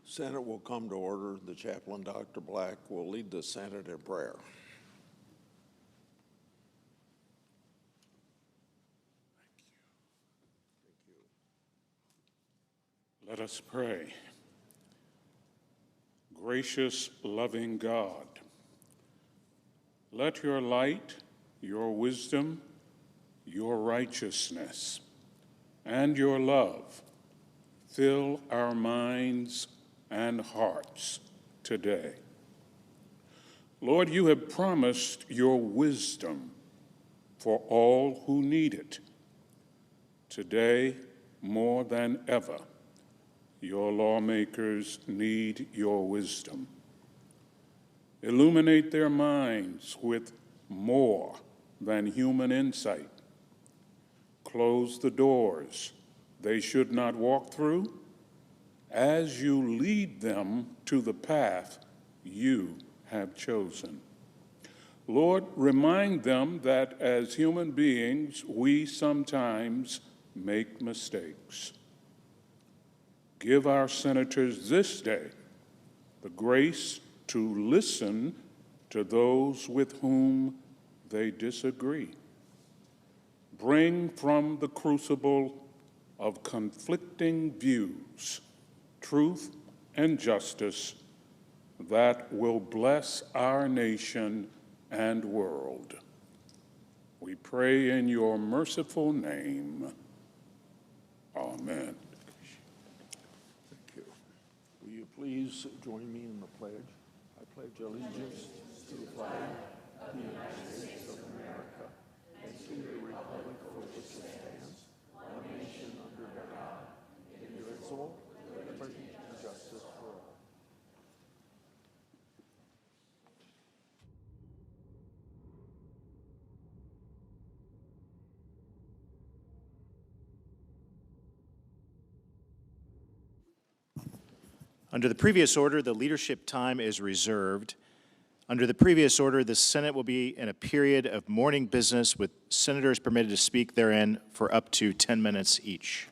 Senate will come to order. The chaplain, Dr. Black, will lead the Senate in prayer. Let us pray. Gracious, loving God, let your light, your wisdom, your righteousness, and your love fill our minds and hearts today. Lord, you have promised your wisdom for all who need it. Today, more than ever, your lawmakers need your wisdom. Illuminate their minds with more than human insight. Close the doors they should not walk through as you lead them to the path you have chosen. Lord, remind them that as human beings, we sometimes make mistakes. Give our senators this day the grace to listen to those with whom they disagree. Bring from the crucible of conflicting views truth and justice that will bless our nation and world. We pray in your merciful name. Amen. Thank you. Will you please join me in the pledge? I pledge allegiance to the flag of the United States of America and to the republic for which it stands, one nation under God, indivisible, with liberty and justice for all. Under the previous order, the leadership time is reserved. Under the previous order, the Senate will be in a period of morning business with senators permitted to speak therein for up to 10 minutes each.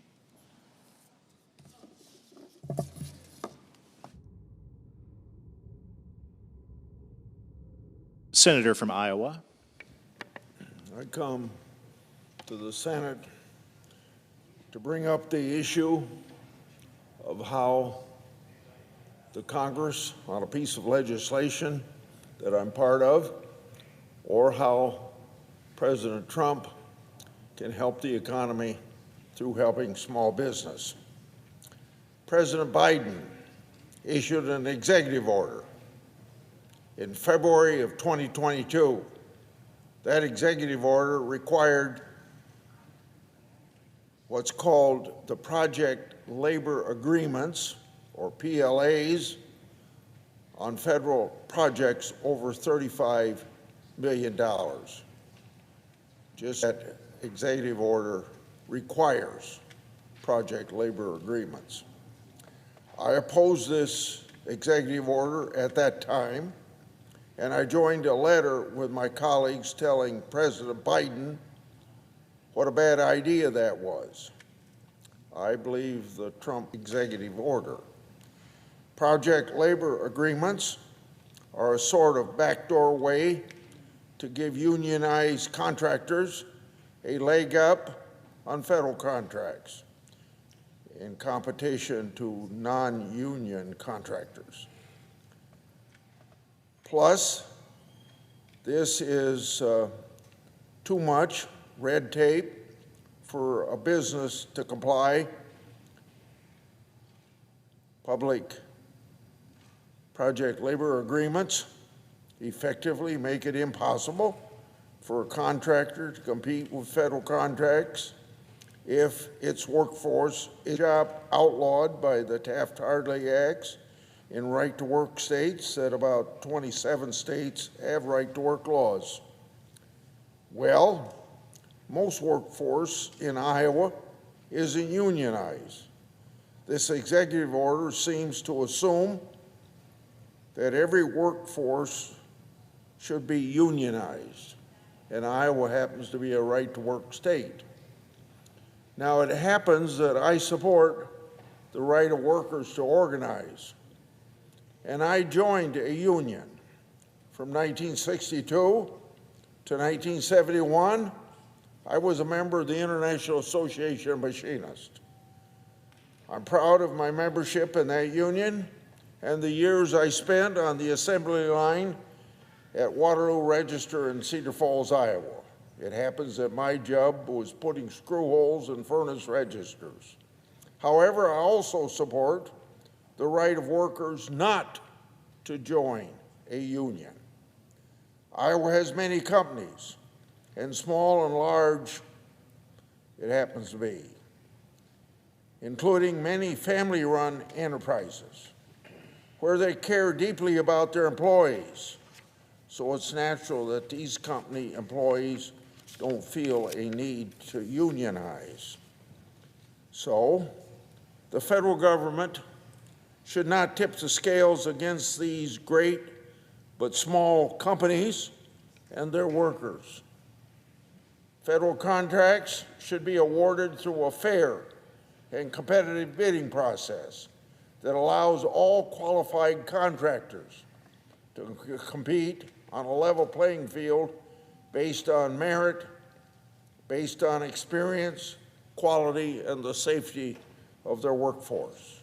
Senator from Iowa. I come to the Senate to bring up the issue of how the Congress, on a piece of legislation that I'm part of, or how President Trump can help the economy through helping small business. President Biden issued an executive order in February of 2022. That executive order required what's called the Project Labor Agreements, or PLAs, on federal projects over $35 million. Just that executive order requires project labor agreements. I opposed this executive order at that time, and I joined a letter with my colleagues telling President Biden what a bad idea that was. I believe the Trump executive order. Project labor agreements are a sort of backdoor way to give unionized contractors a leg up on federal contracts in competition to non-union contractors. Plus, this is too much red tape for a business to comply. Public project labor agreements effectively make it impossible for a contractor to compete with federal contracts if its workforce is outlawed by the Taft-Hartley Acts in right-to-work states that about 27 states have right-to-work laws. Well, most workforce in Iowa isn't unionized. This executive order seems to assume that every workforce should be unionized, and Iowa happens to be a right-to-work state. Now, it happens that I support the right of workers to organize, and I joined a union. From 1962 to 1971, I was a member of the International Association of Machinists. I'm proud of my membership in that union and the years I spent on the assembly line at Waterloo Register in Cedar Falls, Iowa. It happens that my job was putting screw holes in furnace registers. However, I also support the right of workers not to join a union. Iowa has many companies, and small and large it happens to be, including many family-run enterprises where they care deeply about their employees. So it's natural that these company employees don't feel a need to unionize. So the federal government should not tip the scales against these great but small companies and their workers. Federal contracts should be awarded through a fair and competitive bidding process that allows all qualified contractors to compete on a level playing field based on merit, based on experience, quality, and the safety of their workforce.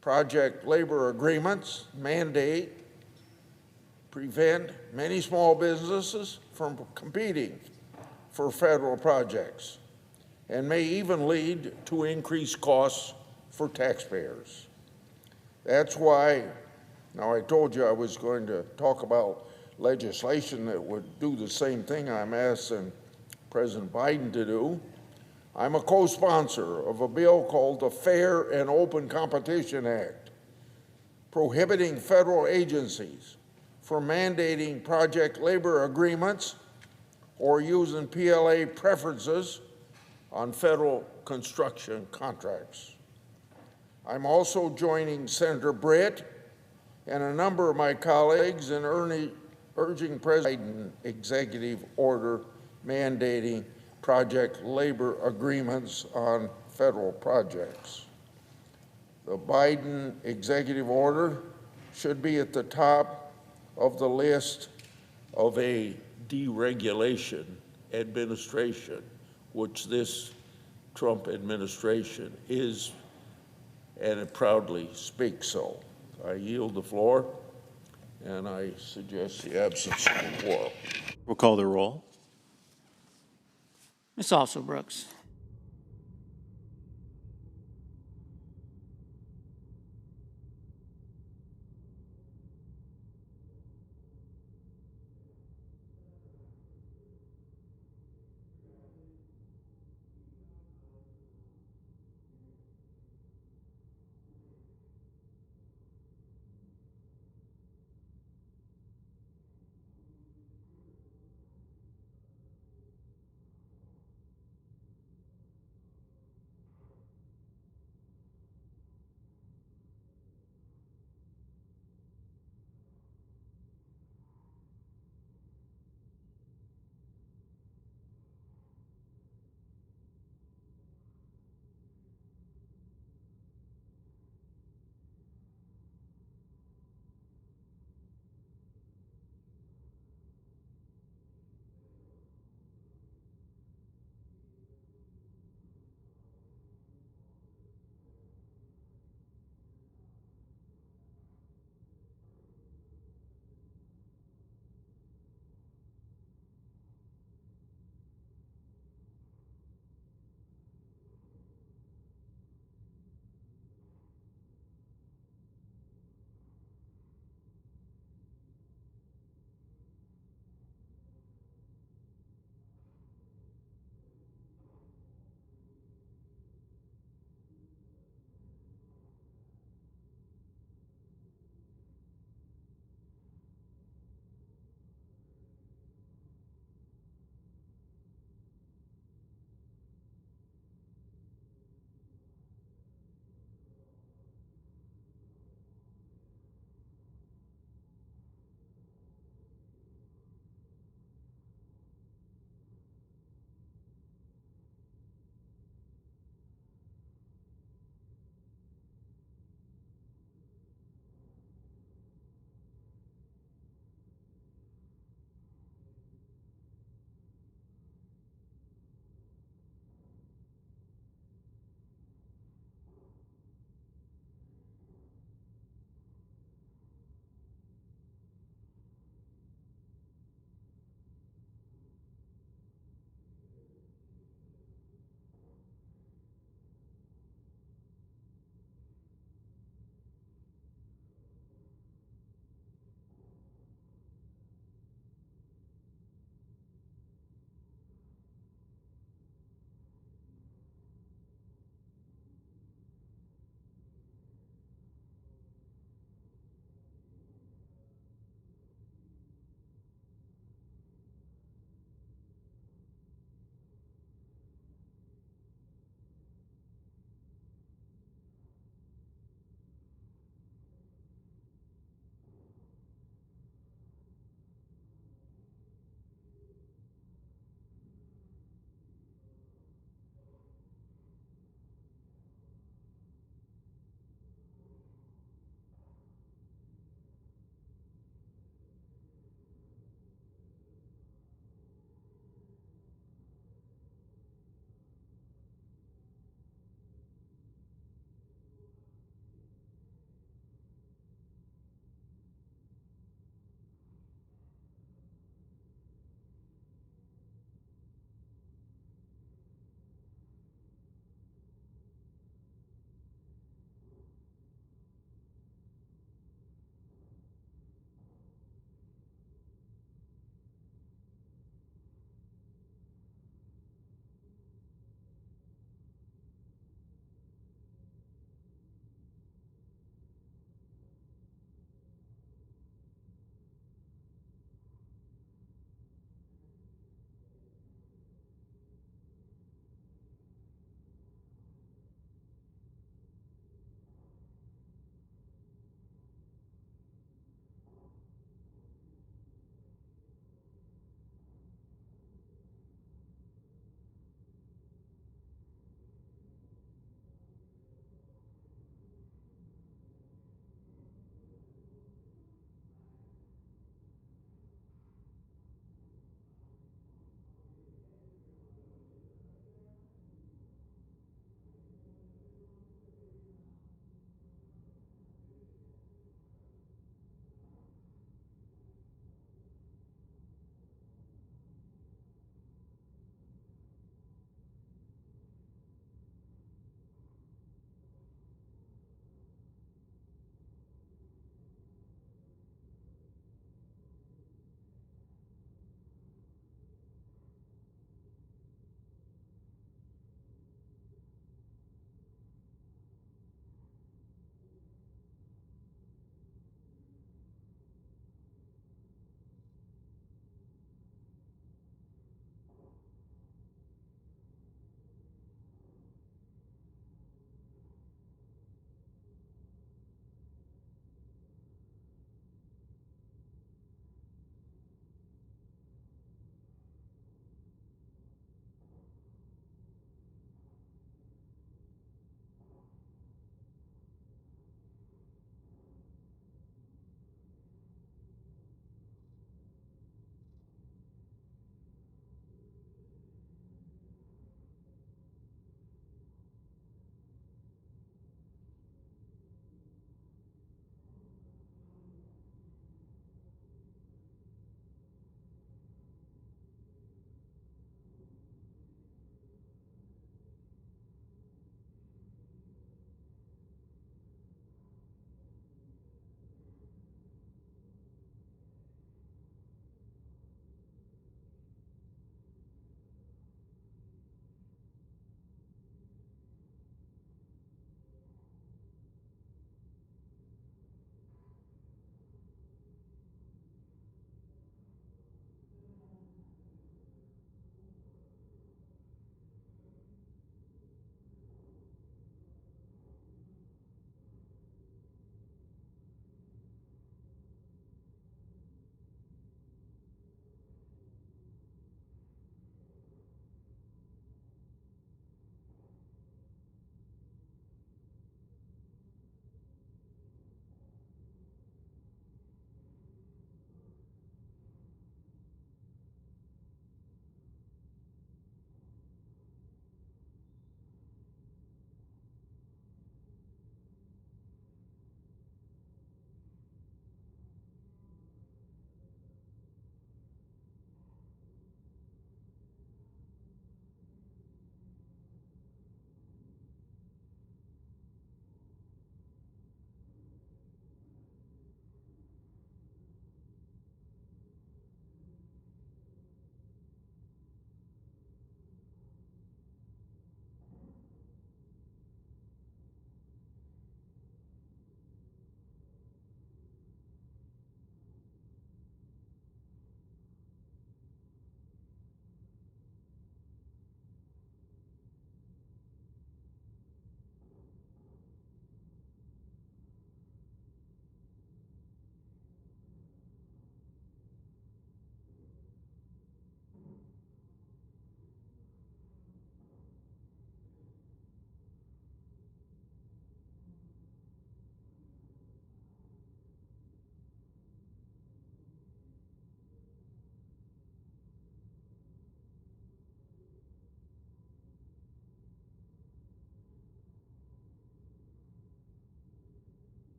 Project labor agreements prevent many small businesses from competing for federal projects and may even lead to increased costs for taxpayers. That's why, now I told you I was going to talk about legislation that would do the same thing I'm asking President Biden to do. I'm a co-sponsor of a bill called the Fair and Open Competition Act, prohibiting federal agencies from mandating project labor agreements or using PLA preferences on federal construction contracts. I'm also joining Senator Britt and a number of my colleagues in urging President executive order mandating project labor agreements on federal projects. The Biden executive order should be at the top of the list of a deregulation administration, which this Trump administration is, and it proudly speaks so. I yield the floor, and I suggest the absence of quorum. We'll call the roll. Ms. Alsobrooks.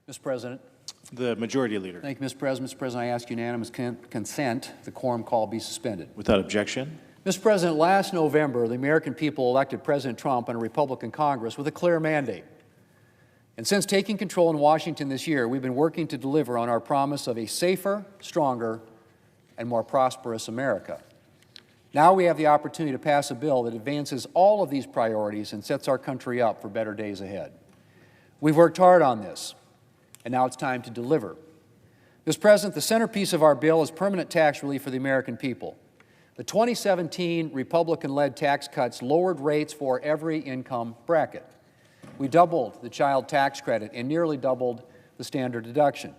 Mr. President. The Majority Leader. Thank you, Mr. President. Mr. President, I ask unanimous consent the quorum call be suspended. Without objection. Mr. President, last November, the American people elected President Trump and a Republican Congress with a clear mandate. And since taking control in Washington this year, we've been working to deliver on our promise of a safer, stronger, and more prosperous America. Now we have the opportunity to pass a bill that advances all of these priorities and sets our country up for better days ahead. We've worked hard on this, and now it's time to deliver. Mr. President, the centerpiece of our bill is permanent tax relief for the American people. The 2017 Republican-led tax cuts lowered rates for every income bracket. We doubled the child tax credit and nearly doubled the standard deduction.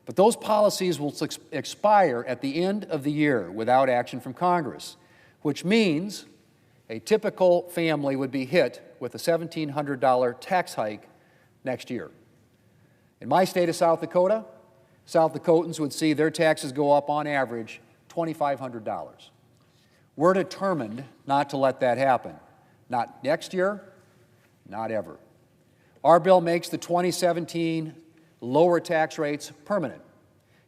But those policies will expire at the end of the year without action from Congress, which means a typical family would be hit with a $1,700 tax hike next year. In my state of South Dakota, South Dakotans would see their taxes go up on average $2,500. We're determined not to let that happen. Not next year, not ever. Our bill makes the 2017 lower tax rates permanent.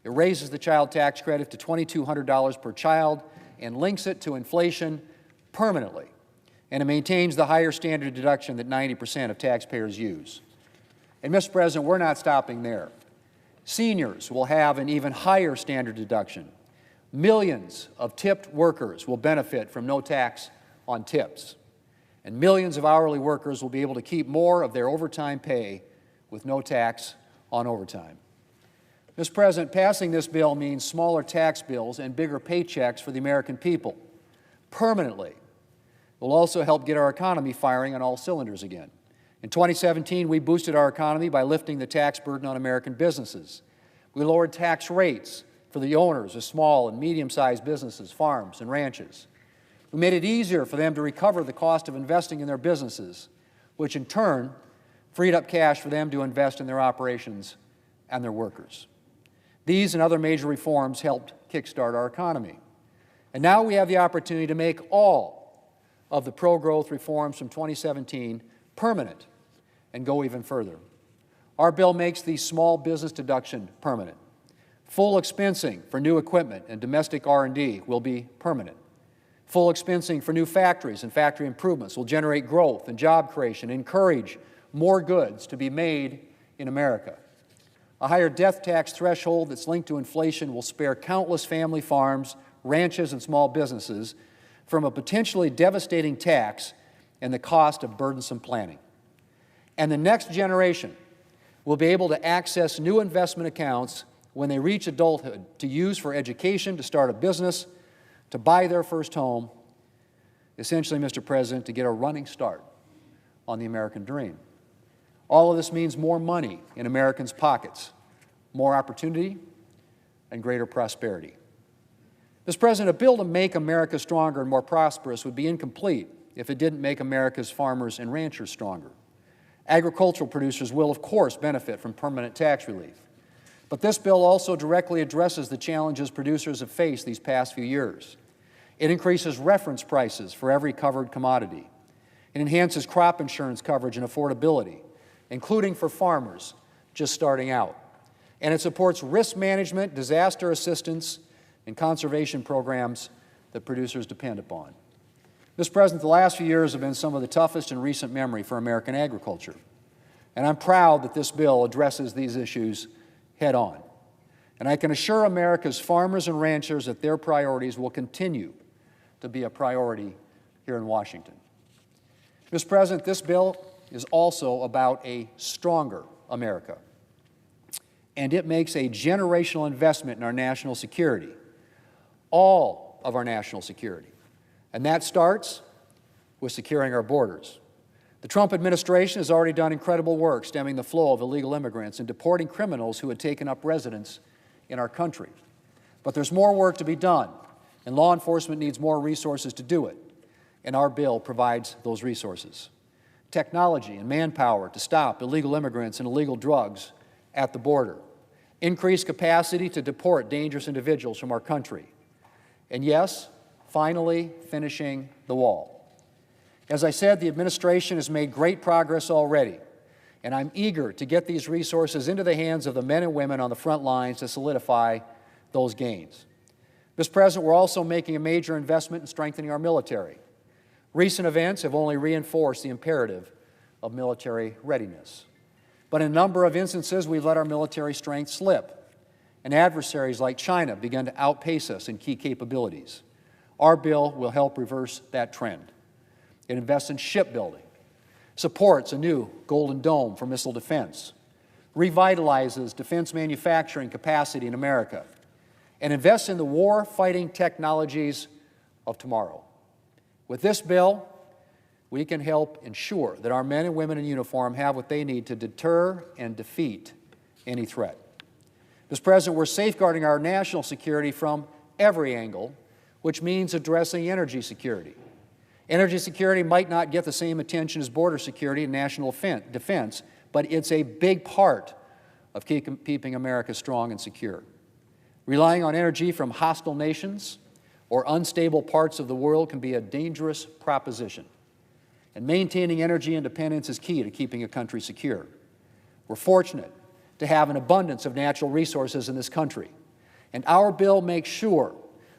It raises the child tax credit to $2,200 per child and links it to inflation permanently. And it maintains the higher standard deduction that 90% of taxpayers use. And Mr. President, we're not stopping there. Seniors will have an even higher standard deduction. Millions of tipped workers will benefit from no tax on tips. And millions of hourly workers will be able to keep more of their overtime pay with no tax on overtime. Mr. President, passing this bill means smaller tax bills and bigger paychecks for the American people permanently. It will also help get our economy firing on all cylinders again. In 2017, we boosted our economy by lifting the tax burden on American businesses. We lowered tax rates for the owners of small and medium-sized businesses, farms, and ranches. We made it easier for them to recover the cost of investing in their businesses, which in turn freed up cash for them to invest in their operations and their workers. These and other major reforms helped kickstart our economy. And now we have the opportunity to make all of the pro-growth reforms from 2017 permanent and go even further. Our bill makes the small business deduction permanent. Full expensing for new equipment and domestic R&D will be permanent. Full expensing for new factories and factory improvements will generate growth and job creation, encourage more goods to be made in America. A higher death tax threshold that's linked to inflation will spare countless family farms, ranches, and small businesses from a potentially devastating tax and the cost of burdensome planning. And the next generation will be able to access new investment accounts when they reach adulthood to use for education, to start a business, to buy their first home, essentially, Mr. President, to get a running start on the American dream. All of this means more money in Americans' pockets, more opportunity, and greater prosperity. Mr. President, a bill to make America stronger and more prosperous would be incomplete if it didn't make America's farmers and ranchers stronger. Agricultural producers will, of course, benefit from permanent tax relief. But this bill also directly addresses the challenges producers have faced these past few years. It increases reference prices for every covered commodity. It enhances crop insurance coverage and affordability, including for farmers just starting out. And it supports risk management, disaster assistance, and conservation programs that producers depend upon. Mr. President, the last few years have been some of the toughest in recent memory for American agriculture. And I'm proud that this bill addresses these issues head on. And I can assure America's farmers and ranchers that their priorities will continue to be a priority here in Washington. Mr. President, this bill is also about a stronger America. And it makes a generational investment in our national security, all of our national security. And that starts with securing our borders. The Trump administration has already done incredible work stemming the flow of illegal immigrants and deporting criminals who had taken up residence in our country. But there's more work to be done, and law enforcement needs more resources to do it, and our bill provides those resources. Technology and manpower to stop illegal immigrants and illegal drugs at the border. Increased capacity to deport dangerous individuals from our country. And yes, finally finishing the wall. As I said, the administration has made great progress already. and I'm eager to get these resources into the hands of the men and women on the front lines to solidify those gains. Mr. President, we're also making a major investment in strengthening our military. Recent events have only reinforced the imperative of military readiness. But in a number of instances, we've let our military strength slip, and adversaries like China began to outpace us in key capabilities. Our bill will help reverse that trend. It invests in shipbuilding, supports a new Golden Dome for missile defense, revitalizes defense manufacturing capacity in America, and invests in the war-fighting technologies of tomorrow. With this bill, we can help ensure that our men and women in uniform have what they need to deter and defeat any threat. Mr. President, we're safeguarding our national security from every angle, which means addressing energy security. Energy security might not get the same attention as border security and national defense, but it's a big part of keeping America strong and secure. Relying on energy from hostile nations or unstable parts of the world can be a dangerous proposition. And maintaining energy independence is key to keeping a country secure. We're fortunate to have an abundance of natural resources in this country, and our bill makes sure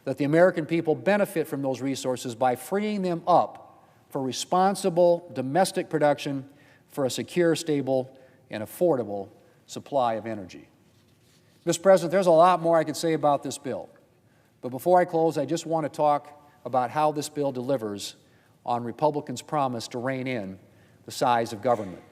that the American people benefit from those resources by freeing them up for responsible domestic production for a secure, stable, and affordable supply of energy. Mr. President, there's a lot more I could say about this bill, but before I close, I just want to talk about how this bill delivers on Republicans' promise to rein in the size of government.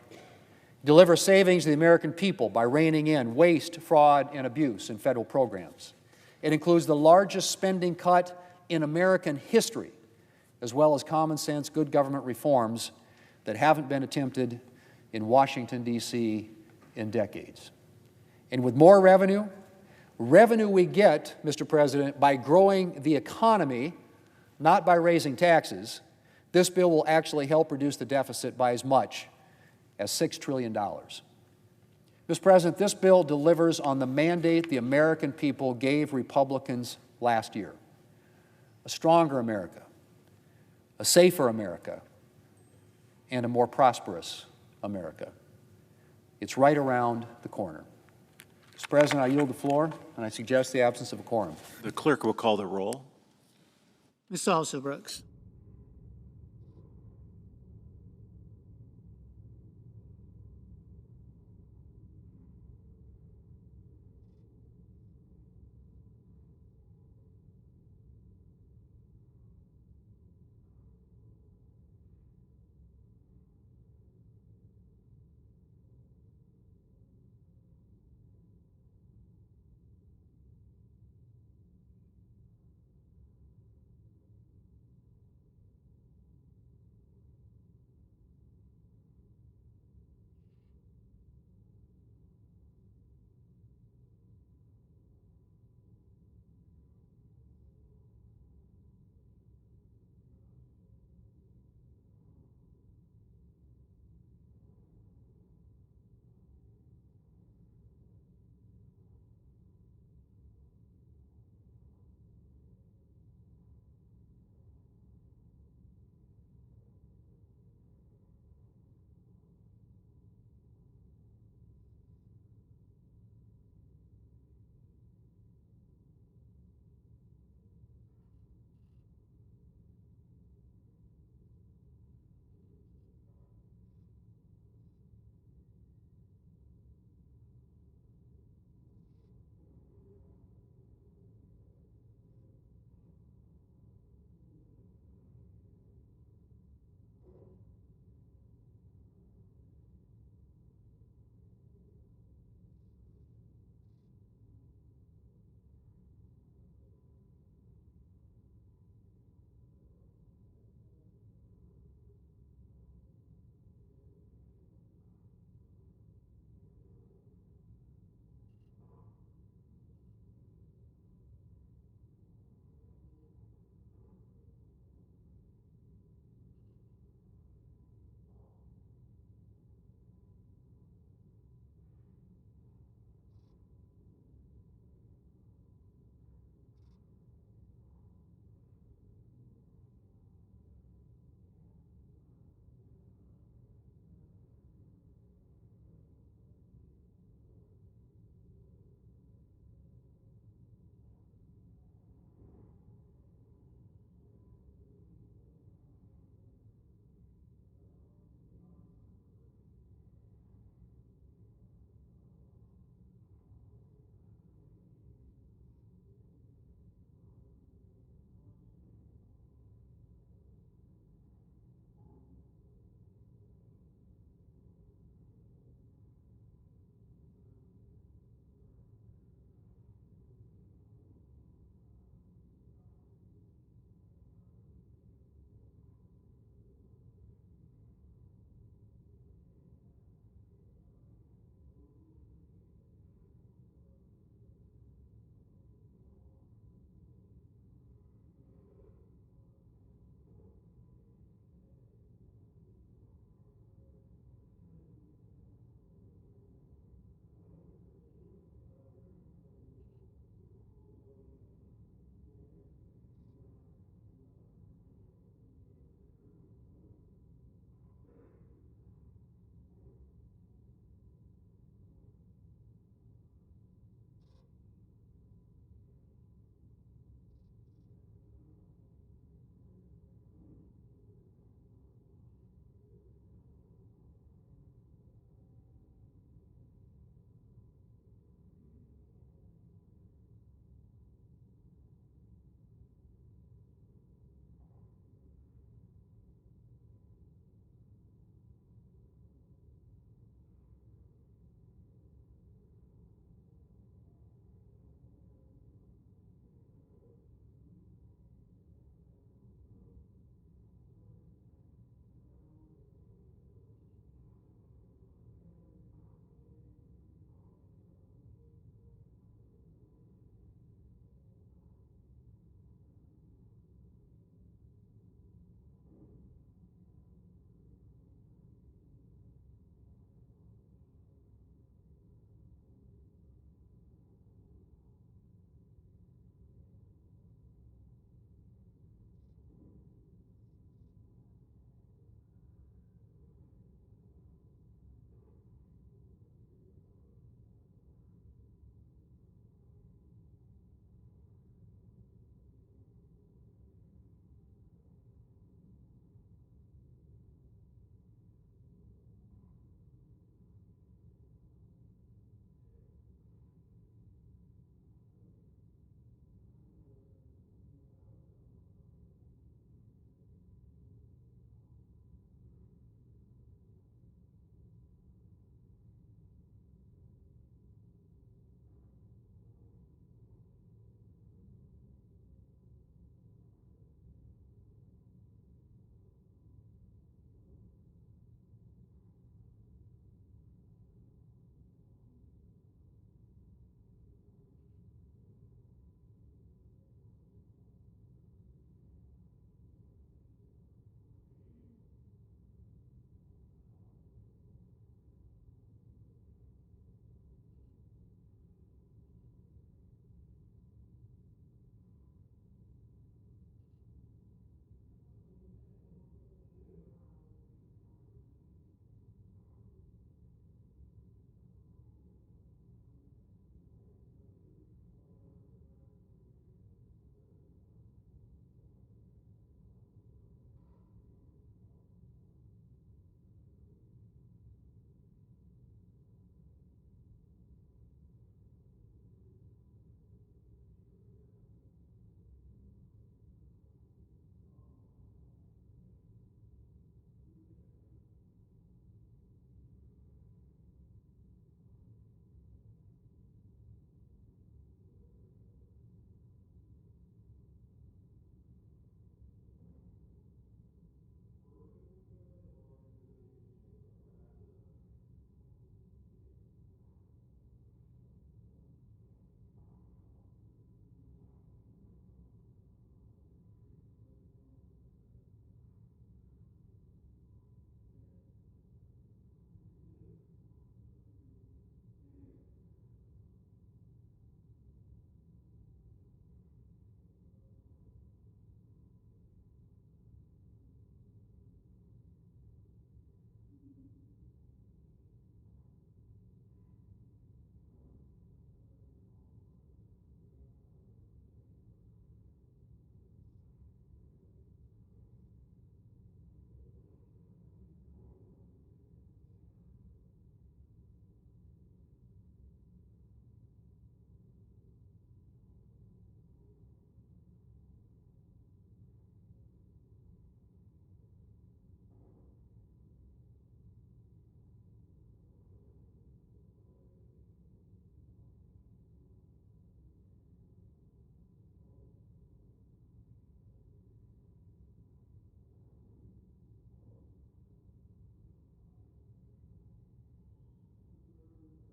Deliver savings to the American people by reining in waste, fraud, and abuse in federal programs. It includes the largest spending cut in American history, as well as common sense, good government reforms that haven't been attempted in Washington, D.C. in decades. And with more revenue we get, Mr. President, by growing the economy, not by raising taxes, this bill will actually help reduce the deficit by as much as $6 trillion. Mr. President, this bill delivers on the mandate the American people gave Republicans last year: a stronger America, a safer America, and a more prosperous America. It's right around the corner. Mr. President, I yield the floor, and I suggest the absence of a quorum. The clerk will call the roll. Mr. Alsobrooks.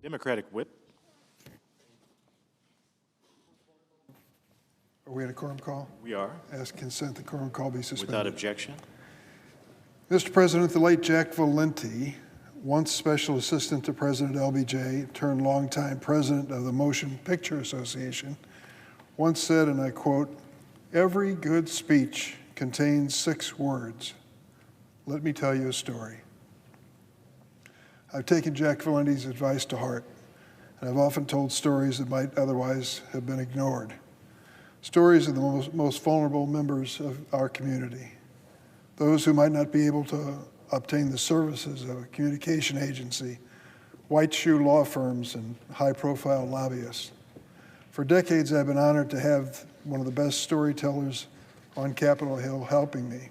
Democratic whip. Are we at a quorum call? We are. Ask consent the quorum call be suspended. Without objection. Mr. President, the late Jack Valenti, once Special Assistant to President LBJ, turned longtime President of the Motion Picture Association, once said, and I quote, "Every good speech contains 6 words. Let me tell you a story." I've taken Jack Valenti's advice to heart, and I've often told stories that might otherwise have been ignored. Stories of the most vulnerable members of our community, those who might not be able to obtain the services of a communication agency, white shoe law firms, and high-profile lobbyists. For decades, I've been honored to have one of the best storytellers on Capitol Hill helping me.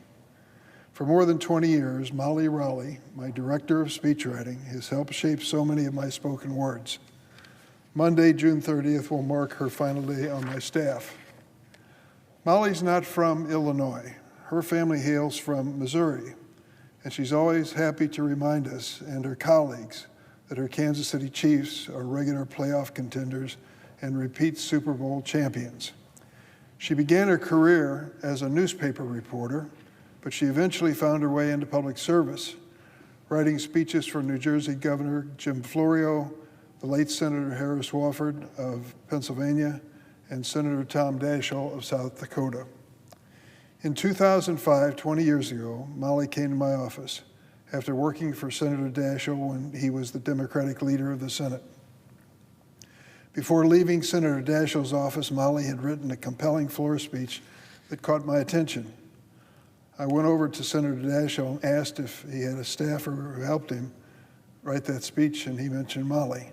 For more than 20 years, Molly Rowley, my director of speechwriting, has helped shape so many of my spoken words. Monday, June 30th, will mark her final day on my staff. Molly's not from Illinois. Her family hails from Missouri, and she's always happy to remind us and her colleagues that her Kansas City Chiefs are regular playoff contenders and repeat Super Bowl champions. She began her career as a newspaper reporter, but she eventually found her way into public service, writing speeches for New Jersey Governor Jim Florio, the late Senator Harris Wofford of Pennsylvania, and Senator Tom Daschle of South Dakota. In 2005, 20 years ago, Molly came to my office after working for Senator Daschle when he was the Democratic leader of the Senate. Before leaving Senator Daschle's office, Molly had written a compelling floor speech that caught my attention. I went over to Senator Daschle and asked if he had a staffer who helped him write that speech, and he mentioned Molly.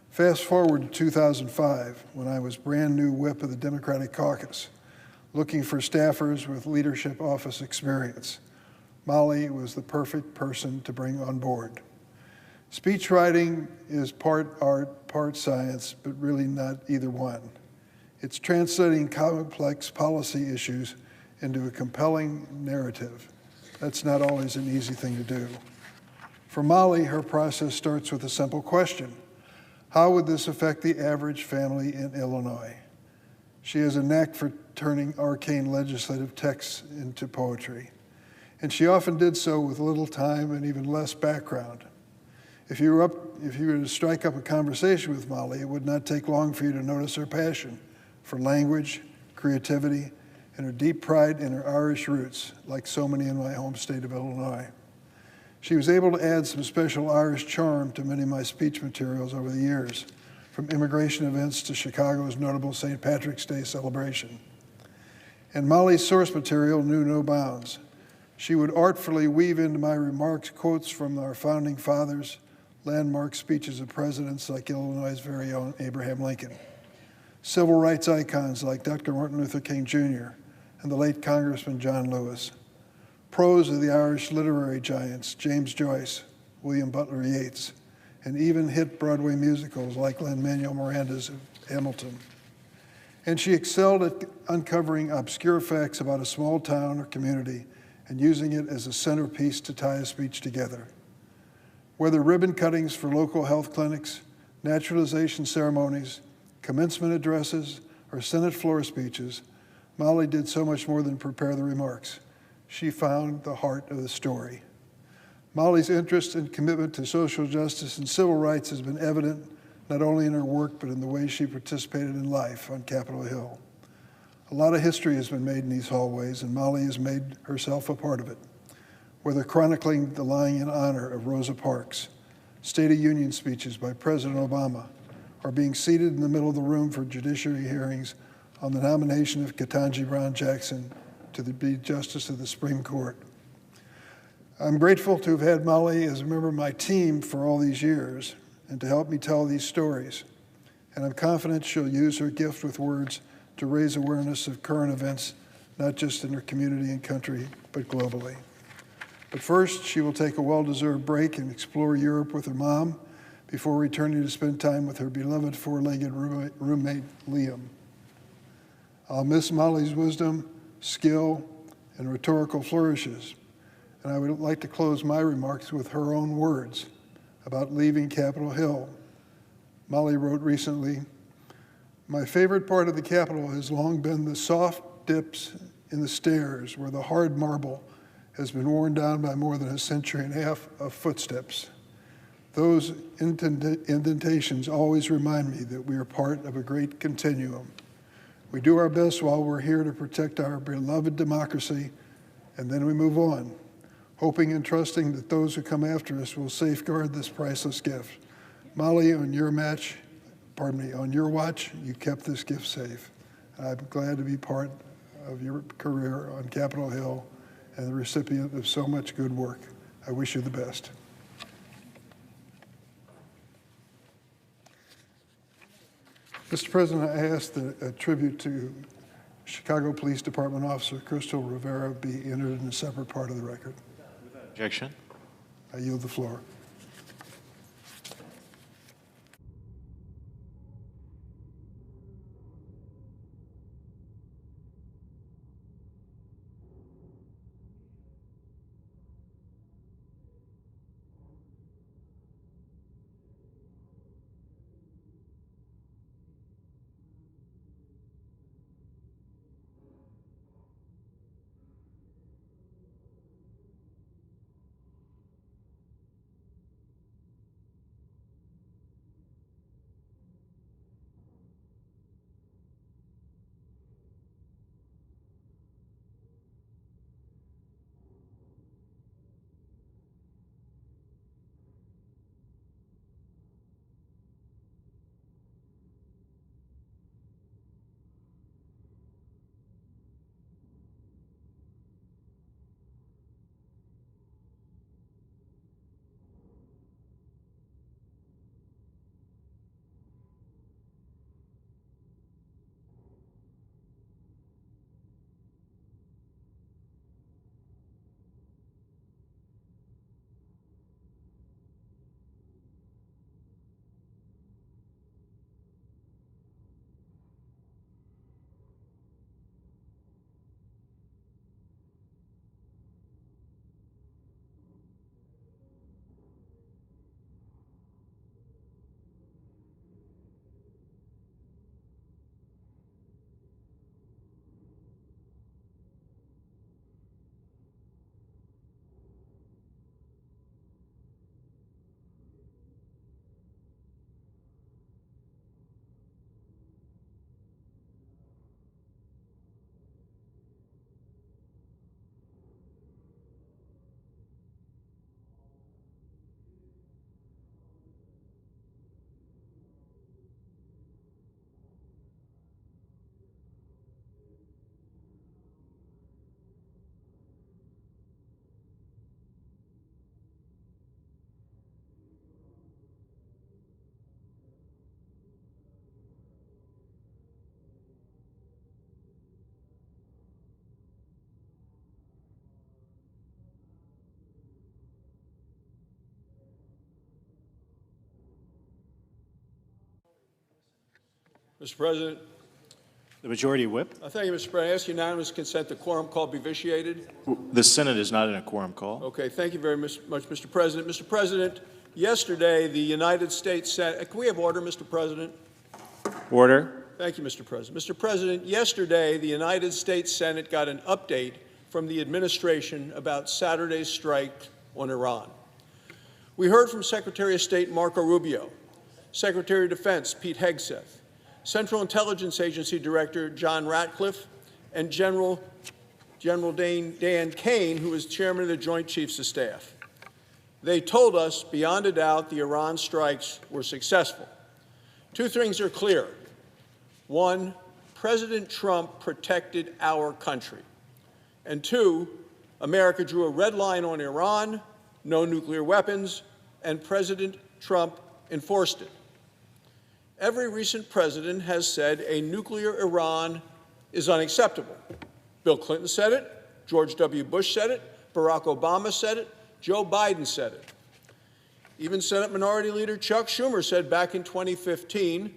Fast forward to 2005, when I was brand new whip of the Democratic caucus, looking for staffers with leadership office experience. Molly was the perfect person to bring on board. Speech writing is part art, part science, but really not either one. It's translating complex policy issues into a compelling narrative. That's not always an easy thing to do. For Molly, her process starts with a simple question: how would this affect the average family in Illinois? She has a knack for turning arcane legislative texts into poetry, and she often did so with little time and even less background. If you were to strike up a conversation with Molly, it would not take long for you to notice her passion for language, creativity, and her deep pride in her Irish roots, like so many in my home state of Illinois. She was able to add some special Irish charm to many of my speech materials over the years, from immigration events to Chicago's notable St. Patrick's Day celebration. And Molly's source material knew no bounds. She would artfully weave into my remarks quotes from our founding fathers, landmark speeches of presidents like Illinois' very own Abraham Lincoln, civil rights icons like Dr. Martin Luther King Jr. and the late Congressman John Lewis, prose of the Irish literary giants James Joyce, William Butler Yeats, and even hit Broadway musicals like Lin-Manuel Miranda's Hamilton. And she excelled at uncovering obscure facts about a small town or community and using it as a centerpiece to tie a speech together. Whether ribbon cuttings for local health clinics, naturalization ceremonies, commencement addresses, or Senate floor speeches, Molly did so much more than prepare the remarks. She found the heart of the story. Molly's interest and commitment to social justice and civil rights has been evident not only in her work, but in the way she participated in life on Capitol Hill. A lot of history has been made in these hallways, and Molly has made herself a part of it, whether chronicling the lying in honor of Rosa Parks, State of Union speeches by President Obama, or being seated in the middle of the room for judiciary hearings on the nomination of Ketanji Brown Jackson to be Justice of the Supreme Court. I'm grateful to have had Molly as a member of my team for all these years and to help me tell these stories. And I'm confident she'll use her gift with words to raise awareness of current events, not just in her community and country, but globally. But first, she will take a well-deserved break and explore Europe with her mom before returning to spend time with her beloved four-legged roommate, Liam. I'll miss Molly's wisdom, skill, and rhetorical flourishes, and I would like to close my remarks with her own words about leaving Capitol Hill Molly wrote recently, "My favorite part of the Capitol has long been the soft dips in the stairs where the hard marble has been worn down by more than a century and a half of footsteps. Those indentations always remind me that we are part of a great continuum. We do our best while we're here to protect our beloved democracy, and then we move on, hoping and trusting that those who come after us will safeguard this priceless gift. Molly, on your watch, you kept this gift safe. I'm glad to be part of your career on Capitol Hill and the recipient of so much good work. I wish you the best." Mr. President, I ask that a tribute to Chicago Police Department Officer Crystal Rivera be entered in a separate part of the record. Objection? I yield the floor. Mr. President, The majority whip? I thank you, Mr. President. I ask unanimous consent the quorum call be vitiated. The Senate is not in a quorum call. Okay, thank you very much, Mr. President. Mr. President, yesterday the United States Senate, can we have order, Mr. President? Order. Thank you, Mr. President. Mr. President, yesterday the United States Senate got an update from the administration about Saturday's strike on Iran. We heard from Secretary of State Marco Rubio, Secretary of Defense Pete Hegseth, Central Intelligence Agency Director John Ratcliffe, and General Dan Kane, who is Chairman of the Joint Chiefs of Staff. They told us, beyond a doubt, the Iran strikes were successful. Two things are clear. One, President Trump protected our country. And two, America drew a red line on Iran, no nuclear weapons, and President Trump enforced it. Every recent president has said a nuclear Iran is unacceptable. Bill Clinton said it, George W. Bush said it, Barack Obama said it, Joe Biden said it. Even Senate Minority Leader Chuck Schumer said back in 2015,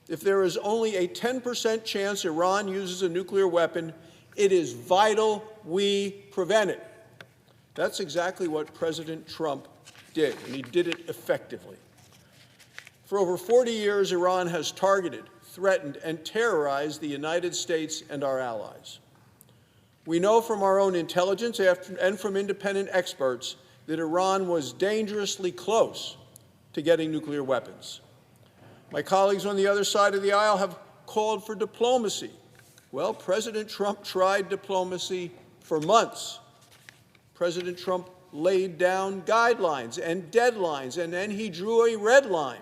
if there is only a 10% chance Iran uses a nuclear weapon, it is vital we prevent it. That's exactly what President Trump did, and he did it effectively. For over 40 years, Iran has targeted, threatened, and terrorized the United States and our allies. We know from our own intelligence and from independent experts that Iran was dangerously close to getting nuclear weapons. My colleagues on the other side of the aisle have called for diplomacy. Well, President Trump tried diplomacy for months. President Trump laid down guidelines and deadlines, and then he drew a red line.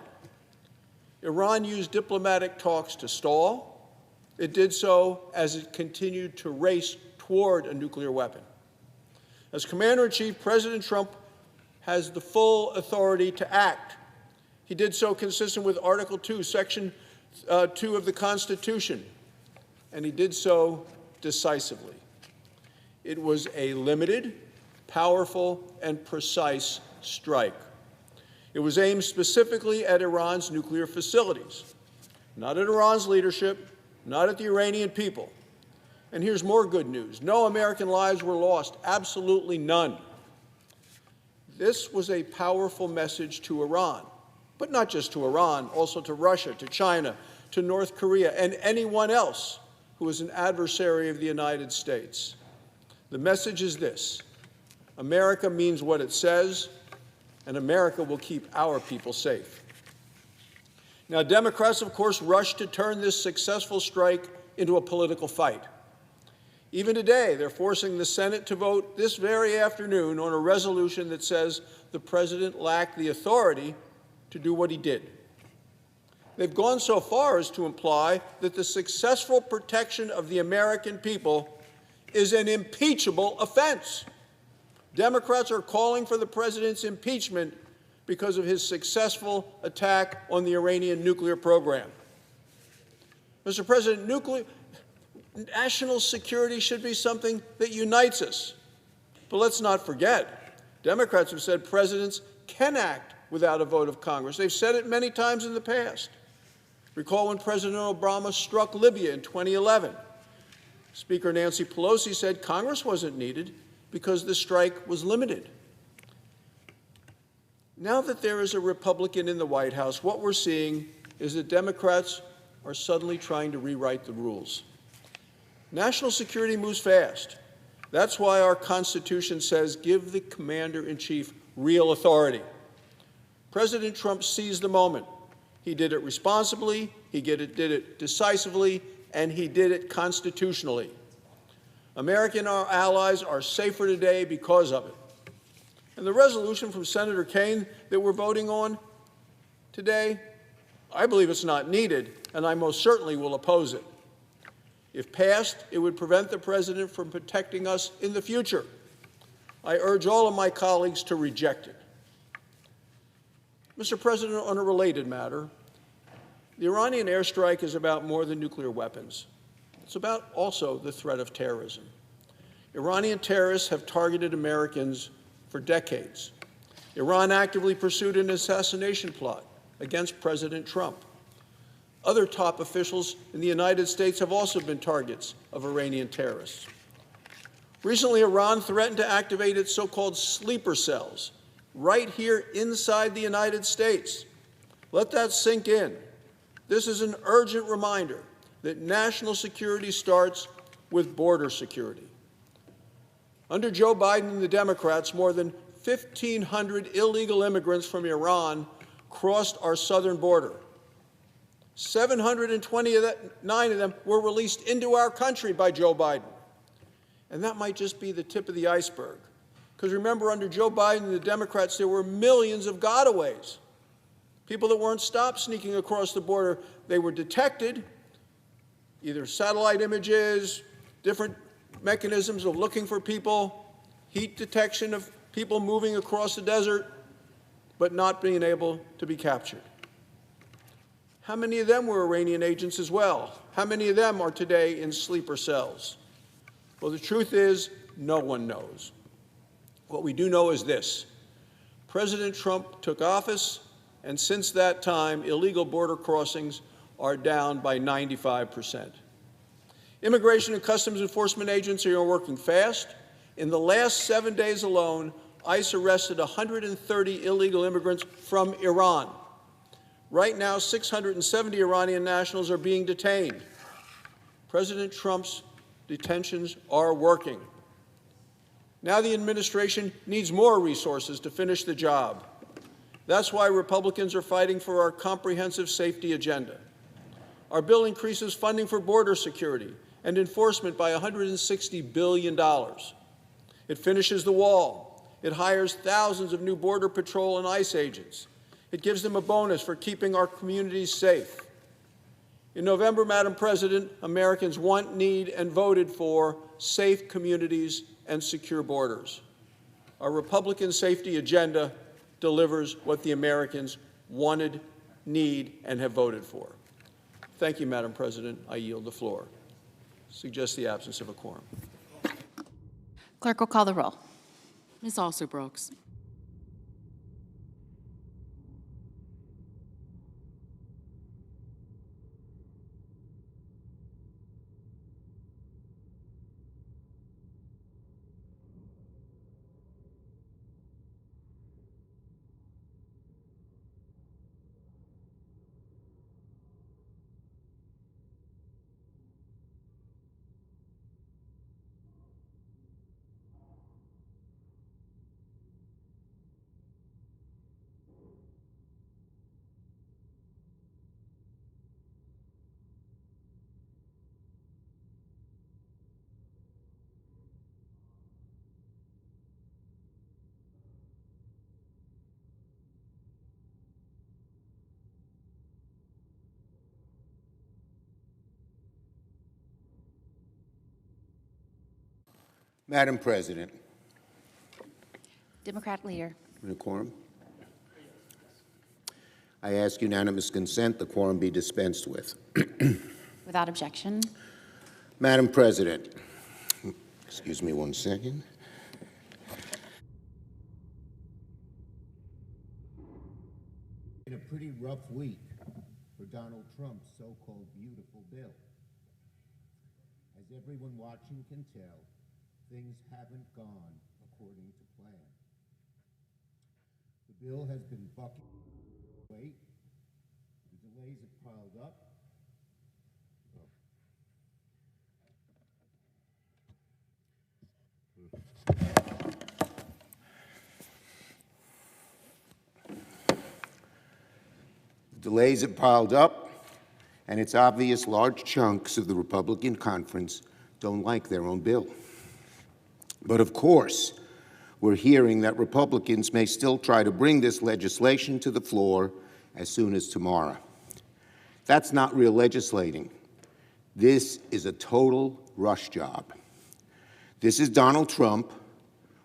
Iran used diplomatic talks to stall. It did so as it continued to race toward a nuclear weapon. As Commander-in-Chief, President Trump has the full authority to act. He did so consistent with Article 2, Section 2 of the Constitution, and he did so decisively. It was a limited, powerful, and precise strike. It was aimed specifically at Iran's nuclear facilities, not at Iran's leadership, not at the Iranian people. And here's more good news. No American lives were lost, absolutely none. This was a powerful message to Iran, but not just to Iran, also to Russia, to China, to North Korea, and anyone else who is an adversary of the United States. The message is this: America means what it says, and America will keep our people safe. Now, Democrats, of course, rushed to turn this successful strike into a political fight. Even today, they're forcing the Senate to vote this very afternoon on a resolution that says the president lacked the authority to do what he did. They've gone so far as to imply that the successful protection of the American people is an impeachable offense. Democrats are calling for the president's impeachment because of his successful attack on the Iranian nuclear program. Mr. President, national security should be something that unites us. But let's not forget, Democrats have said presidents can act without a vote of Congress. They've said it many times in the past. Recall when President Obama struck Libya in 2011. Speaker Nancy Pelosi said Congress wasn't needed because the strike was limited. Now that there is a Republican in the White House, what we're seeing is that Democrats are suddenly trying to rewrite the rules. National security moves fast. That's why our Constitution says give the commander-in-chief real authority. President Trump seized the moment. He did it responsibly, he did it decisively, and he did it constitutionally. America and our allies are safer today because of it. And the resolution from Senator Kaine that we're voting on today, I believe it's not needed, and I most certainly will oppose it. If passed, it would prevent the president from protecting us in the future. I urge all of my colleagues to reject it. Mr. President, on a related matter, the Iranian airstrike is about more than nuclear weapons. It's about also the threat of terrorism. Iranian terrorists have targeted Americans for decades. Iran actively pursued an assassination plot against President Trump. Other top officials in the United States have also been targets of Iranian terrorists. Recently, Iran threatened to activate its so-called sleeper cells right here inside the United States. Let that sink in. This is an urgent reminder that national security starts with border security. Under Joe Biden and the Democrats, more than 1,500 illegal immigrants from Iran crossed our southern border. 729 of them were released into our country by Joe Biden. And that might just be the tip of the iceberg. Because remember, under Joe Biden and the Democrats, there were millions of gotaways. People that weren't stopped sneaking across the border. They were detected, either satellite images, different mechanisms of looking for people, heat detection of people moving across the desert, but not being able to be captured. How many of them were Iranian agents as well? How many of them are today in sleeper cells? Well, the truth is, no one knows. What we do know is this: President Trump took office, and since that time, illegal border crossings are down by 95%. Immigration and Customs Enforcement agents are working fast. In the last 7 days alone, ICE arrested 130 illegal immigrants from Iran. Right now, 670 Iranian nationals are being detained. President Trump's detentions are working. Now the administration needs more resources to finish the job. That's why Republicans are fighting for our comprehensive safety agenda. Our bill increases funding for border security and enforcement by $160 billion. It finishes the wall. It hires thousands of new Border Patrol and ICE agents. It gives them a bonus for keeping our communities safe. In November, Madam President, Americans want, need, and voted for safe communities and secure borders. Our Republican safety agenda delivers what the Americans wanted, need, and have voted for. Thank you, Madam President. I yield the floor. Suggest the absence of a quorum. Clerk will call the roll. Ms. Alsor-Brooks. Madam President. Democrat leader. In a quorum. I ask unanimous consent the quorum be dispensed with. Without objection. Madam President. Excuse me one second. In a pretty rough week for Donald Trump's so-called beautiful bill. As everyone watching can tell, things haven't gone according to plan. The bill has been bucking. Wait, the delays have piled up. Delays have piled up, and it's obvious large chunks of the Republican conference don't like their own bill. But of course, we're hearing that Republicans may still try to bring this legislation to the floor as soon as tomorrow. That's not real legislating. This is a total rush job. This is Donald Trump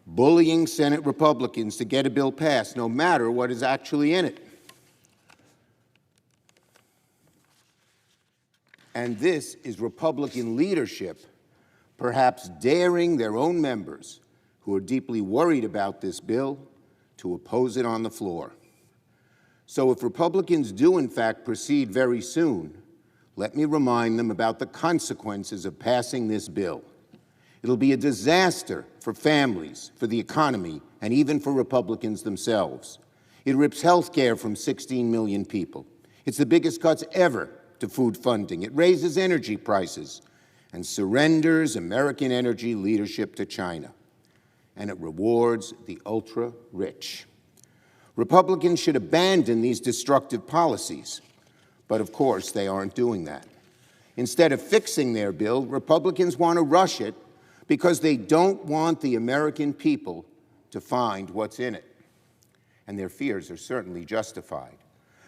bullying Senate Republicans to get a bill passed, no matter what is actually in it. And this is Republican leadership perhaps daring their own members who are deeply worried about this bill to oppose it on the floor. So if Republicans do in fact proceed very soon, let me remind them about the consequences of passing this bill. It'll be a disaster for families, for the economy, and even for Republicans themselves. It rips health care from 16 million people. It's the biggest cuts ever to food funding. It raises energy prices and surrenders American energy leadership to China. And it rewards the ultra-rich. Republicans should abandon these destructive policies, but of course they aren't doing that. Instead of fixing their bill, Republicans want to rush it because they don't want the American people to find what's in it. And their fears are certainly justified,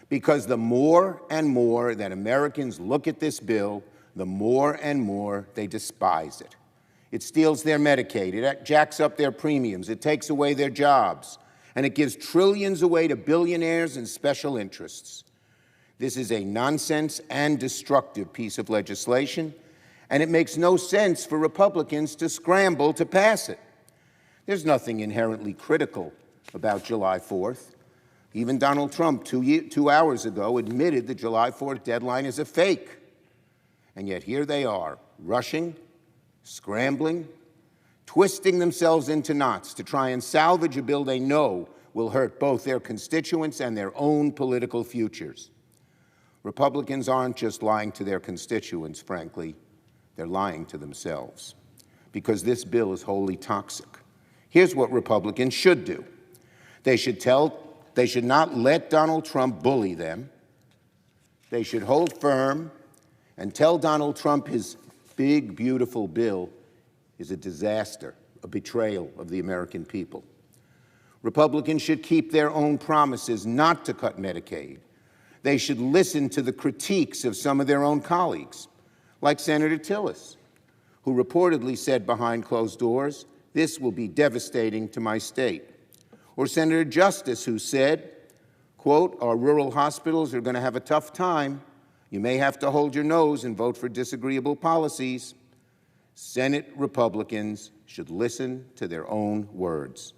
because the more and more that Americans look at this bill, the more and more they despise it. It steals their Medicaid, it jacks up their premiums, it takes away their jobs, and it gives trillions away to billionaires and special interests. This is a nonsense and destructive piece of legislation, and it makes no sense for Republicans to scramble to pass it. There's nothing inherently critical about July 4th. Even Donald Trump, 2 hours ago, admitted the July 4th deadline is a fake. And yet here they are, rushing, scrambling, twisting themselves into knots to try and salvage a bill they know will hurt both their constituents and their own political futures. Republicans aren't just lying to their constituents, frankly, they're lying to themselves, because this bill is wholly toxic. Here's what Republicans should do. They should not let Donald Trump bully them. They should hold firm and tell Donald Trump his big, beautiful bill is a disaster, a betrayal of the American people. Republicans should keep their own promises not to cut Medicaid. They should listen to the critiques of some of their own colleagues, like Senator Tillis, who reportedly said behind closed doors, "This will be devastating to my state." Or Senator Justice, who said, quote, "Our rural hospitals are going to have a tough time. You may have to hold your nose and vote for disagreeable policies." Senate Republicans should listen to their own words.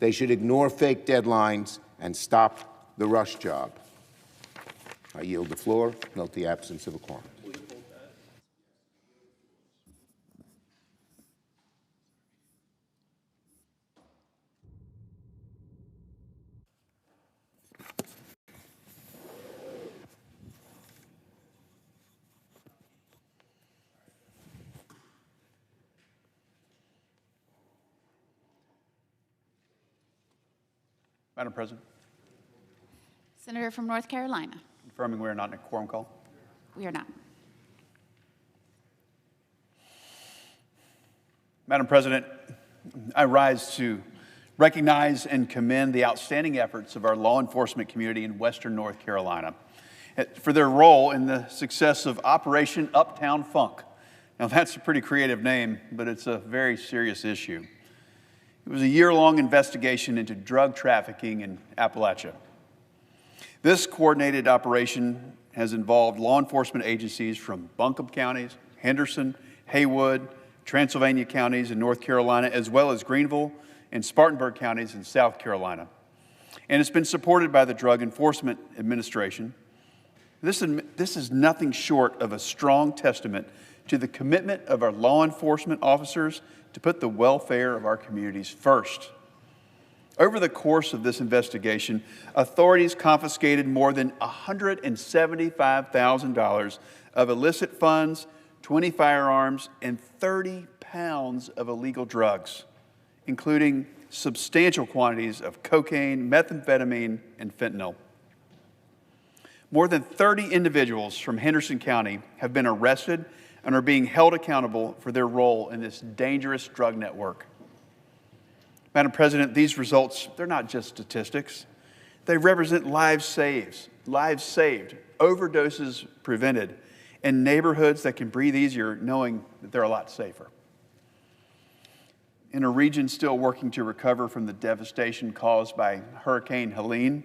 They should ignore fake deadlines and stop the rush job. I yield the floor. Note the absence of a quorum. Madam President, Senator from North Carolina. confirming we are not in a quorum call. We are not. Madam President, I rise to recognize and commend the outstanding efforts of our law enforcement community in Western North Carolina for their role in the success of Operation Uptown Funk. Now, that's a pretty creative name, but it's a very serious issue. It was a year-long investigation into drug trafficking in Appalachia. This coordinated operation has involved law enforcement agencies from Buncombe counties, Henderson, Haywood, Transylvania counties in North Carolina, as well as Greenville and Spartanburg counties in South Carolina. And it's been supported by the Drug Enforcement Administration. This is nothing short of a strong testament to the commitment of our law enforcement officers to put the welfare of our communities first. Over the course of this investigation, authorities confiscated more than $175,000 of illicit funds, 20 firearms, and 30 pounds of illegal drugs, including substantial quantities of cocaine, methamphetamine, and fentanyl. More than 30 individuals from Henderson County have been arrested and are being held accountable for their role in this dangerous drug network. Madam President, these results, they're not just statistics. They represent lives saved, overdoses prevented, and neighborhoods that can breathe easier knowing that they're a lot safer. In a region still working to recover from the devastation caused by Hurricane Helene,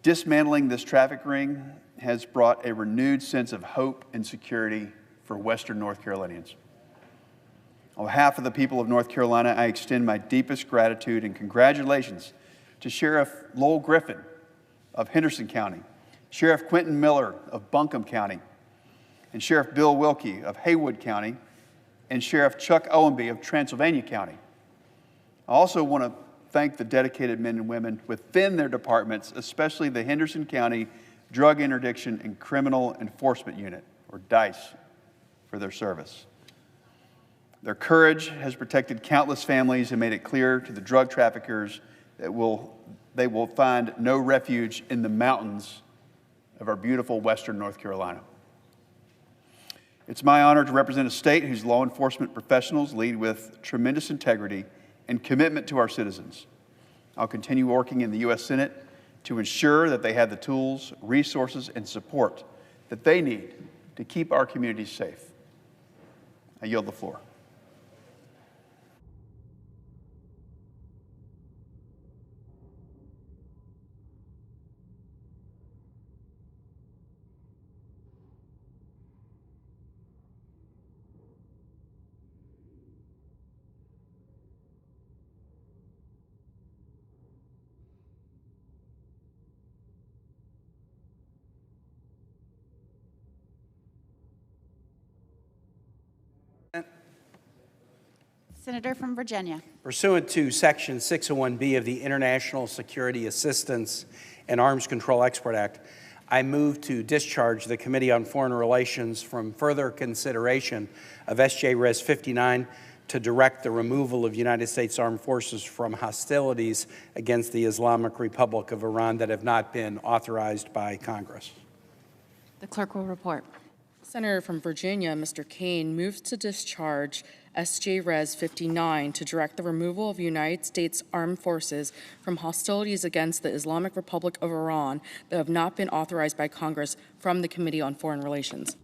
dismantling this traffic ring has brought a renewed sense of hope and security for Western North Carolinians. On behalf of the people of North Carolina, I extend my deepest gratitude and congratulations to Sheriff Lowell Griffin of Henderson County, Sheriff Quentin Miller of Buncombe County, and Sheriff Bill Wilkie of Haywood County, and Sheriff Chuck Owenby of Transylvania County. I also want to thank the dedicated men and women within their departments, especially the Henderson County Drug Interdiction and Criminal Enforcement Unit, or DICE, for their service. Their courage has protected countless families and made it clear to the drug traffickers that they will find no refuge in the mountains of our beautiful Western North Carolina. It's my honor to represent a state whose law enforcement professionals lead with tremendous integrity and commitment to our citizens. I'll continue working in the U.S. Senate to ensure that they have the tools, resources, and support that they need to keep our communities safe. I yield the floor. Senator from Virginia. Pursuant to Section 601B of the International Security Assistance and Arms Control Export Act, I move to discharge the Committee on Foreign Relations from further consideration of SJ Res 59 to direct the removal of United States Armed Forces from hostilities against the Islamic Republic of Iran that have not been authorized by Congress. The clerk will report. Senator from Virginia, Mr. Kane, moves to discharge SJ Res 59 to direct the removal of United States Armed Forces from hostilities against the Islamic Republic of Iran that have not been authorized by Congress from the Committee on Foreign Relations.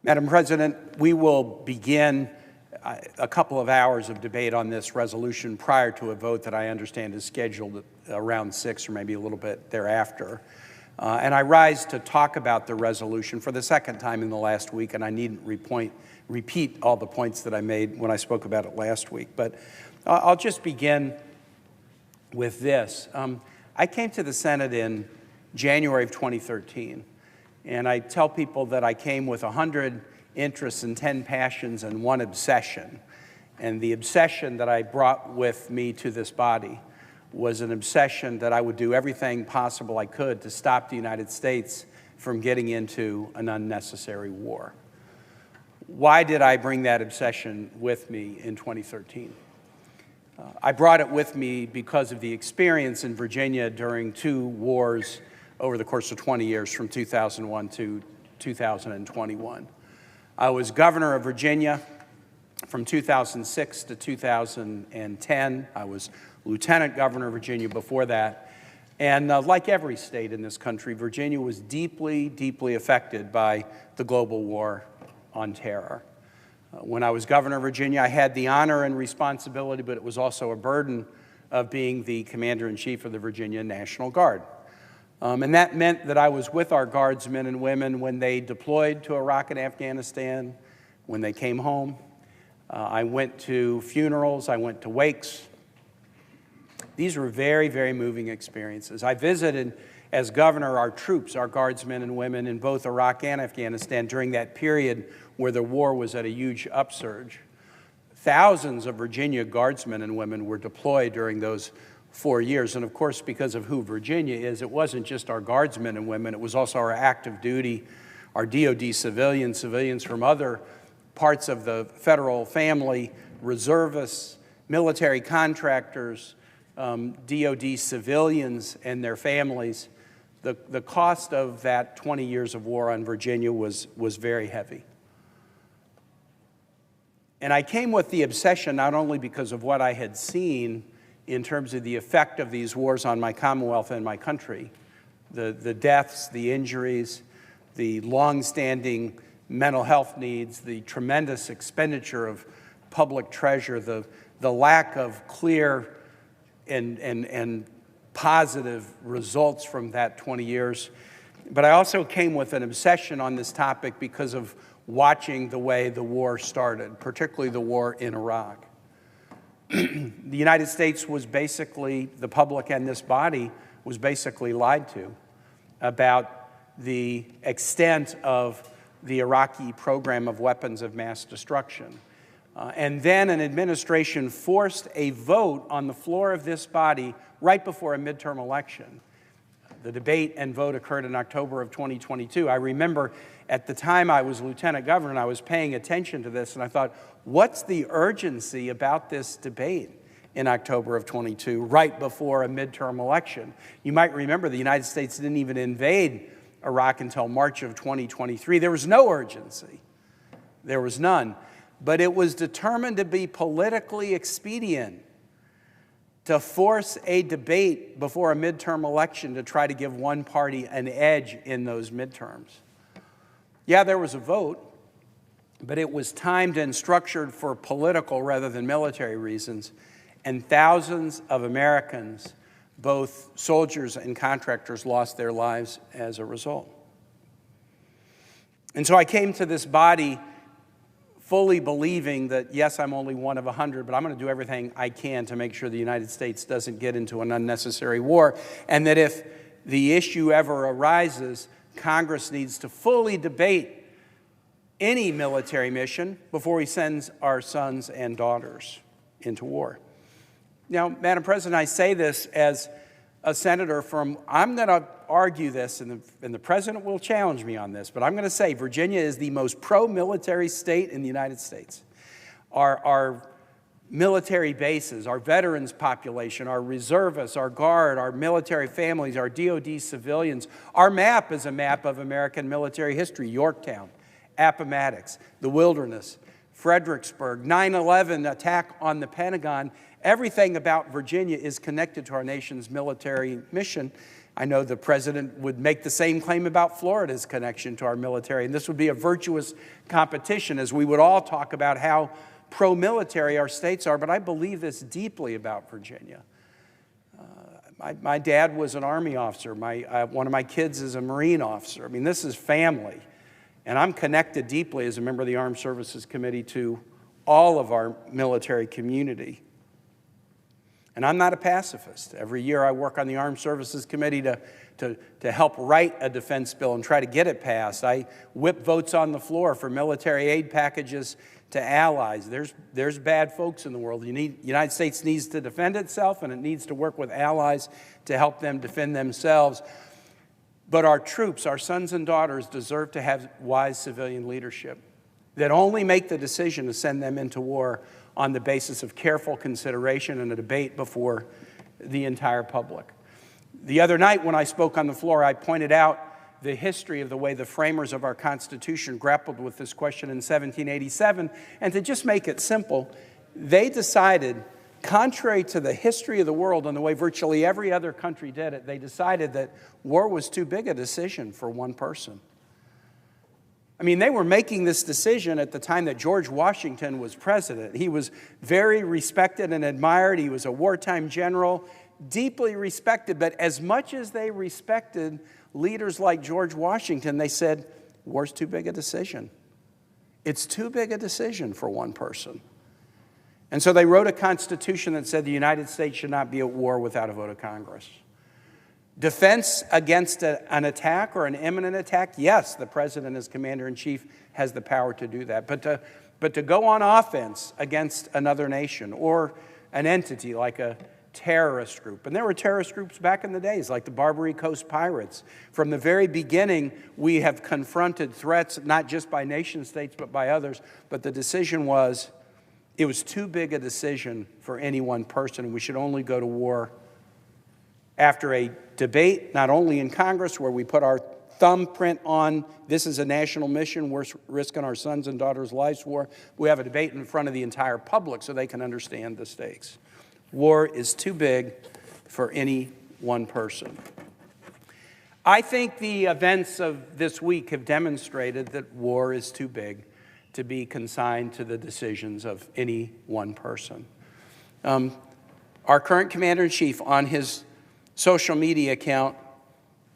Madam President, we will begin a couple of hours of debate on this resolution prior to a vote that I understand is scheduled around 6 or maybe a little bit thereafter. And I rise to talk about the resolution for the second time in the last week, and I needn't repeat all the points that I made when I spoke about it last week. But I'll just begin with this. I came to the Senate in January of 2013, and I tell people that I came with 100 interests and 10 passions and 1 obsession. And the obsession that I brought with me to this body was an obsession that I would do everything possible I could to stop the United States from getting into an unnecessary war. Why did I bring that obsession with me in 2013? I brought it with me because of the experience in Virginia during 2 wars over the course of 20 years, from 2001 to 2021. I was governor of Virginia from 2006 to 2010. I was lieutenant governor of Virginia before that. And like every state in this country, Virginia was deeply, deeply affected by the global war on terror. When I was governor of Virginia, I had the honor and responsibility, but it was also a burden, of being the commander-in-chief of the Virginia National Guard. And that meant that I was with our guardsmen and women when they deployed to Iraq and Afghanistan, when they came home. I went to funerals, I went to wakes. These were very, very moving experiences. I visited, as governor, our troops, our guardsmen and women in both Iraq and Afghanistan during that period where the war was at a huge upsurge. Thousands of Virginia guardsmen and women were deployed during those 4 years. And of course, because of who Virginia is, it wasn't just our guardsmen and women, it was also our active duty, our DOD civilians, civilians from other parts of the federal family, reservists, military contractors, DOD civilians and their families. The cost of that 20 years of war on Virginia was very heavy. And I came with the obsession not only because of what I had seen in terms of the effect of these wars on my Commonwealth and my country, the deaths, the injuries, the long-standing mental health needs, the tremendous expenditure of public treasure, the lack of clear and positive results from that 20 years. But I also came with an obsession on this topic because of watching the way the war started, particularly the war in Iraq. The United States was basically, the public and this body was basically lied to about the extent of the Iraqi program of weapons of mass destruction. And then an administration forced a vote on the floor of this body right before a midterm election. The debate and vote occurred in October of 2022. I remember at the time I was lieutenant governor and I was paying attention to this, and I thought, what's the urgency about this debate in October of 22, right before a midterm election? You might remember the United States didn't even invade Iraq until March of 2023. There was no urgency. There was none. But it was determined to be politically expedient to force a debate before a midterm election to try to give one party an edge in those midterms. Yeah, there was a vote, but it was timed and structured for political rather than military reasons, and thousands of Americans, both soldiers and contractors, lost their lives as a result. And so I came to this body fully believing that, yes, I'm only one of 100, but I'm going to do everything I can to make sure the United States doesn't get into an unnecessary war, and that if the issue ever arises, Congress needs to fully debate any military mission before he sends our sons and daughters into war. Now, Madam President, I say this as a senator from, I'm going to argue this, and the president will challenge me on this, but I'm going to say Virginia is the most pro-military state in the United States. Our military bases, our veterans population, our reservists, our Guard, our military families, our DOD civilians. Our map is a map of American military history. Yorktown, Appomattox, the Wilderness, Fredericksburg, 9/11 attack on the Pentagon. Everything about Virginia is connected to our nation's military mission. I know the president would make the same claim about Florida's connection to our military, and this would be a virtuous competition as we would all talk about how pro-military our states are, but I believe this deeply about Virginia. My dad was an Army officer. One of my kids is a Marine officer. I mean, this is family. And I'm connected deeply as a member of the Armed Services Committee to all of our military community. And I'm not a pacifist. Every year I work on the Armed Services Committee to help write a defense bill and try to get it passed. I whip votes on the floor for military aid packages to allies. There's bad folks in the world. The United States needs to defend itself, and it needs to work with allies to help them defend themselves. But our troops, our sons and daughters, deserve to have wise civilian leadership that only make the decision to send them into war on the basis of careful consideration and a debate before the entire public. The other night when I spoke on the floor, I pointed out the history of the way the framers of our Constitution grappled with this question in 1787. And to just make it simple, they decided, contrary to the history of the world and the way virtually every other country did it, they decided that war was too big a decision for one person. I mean, they were making this decision at the time that George Washington was president. He was very respected and admired. He was a wartime general, deeply respected. But as much as they respected leaders like George Washington, they said, war's too big a decision. It's too big a decision for one person. And so they wrote a constitution that said the United States should not be at war without a vote of Congress. Defense against an attack or an imminent attack, yes, the president as commander-in-chief has the power to do that. But to go on offense against another nation or an entity like a terrorist group, and there were terrorist groups back in the days like the Barbary Coast Pirates. From the very beginning, we have confronted threats not just by nation states but by others. But the decision was, it was too big a decision for any one person, and we should only go to war after a debate, not only in Congress, where we put our thumbprint on this is a national mission, we're risking our sons and daughters' lives for. We have a debate in front of the entire public so they can understand the stakes. War is too big for any one person. I think the events of this week have demonstrated that war is too big to be consigned to the decisions of any one person. Our current commander-in-chief, on his social media account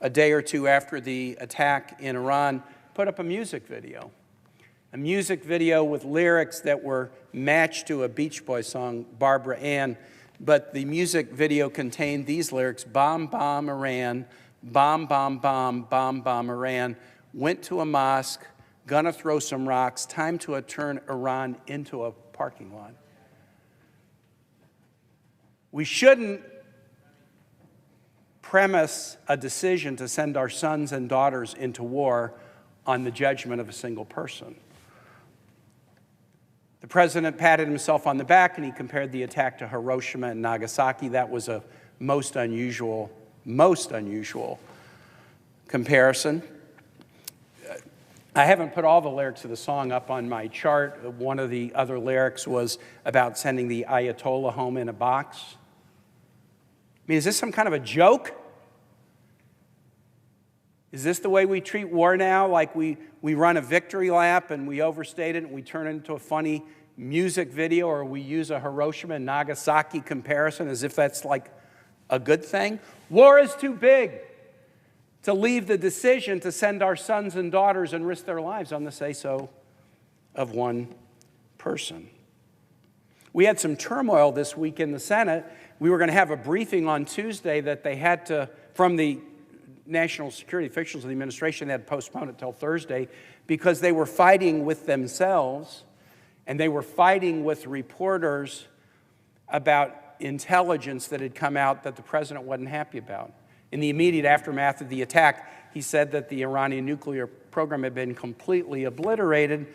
a day or two after the attack in Iran, put up a music video with lyrics that were matched to a Beach Boys song, Barbara Ann, but the music video contained these lyrics: bomb, bomb, Iran, bomb, bomb, bomb, bomb, bomb, Iran, went to a mosque, gonna throw some rocks, time to turn Iran into a parking lot. We shouldn't premise a decision to send our sons and daughters into war on the judgment of a single person. The president patted himself on the back and he compared the attack to Hiroshima and Nagasaki. That was a most unusual comparison. I haven't put all the lyrics of the song up on my chart. One of the other lyrics was about sending the Ayatollah home in a box. I mean, is this some kind of a joke? Is this the way we treat war now? Like we run a victory lap and we overstate it and we turn it into a funny music video, or we use a Hiroshima and Nagasaki comparison as if that's like a good thing? War is too big to leave the decision to send our sons and daughters and risk their lives on the say-so of one person. We had some turmoil this week in the Senate. We were going to have a briefing on Tuesday that they had to, from the national security officials of the administration, they had to postpone it till Thursday because they were fighting with themselves and they were fighting with reporters about intelligence that had come out that the president wasn't happy about. In the immediate aftermath of the attack, he said that the Iranian nuclear program had been completely obliterated.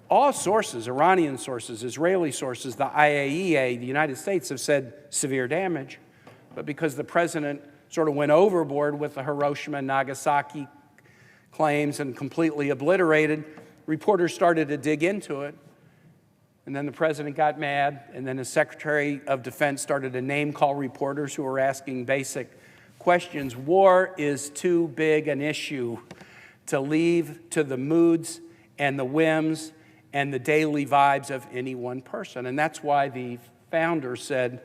All sources, Iranian sources, Israeli sources, the IAEA, the United States, have said severe damage. But because the president sort of went overboard with the Hiroshima and Nagasaki claims and completely obliterated, reporters started to dig into it. And then the president got mad, and then his Secretary of Defense started to name-call reporters who were asking basic questions. War is too big an issue to leave to the moods and the whims and the daily vibes of any one person. And that's why the founder said,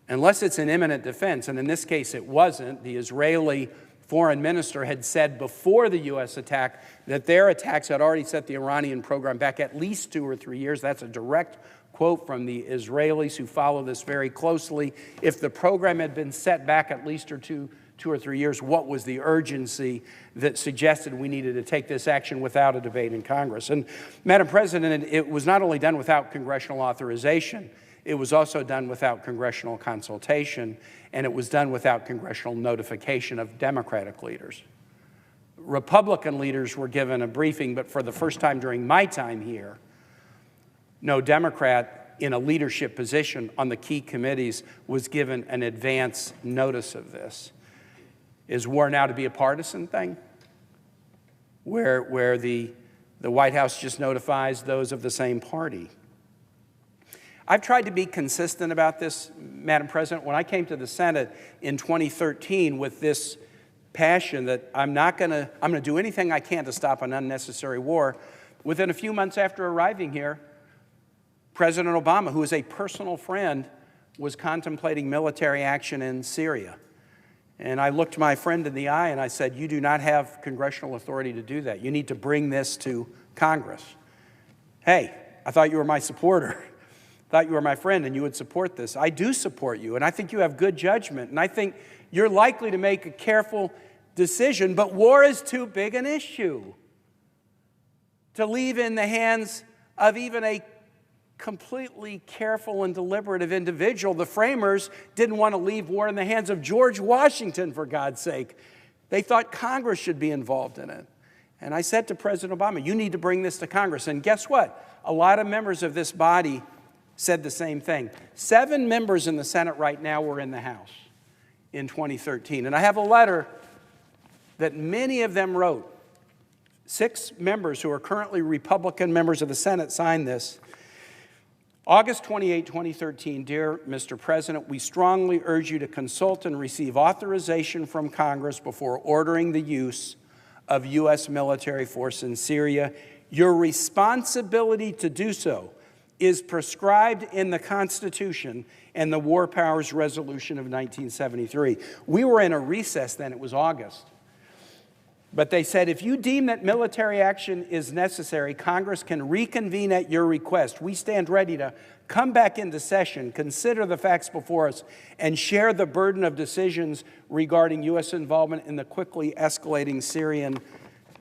unless it's an imminent defense, and in this case it wasn't, the Israeli foreign minister had said before the U.S. attack that their attacks had already set the Iranian program back at least 2 or 3 years. That's a direct quote from the Israelis who follow this very closely. If the program had been set back at least 2 or 3 years, what was the urgency that suggested we needed to take this action without a debate in Congress? And, Madam President, it was not only done without congressional authorization, it was also done without congressional consultation, and it was done without congressional notification of Democratic leaders. Republican leaders were given a briefing, but for the first time during my time here, no Democrat in a leadership position on the key committees was given an advance notice of this. Is war now to be a partisan thing, where the White House just notifies those of the same party? I've tried to be consistent about this, Madam President. When I came to the Senate in 2013 with this passion that I'm going to do anything I can to stop an unnecessary war, within a few months after arriving here, President Obama, who is a personal friend, was contemplating military action in Syria. And I looked my friend in the eye and I said, you do not have congressional authority to do that. You need to bring this to Congress. Hey, I thought you were my supporter. Thought you were my friend and you would support this. I do support you, and I think you have good judgment, and I think you're likely to make a careful decision, but war is too big an issue to leave in the hands of even a completely careful and deliberative individual. The framers didn't want to leave war in the hands of George Washington, for God's sake. They thought Congress should be involved in it. And I said to President Obama, you need to bring this to Congress. And guess what? A lot of members of this body said the same thing. 7 members in the Senate right now were in the House in 2013. And I have a letter that many of them wrote. 6 members who are currently Republican members of the Senate signed this. August 28, 2013, dear Mr. President, we strongly urge you to consult and receive authorization from Congress before ordering the use of U.S. military force in Syria. Your responsibility to do so is prescribed in the Constitution and the War Powers Resolution of 1973. We were in a recess then, it was August. But they said, if you deem that military action is necessary, Congress can reconvene at your request. We stand ready to come back into session, consider the facts before us, and share the burden of decisions regarding U.S. involvement in the quickly escalating Syrian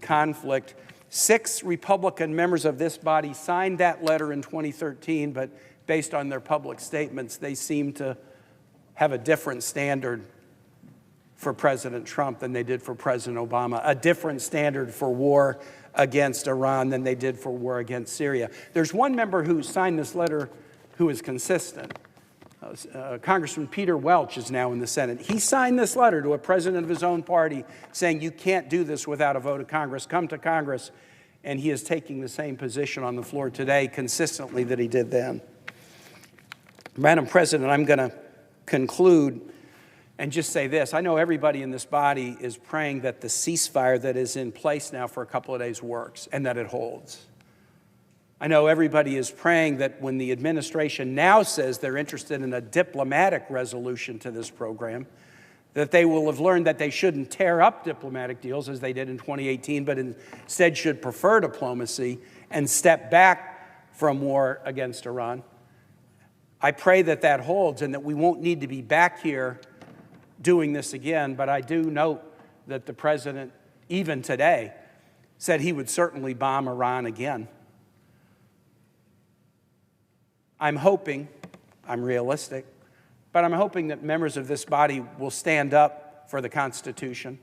conflict. 6 Republican members of this body signed that letter in 2013, but based on their public statements, they seem to have a different standard for President Trump than they did for President Obama, a different standard for war against Iran than they did for war against Syria. There's one member who signed this letter who is consistent. Congressman Peter Welch is now in the Senate. He signed this letter to a president of his own party saying, you can't do this without a vote of Congress. Come to Congress. And he is taking the same position on the floor today consistently that he did then. Madam President, I'm going to conclude and just say this. I know everybody in this body is praying that the ceasefire that is in place now for a couple of days works and that it holds. I know everybody is praying that when the administration now says they're interested in a diplomatic resolution to this program, that they will have learned that they shouldn't tear up diplomatic deals as they did in 2018, but instead should prefer diplomacy and step back from war against Iran. I pray that that holds and that we won't need to be back here doing this again, but I do note that the president, even today, said he would certainly bomb Iran again. I'm hoping, I'm realistic, but I'm hoping that members of this body will stand up for the Constitution,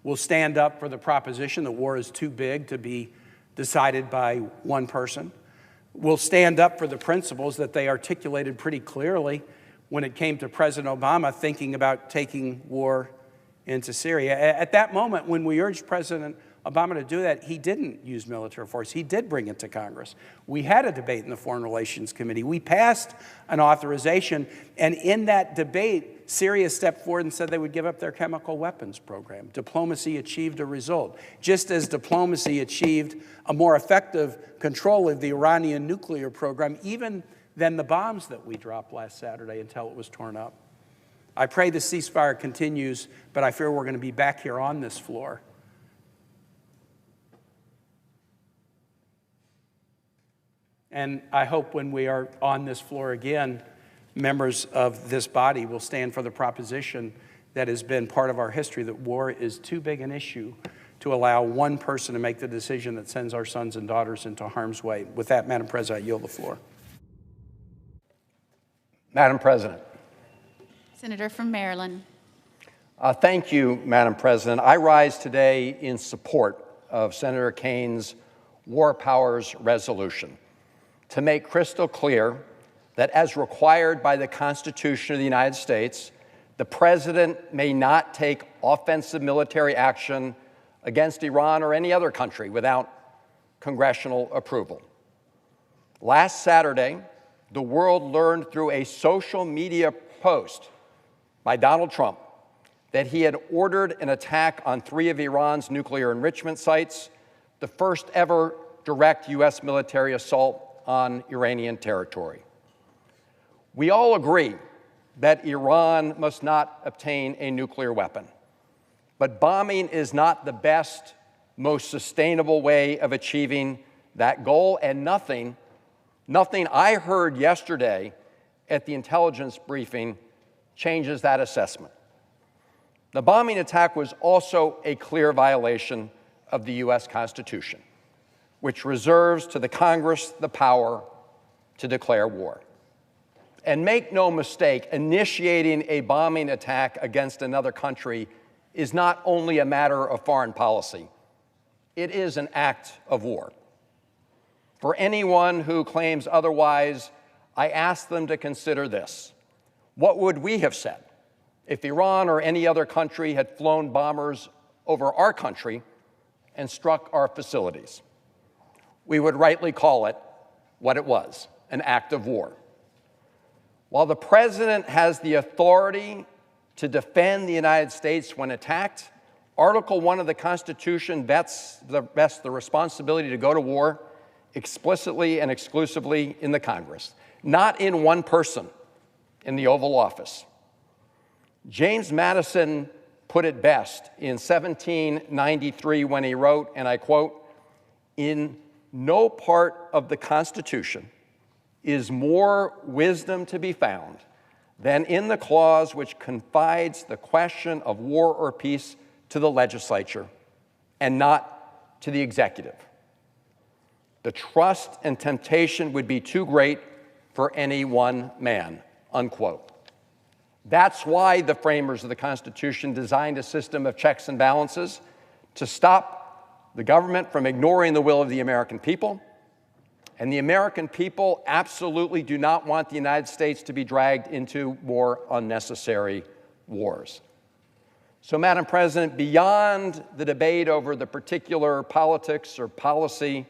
will stand up for the proposition that war is too big to be decided by one person, will stand up for the principles that they articulated pretty clearly when it came to President Obama thinking about taking war into Syria. At that moment, when we urged President Obama to do that, he didn't use military force. He did bring it to Congress. We had a debate in the Foreign Relations Committee. We passed an authorization, and in that debate, Syria stepped forward and said they would give up their chemical weapons program. Diplomacy achieved a result. Just as diplomacy achieved a more effective control of the Iranian nuclear program, even than the bombs that we dropped last Saturday until it was torn up. I pray the ceasefire continues, but I fear we're going to be back here on this floor. And I hope when we are on this floor again, members of this body will stand for the proposition that has been part of our history, that war is too big an issue to allow one person to make the decision that sends our sons and daughters into harm's way. With that, Madam President, I yield the floor. Madam President. Senator from Maryland. Thank you, Madam President. I rise today in support of Senator Kane's War Powers Resolution to make crystal clear that as required by the Constitution of the United States, the President may not take offensive military action against Iran or any other country without congressional approval. Last Saturday, the world learned through a social media post by Donald Trump that he had ordered an attack on 3 of Iran's nuclear enrichment sites, the first ever direct U.S. military assault on Iranian territory. We all agree that Iran must not obtain a nuclear weapon, but bombing is not the best, most sustainable way of achieving that goal, and nothing I heard yesterday at the intelligence briefing changes that assessment. The bombing attack was also a clear violation of the U.S. Constitution, which reserves to the Congress the power to declare war. And make no mistake, initiating a bombing attack against another country is not only a matter of foreign policy, it is an act of war. For anyone who claims otherwise, I ask them to consider this. What would we have said if Iran or any other country had flown bombers over our country and struck our facilities? We would rightly call it what it was, an act of war. While the President has the authority to defend the United States when attacked, Article 1 of the Constitution vests the responsibility to go to war explicitly and exclusively in the Congress, not in one person in the Oval Office. James Madison put it best in 1793 when he wrote, and I quote, "In no part of the Constitution is more wisdom to be found than in the clause which confides the question of war or peace to the legislature and not to the executive. The trust and temptation would be too great for any one man," unquote. That's why the framers of the Constitution designed a system of checks and balances to stop the government from ignoring the will of the American people. And the American people absolutely do not want the United States to be dragged into more unnecessary wars. So, Madam President, beyond the debate over the particular politics or policy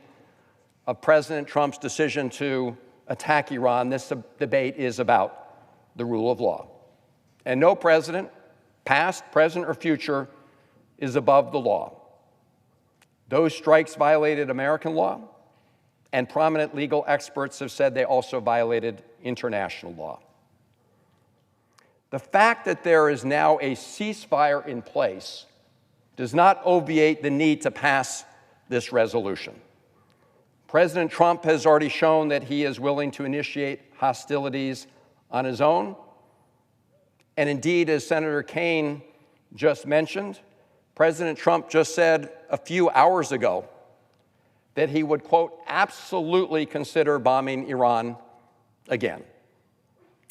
of President Trump's decision to attack Iran, this debate is about the rule of law. And no president, past, present, or future, is above the law. Those strikes violated American law, and prominent legal experts have said they also violated international law. The fact that there is now a ceasefire in place does not obviate the need to pass this resolution. President Trump has already shown that he is willing to initiate hostilities on his own. And indeed, as Senator Kane just mentioned, President Trump just said a few hours ago that he would, quote, absolutely consider bombing Iran again.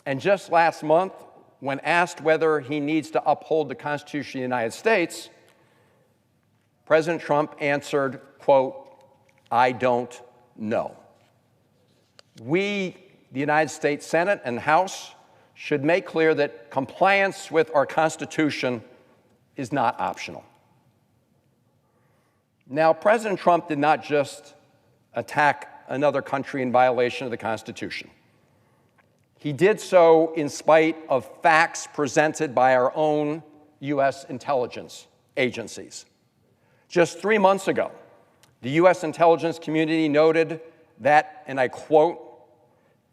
And just last month, when asked whether he needs to uphold the Constitution of the United States, President Trump answered, quote, "I don't know." We, the United States Senate and House, should make clear that compliance with our Constitution is not optional. Now, President Trump did not just attack another country in violation of the Constitution. He did so in spite of facts presented by our own U.S. intelligence agencies. Just 3 months ago, the U.S. intelligence community noted that, and I quote,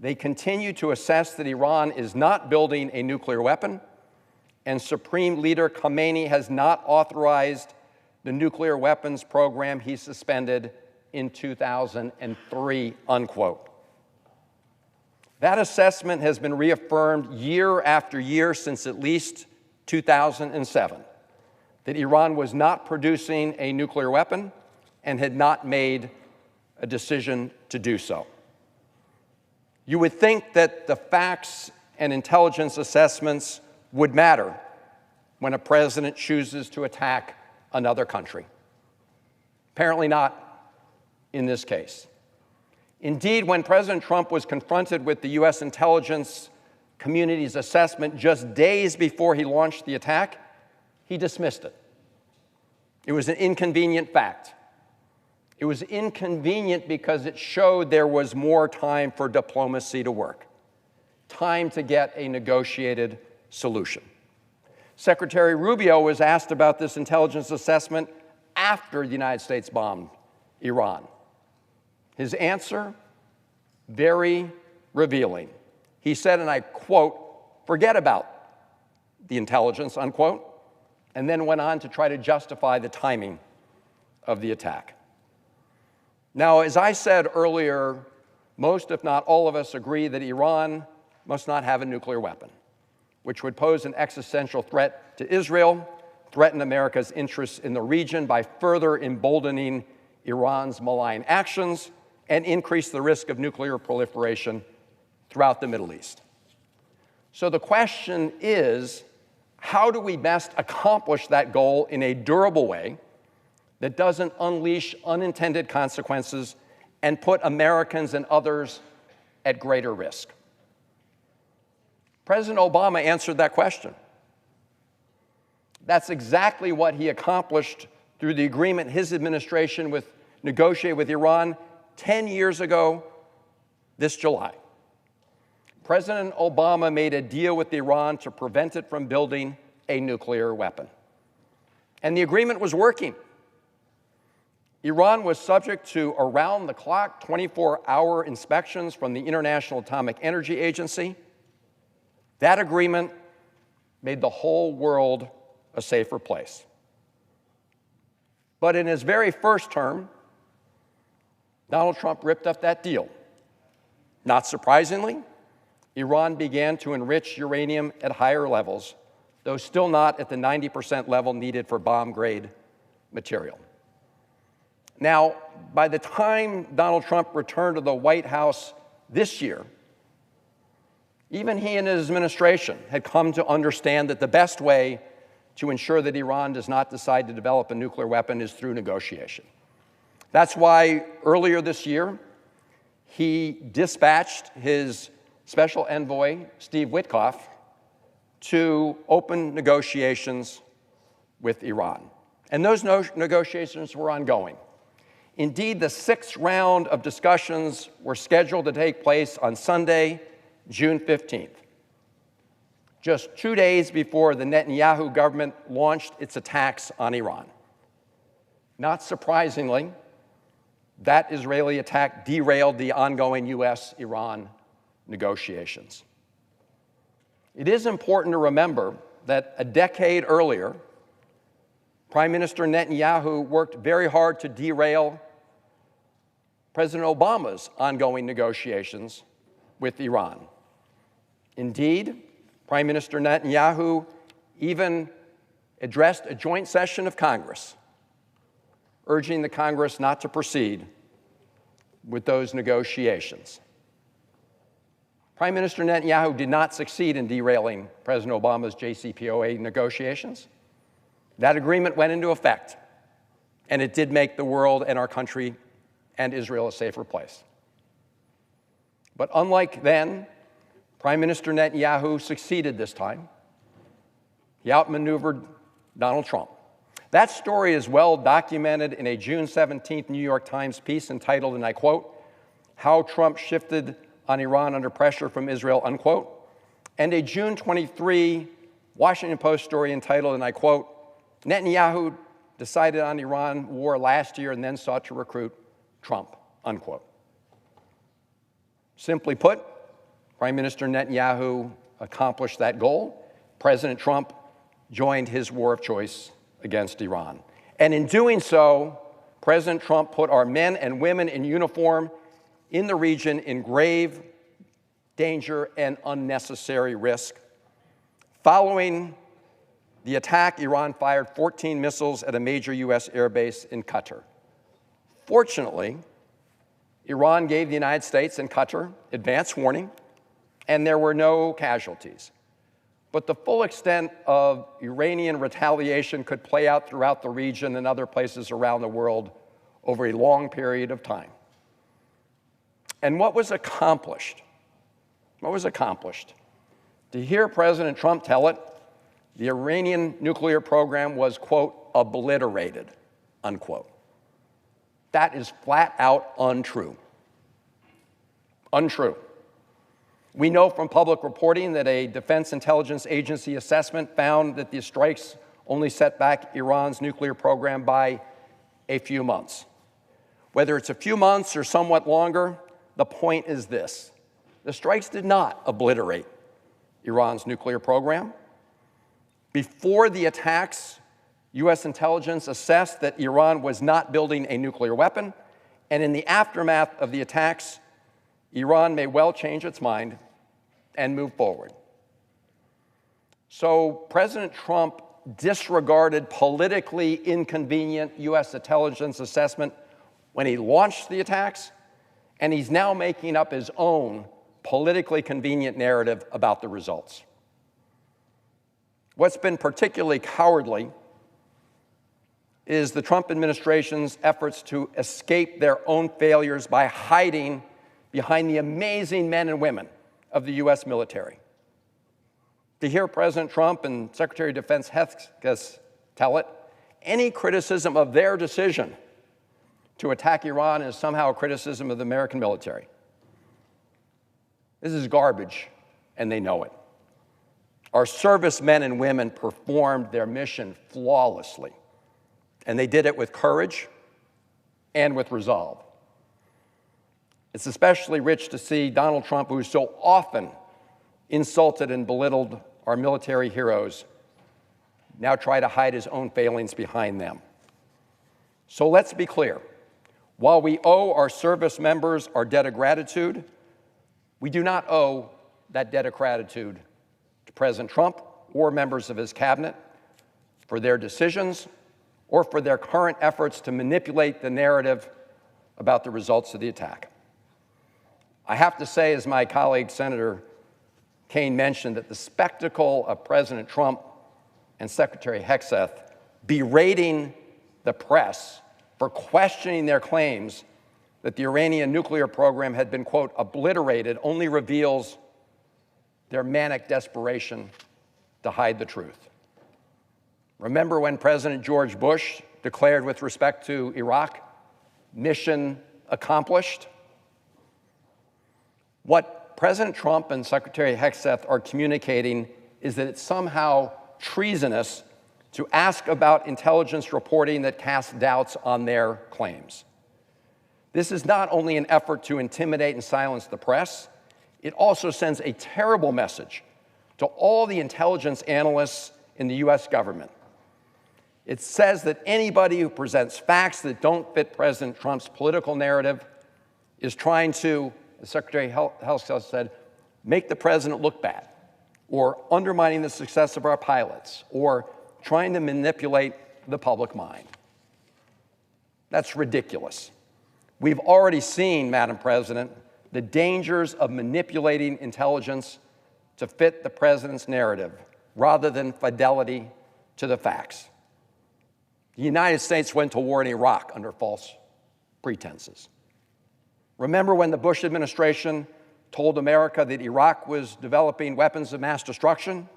"They continue to assess that Iran is not building a nuclear weapon, and Supreme Leader Khamenei has not authorized the nuclear weapons program he suspended in 2003, unquote. That assessment has been reaffirmed year after year since at least 2007, that Iran was not producing a nuclear weapon and had not made a decision to do so. You would think that the facts and intelligence assessments would matter when a president chooses to attack another country. Apparently not in this case. Indeed, when President Trump was confronted with the U.S. intelligence community's assessment just days before he launched the attack, he dismissed it. It was an inconvenient fact. It was inconvenient because it showed there was more time for diplomacy to work, time to get a negotiated solution. Secretary Rubio was asked about this intelligence assessment after the United States bombed Iran. His answer, very revealing. He said, and I quote, "Forget about the intelligence," unquote, and then went on to try to justify the timing of the attack. Now, as I said earlier, most, if not all of us, agree that Iran must not have a nuclear weapon, which would pose an existential threat to Israel, threaten America's interests in the region by further emboldening Iran's malign actions, and increase the risk of nuclear proliferation throughout the Middle East. So the question is, how do we best accomplish that goal in a durable way that doesn't unleash unintended consequences and put Americans and others at greater risk? President Obama answered that question. That's exactly what he accomplished through the agreement his administration negotiated with Iran 10 years ago this July. President Obama made a deal with Iran to prevent it from building a nuclear weapon. And the agreement was working. Iran was subject to around-the-clock, 24-hour inspections from the International Atomic Energy Agency. That agreement made the whole world a safer place. But in his very first term, Donald Trump ripped up that deal. Not surprisingly, Iran began to enrich uranium at higher levels, though still not at the 90% level needed for bomb-grade material. Now, by the time Donald Trump returned to the White House this year, even he and his administration had come to understand that the best way to ensure that Iran does not decide to develop a nuclear weapon is through negotiation. That's why earlier this year, he dispatched his special envoy, Steve Witkoff, to open negotiations with Iran. And those negotiations were ongoing. Indeed, the sixth round of discussions were scheduled to take place on Sunday, June 15th, just 2 days before the Netanyahu government launched its attacks on Iran. Not surprisingly, that Israeli attack derailed the ongoing U.S.-Iran negotiations. It is important to remember that a decade earlier, Prime Minister Netanyahu worked very hard to derail President Obama's ongoing negotiations with Iran. Indeed, Prime Minister Netanyahu even addressed a joint session of Congress, urging the Congress not to proceed with those negotiations. Prime Minister Netanyahu did not succeed in derailing President Obama's JCPOA negotiations. That agreement went into effect, and it did make the world and our country and Israel a safer place. But unlike then, Prime Minister Netanyahu succeeded this time. He outmaneuvered Donald Trump. That story is well documented in a June 17th New York Times piece entitled, and I quote, "How Trump Shifted on Iran Under Pressure from Israel," unquote, and a June 23 Washington Post story entitled, and I quote, "Netanyahu decided on Iran war last year and then sought to recruit Trump," unquote. Simply put, Prime Minister Netanyahu accomplished that goal. President Trump joined his war of choice against Iran. And in doing so, President Trump put our men and women in uniform in the region in grave danger and unnecessary risk. Following the attack, Iran fired 14 missiles at a major U.S. airbase in Qatar. Fortunately, Iran gave the United States and Qatar advance warning, and there were no casualties. But the full extent of Iranian retaliation could play out throughout the region and other places around the world over a long period of time. And what was accomplished? What was accomplished? To hear President Trump tell it, the Iranian nuclear program was, quote, obliterated, unquote. That is flat out untrue. Untrue. We know from public reporting that a Defense Intelligence Agency assessment found that the strikes only set back Iran's nuclear program by a few months. Whether it's a few months or somewhat longer, the point is this: the strikes did not obliterate Iran's nuclear program. Before the attacks, U.S. intelligence assessed that Iran was not building a nuclear weapon, and in the aftermath of the attacks, Iran may well change its mind and move forward. So President Trump disregarded politically inconvenient U.S. intelligence assessment when he launched the attacks, and he's now making up his own politically convenient narrative about the results. What's been particularly cowardly is the Trump administration's efforts to escape their own failures by hiding behind the amazing men and women of the U.S. military. To hear President Trump and Secretary of Defense Hesketh tell it, any criticism of their decision to attack Iran is somehow a criticism of the American military. This is garbage, and they know it. Our servicemen and women performed their mission flawlessly, and they did it with courage and with resolve. It's especially rich to see Donald Trump, who so often insulted and belittled our military heroes, now try to hide his own failings behind them. So let's be clear. While we owe our service members our debt of gratitude, we do not owe that debt of gratitude to President Trump or members of his cabinet for their decisions or for their current efforts to manipulate the narrative about the results of the attack. I have to say, as my colleague Senator Kaine mentioned, that the spectacle of President Trump and Secretary Hesketh berating the press for questioning their claims that the Iranian nuclear program had been, quote, obliterated only reveals their manic desperation to hide the truth. Remember when President George Bush declared with respect to Iraq, mission accomplished? What President Trump and Secretary Hesketh are communicating is that it's somehow treasonous to ask about intelligence reporting that casts doubts on their claims. This is not only an effort to intimidate and silence the press, it also sends a terrible message to all the intelligence analysts in the U.S. government. It says that anybody who presents facts that don't fit President Trump's political narrative is trying to, as Secretary Hesketh said, make the president look bad, or undermining the success of our pilots, or trying to manipulate the public mind. That's ridiculous. We've already seen, Madam President, the dangers of manipulating intelligence to fit the president's narrative rather than fidelity to the facts. The United States went to war in Iraq under false pretenses. Remember when the Bush administration told America that Iraq was developing weapons of mass destruction?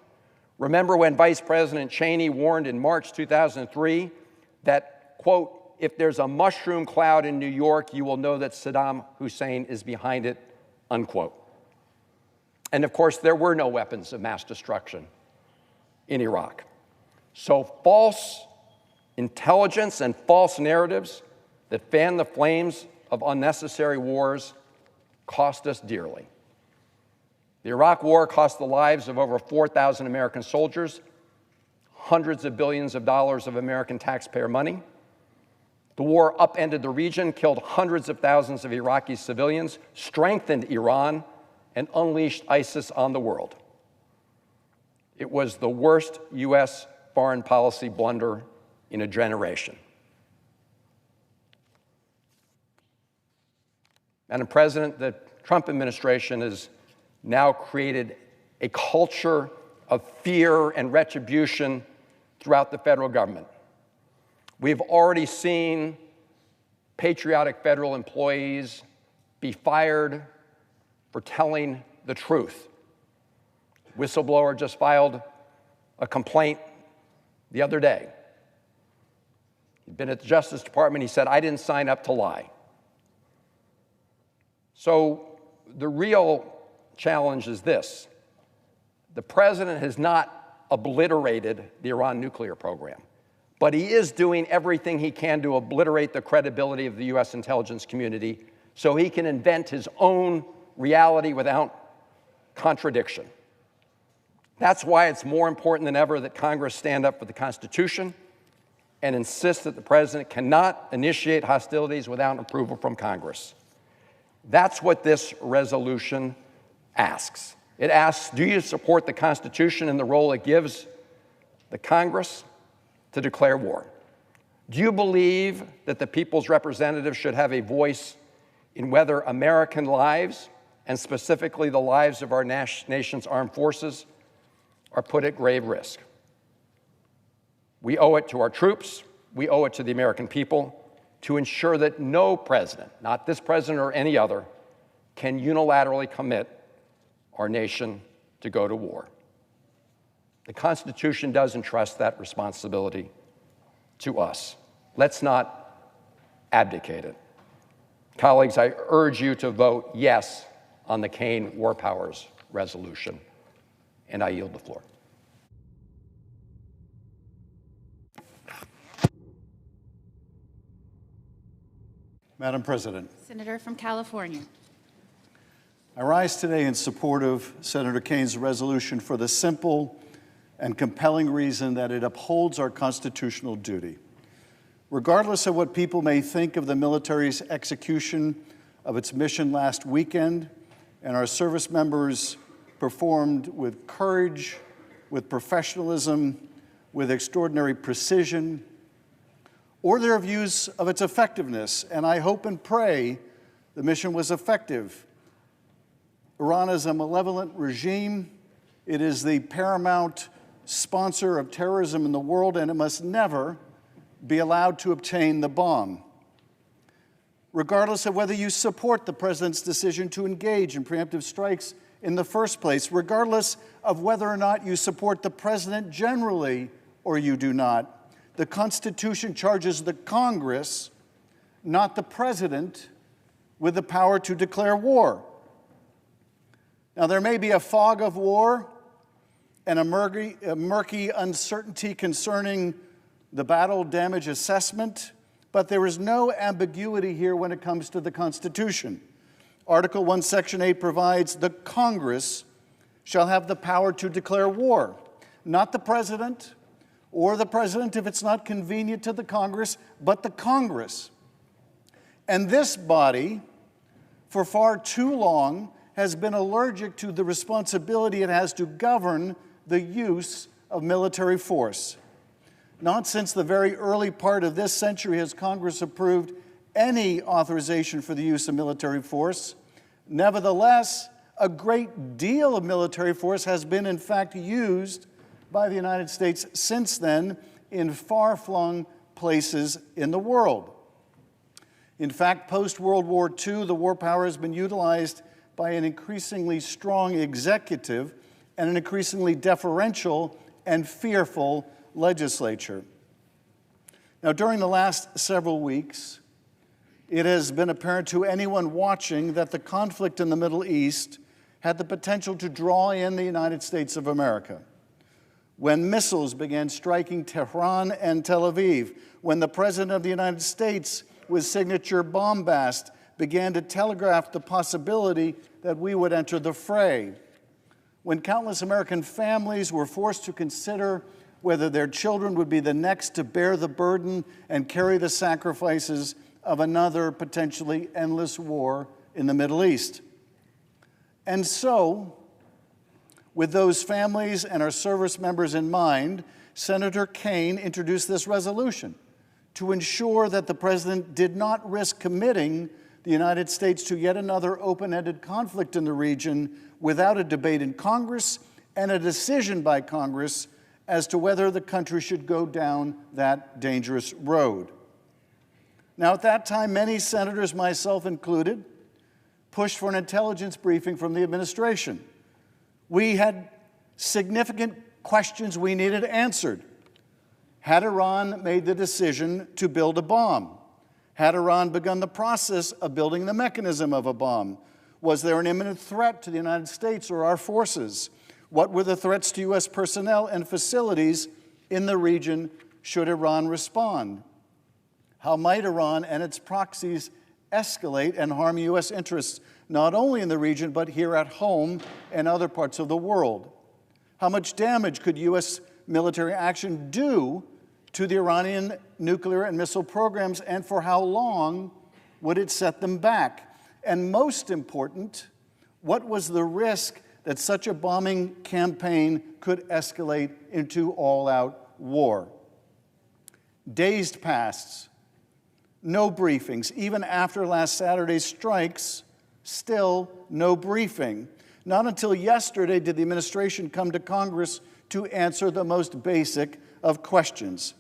Remember when Vice President Cheney warned in March 2003 that, quote, if there's a mushroom cloud in New York, you will know that Saddam Hussein is behind it, unquote. And of course, there were no weapons of mass destruction in Iraq. So false intelligence and false narratives that fan the flames of unnecessary wars cost us dearly. The Iraq War cost the lives of over 4,000 American soldiers, hundreds of billions of dollars of American taxpayer money. The war upended the region, killed hundreds of thousands of Iraqi civilians, strengthened Iran, and unleashed ISIS on the world. It was the worst U.S. foreign policy blunder in a generation. Madam President, the Trump administration has now created a culture of fear and retribution throughout the federal government. We've already seen patriotic federal employees be fired for telling the truth. Whistleblower just filed a complaint the other day. He'd been at the Justice Department. He said, I didn't sign up to lie. So the real challenge is this. The president has not obliterated the Iran nuclear program, but he is doing everything he can to obliterate the credibility of the U.S. intelligence community so he can invent his own reality without contradiction. That's why it's more important than ever that Congress stand up for the Constitution and insist that the president cannot initiate hostilities without approval from Congress. That's what this resolution asks. It asks, do you support the Constitution and the role it gives the Congress to declare war? Do you believe that the people's representatives should have a voice in whether American lives, and specifically the lives of our nation's armed forces, are put at grave risk? We owe it to our troops, we owe it to the American people to ensure that no president, not this president or any other, can unilaterally commit our nation to go to war. The Constitution does entrust that responsibility to us. Let's not abdicate it. Colleagues, I urge you to vote yes on the Kaine War Powers resolution, and I yield the floor. Madam President, Senator from California. I rise today in support of Senator Kaine's resolution for the simple and compelling reason that it upholds our constitutional duty. Regardless of what people may think of the military's execution of its mission last weekend, and our service members performed with courage, with professionalism, with extraordinary precision, or their views of its effectiveness, and I hope and pray the mission was effective. Iran is a malevolent regime. It is the paramount sponsor of terrorism in the world, and it must never be allowed to obtain the bomb. Regardless of whether you support the president's decision to engage in preemptive strikes in the first place, regardless of whether or not you support the president generally or you do not, the Constitution charges the Congress, not the president, with the power to declare war. Now, there may be a fog of war and a murky uncertainty concerning the battle damage assessment, but there is no ambiguity here when it comes to the Constitution. Article 1, Section 8 provides the Congress shall have the power to declare war, not the president, or the president if it's not convenient to the Congress, but the Congress. And this body, for far too long, has been allergic to the responsibility it has to govern the use of military force. Not since the very early part of this century has Congress approved any authorization for the use of military force. Nevertheless, a great deal of military force has been, in fact, used by the United States since then in far-flung places in the world. In fact, post-World War II, the war power has been utilized by an increasingly strong executive and an increasingly deferential and fearful legislature. Now, during the last several weeks, it has been apparent to anyone watching that the conflict in the Middle East had the potential to draw in the United States of America. When missiles began striking Tehran and Tel Aviv, when the President of the United States, with signature bombast, began to telegraph the possibility that we would enter the fray, when countless American families were forced to consider whether their children would be the next to bear the burden and carry the sacrifices of another potentially endless war in the Middle East. And so, with those families and our service members in mind, Senator Kaine introduced this resolution to ensure that the President did not risk committing the United States to yet another open-ended conflict in the region without a debate in Congress and a decision by Congress as to whether the country should go down that dangerous road. Now, at that time, many senators, myself included, pushed for an intelligence briefing from the administration. We had significant questions we needed answered. Had Iran made the decision to build a bomb? Had Iran begun the process of building the mechanism of a bomb? Was there an imminent threat to the United States or our forces? What were the threats to U.S. personnel and facilities in the region should Iran respond? How might Iran and its proxies escalate and harm U.S. interests, not only in the region, but here at home and other parts of the world? How much damage could U.S. military action do to the Iranian nuclear and missile programs, and for how long would it set them back? And most important, what was the risk that such a bombing campaign could escalate into all-out war? Days passed, no briefings. Even after last Saturday's strikes, still no briefing. Not until yesterday did the administration come to Congress to answer the most basic of questions.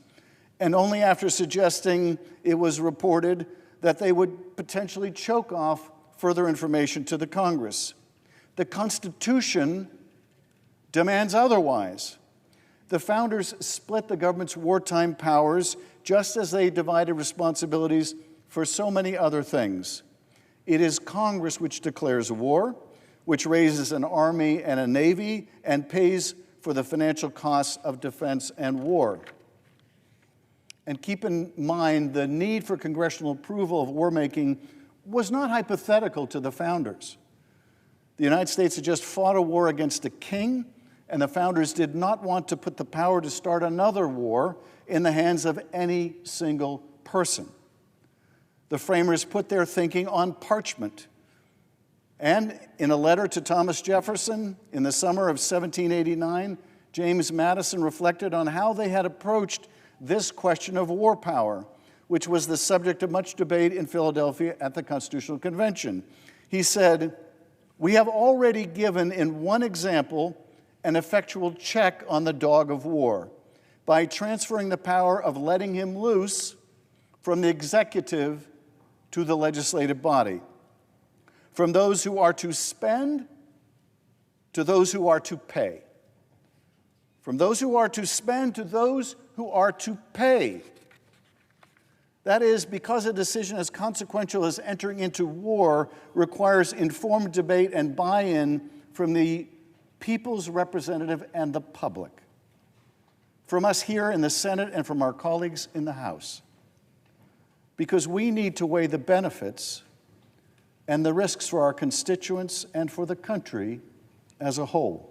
And only after suggesting, it was reported, that they would potentially choke off further information to the Congress. The Constitution demands otherwise. The founders split the government's wartime powers just as they divided responsibilities for so many other things. It is Congress which declares war, which raises an army and a navy, and pays for the financial costs of defense and war. And keep in mind, the need for congressional approval of war-making was not hypothetical to the founders. The United States had just fought a war against a king, and the founders did not want to put the power to start another war in the hands of any single person. The framers put their thinking on parchment. And in a letter to Thomas Jefferson in the summer of 1789, James Madison reflected on how they had approached this question of war power, which was the subject of much debate in Philadelphia at the Constitutional Convention. He said, "We have already given in one example an effectual check on the dog of war by transferring the power of letting him loose from the executive to the legislative body, from those who are to spend to those who are to pay, from those who are to spend to those who are to pay." That is, because a decision as consequential as entering into war requires informed debate and buy-in from the people's representative and the public, from us here in the Senate and from our colleagues in the House. Because we need to weigh the benefits and the risks for our constituents and for the country as a whole.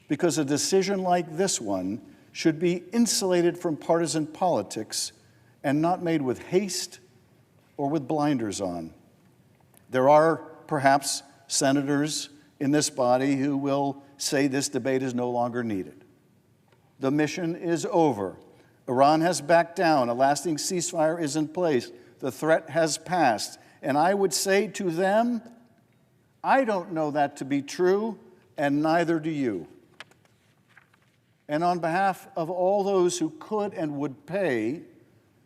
Because a decision like this one should be insulated from partisan politics and not made with haste or with blinders on. There are perhaps senators in this body who will say this debate is no longer needed. The mission is over. Iran has backed down. A lasting ceasefire is in place. The threat has passed. And I would say to them, I don't know that to be true, and neither do you. And on behalf of all those who could and would pay,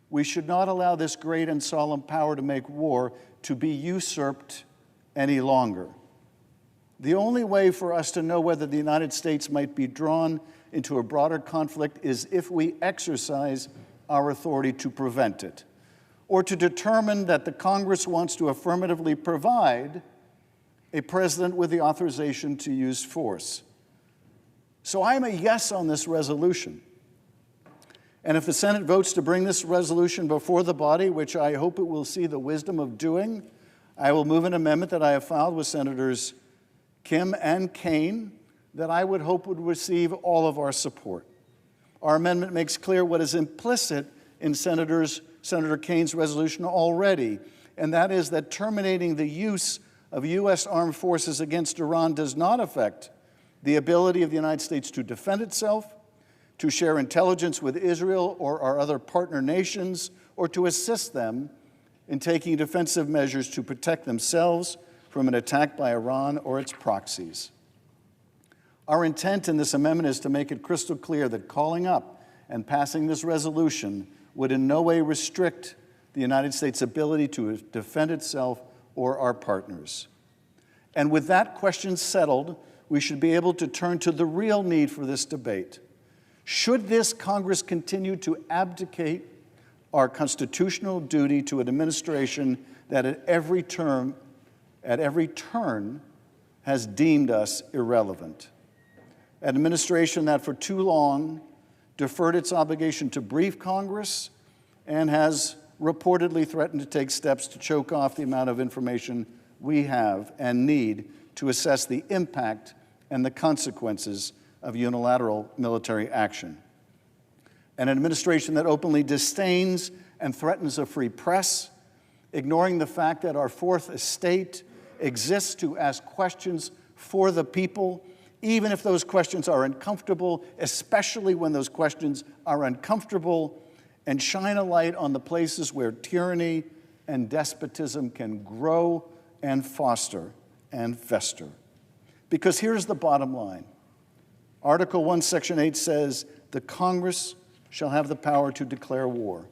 we should not allow this great and solemn power to make war to be usurped any longer. The only way for us to know whether the United States might be drawn into a broader conflict is if we exercise our authority to prevent it, or to determine that the Congress wants to affirmatively provide a president with the authorization to use force. So I'm a yes on this resolution. And if the Senate votes to bring this resolution before the body, which I hope it will see the wisdom of doing, I will move an amendment that I have filed with Senators Kim and Kaine that I would hope would receive all of our support. Our amendment makes clear what is implicit in Senator Kaine's resolution already, and that is that terminating the use of U.S. armed forces against Iran does not affect the ability of the United States to defend itself, to share intelligence with Israel or our other partner nations, or to assist them in taking defensive measures to protect themselves from an attack by Iran or its proxies. Our intent in this amendment is to make it crystal clear that calling up and passing this resolution would in no way restrict the United States' ability to defend itself or our partners. And with that question settled, we should be able to turn to the real need for this debate. Should this Congress continue to abdicate our constitutional duty to an administration that at every turn has deemed us irrelevant? An administration that for too long deferred its obligation to brief Congress and has reportedly threatened to take steps to choke off the amount of information we have and need to assess the impact and the consequences of unilateral military action. An administration that openly disdains and threatens a free press, ignoring the fact that our fourth estate exists to ask questions for the people, even if those questions are uncomfortable, especially when those questions are uncomfortable, and shine a light on the places where tyranny and despotism can grow and foster and fester. Because here's the bottom line. Article 1, Section 8 says, the Congress shall have the power to declare war.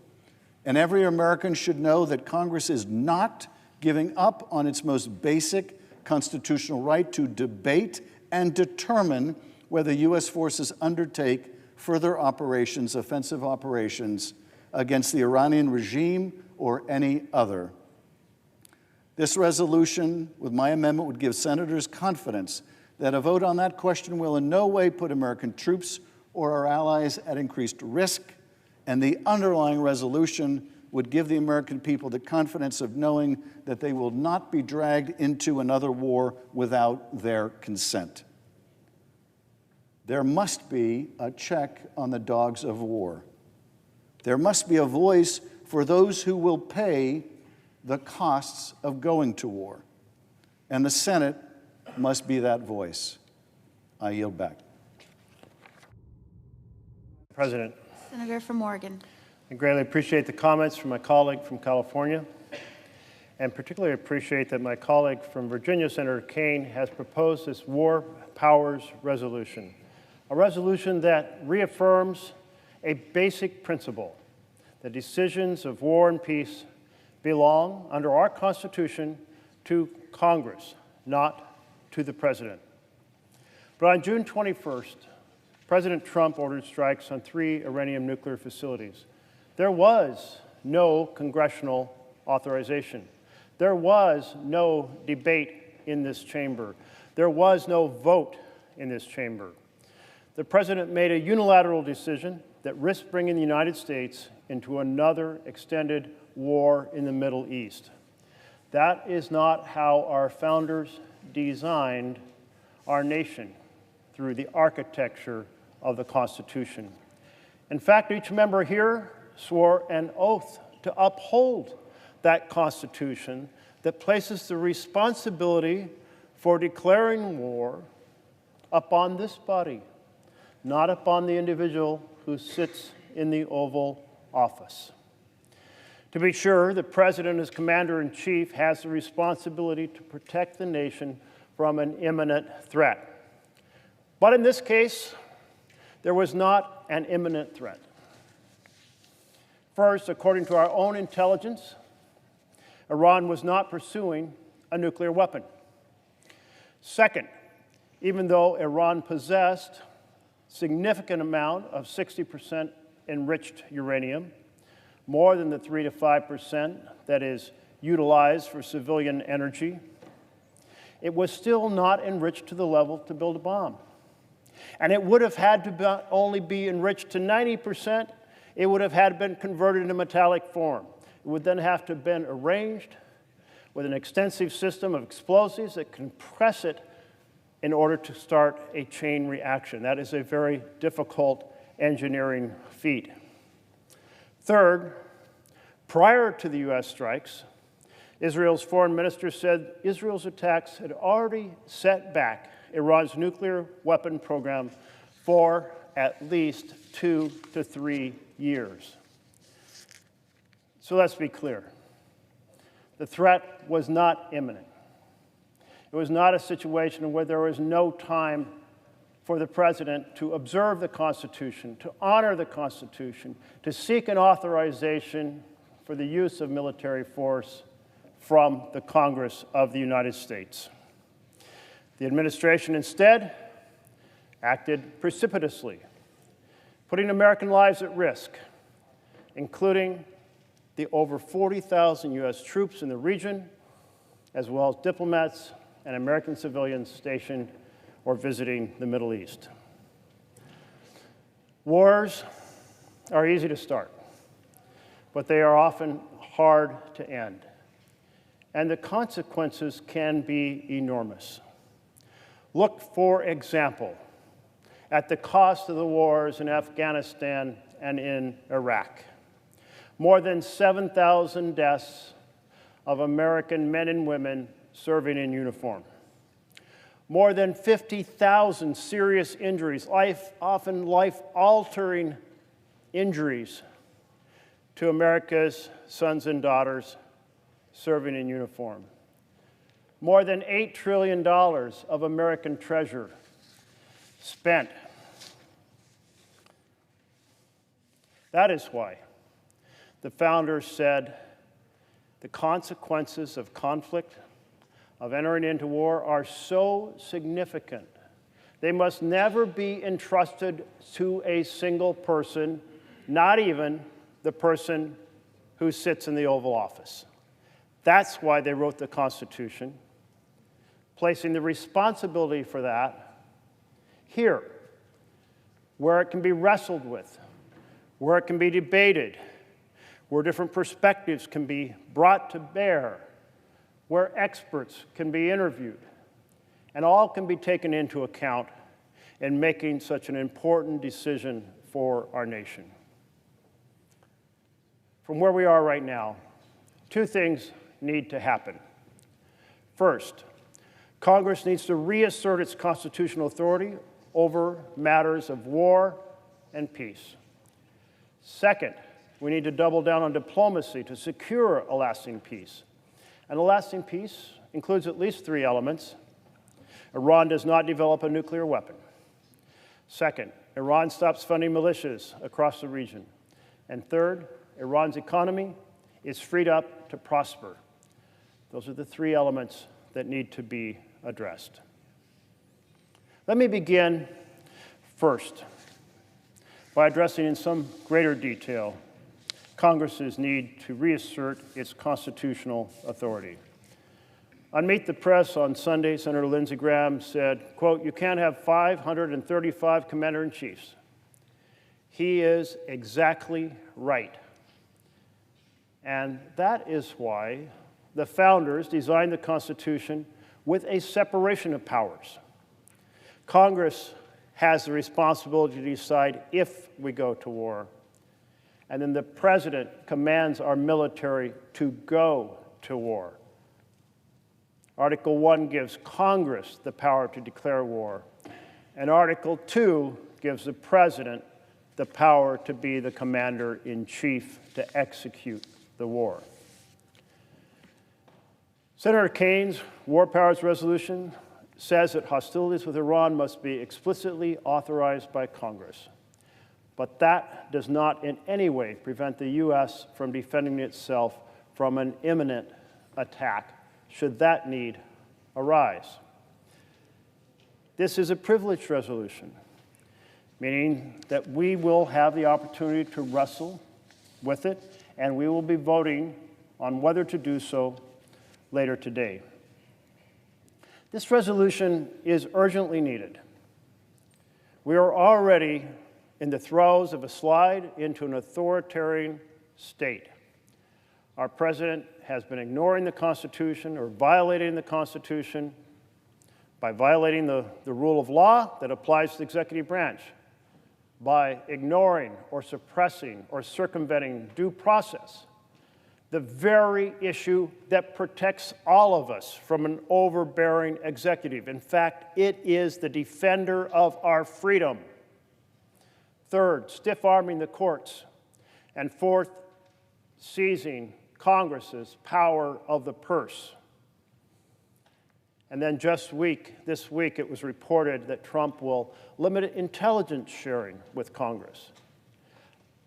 And every American should know that Congress is not giving up on its most basic constitutional right to debate and determine whether U.S. forces undertake further operations, offensive operations, against the Iranian regime or any other. This resolution, with my amendment, would give senators confidence that a vote on that question will in no way put American troops or our allies at increased risk, and the underlying resolution would give the American people the confidence of knowing that they will not be dragged into another war without their consent. There must be a check on the dogs of war. There must be a voice for those who will pay the costs of going to war. And the Senate must be that voice. I yield back. President. Senator from Oregon. I greatly appreciate the comments from my colleague from California, and particularly appreciate that my colleague from Virginia, Senator Kaine, has proposed this War Powers Resolution, a resolution that reaffirms a basic principle: that decisions of war and peace belong, under our Constitution, to Congress, not to the President. But on June 21st, President Trump ordered strikes on 3 Iranian nuclear facilities. There was no congressional authorization. There was no debate in this chamber. There was no vote in this chamber. The President made a unilateral decision that risked bringing the United States into another extended war in the Middle East. That is not how our founders designed our nation through the architecture of the Constitution. In fact, each member here swore an oath to uphold that Constitution that places the responsibility for declaring war upon this body, not upon the individual who sits in the Oval Office. To be sure, the President as Commander-in-Chief has the responsibility to protect the nation from an imminent threat. But in this case, there was not an imminent threat. First, according to our own intelligence, Iran was not pursuing a nuclear weapon. Second, even though Iran possessed significant amount of 60% enriched uranium, more than the 3 to 5% that is utilized for civilian energy, it was still not enriched to the level to build a bomb. And it would have had to only be enriched to 90%. It would have had been converted into metallic form. It would then have to have been arranged with an extensive system of explosives that compress it in order to start a chain reaction. That is a very difficult engineering feat. Third, prior to the U.S. strikes, Israel's foreign minister said Israel's attacks had already set back Iran's nuclear weapon program for at least 2 to 3 years. So let's be clear. The threat was not imminent. It was not a situation where there was no time for the president to observe the Constitution, to honor the Constitution, to seek an authorization for the use of military force from the Congress of the United States. The administration instead acted precipitously, putting American lives at risk, including the over 40,000 U.S. troops in the region, as well as diplomats and American civilians stationed or visiting the Middle East. Wars are easy to start, but they are often hard to end, and the consequences can be enormous. Look, for example, at the cost of the wars in Afghanistan and in Iraq. More than 7,000 deaths of American men and women serving in uniform. More than 50,000 serious injuries, often life-altering injuries to America's sons and daughters serving in uniform. More than $8 trillion of American treasure spent. That is why the founders said the consequences of conflict, of entering into war, are so significant. They must never be entrusted to a single person, not even the person who sits in the Oval Office. That's why they wrote the Constitution, placing the responsibility for that here, where it can be wrestled with, where it can be debated, where different perspectives can be brought to bear, where experts can be interviewed, and all can be taken into account in making such an important decision for our nation. From where we are right now, two things need to happen. First, Congress needs to reassert its constitutional authority over matters of war and peace. Second, we need to double down on diplomacy to secure a lasting peace. And a lasting peace includes at least 3 elements. Iran does not develop a nuclear weapon. Second, Iran stops funding militias across the region. And third, Iran's economy is freed up to prosper. Those are the 3 elements that need to be addressed. Let me begin first by addressing in some greater detail Congress's need to reassert its constitutional authority. On Meet the Press on Sunday, Senator Lindsey Graham said, quote, "You can't have 535 commander-in-chiefs." He is exactly right. And that is why the founders designed the Constitution with a separation of powers. Congress has the responsibility to decide if we go to war, and then the president commands our military to go to war. Article 1 gives Congress the power to declare war, and Article 2 gives the president the power to be the commander-in-chief to execute the war. Senator Kane's War Powers Resolution says that hostilities with Iran must be explicitly authorized by Congress. But that does not in any way prevent the U.S. from defending itself from an imminent attack, should that need arise. This is a privileged resolution, meaning that we will have the opportunity to wrestle with it, and we will be voting on whether to do so later today. This resolution is urgently needed. We are already in the throes of a slide into an authoritarian state. Our president has been ignoring the Constitution or violating the Constitution by violating the rule of law that applies to the executive branch, by ignoring or suppressing or circumventing due process, the very issue that protects all of us from an overbearing executive. In fact, it is the defender of our freedom. Third, stiff-arming the courts. And fourth, seizing Congress's power of the purse. And then just this week, it was reported that Trump will limit intelligence sharing with Congress.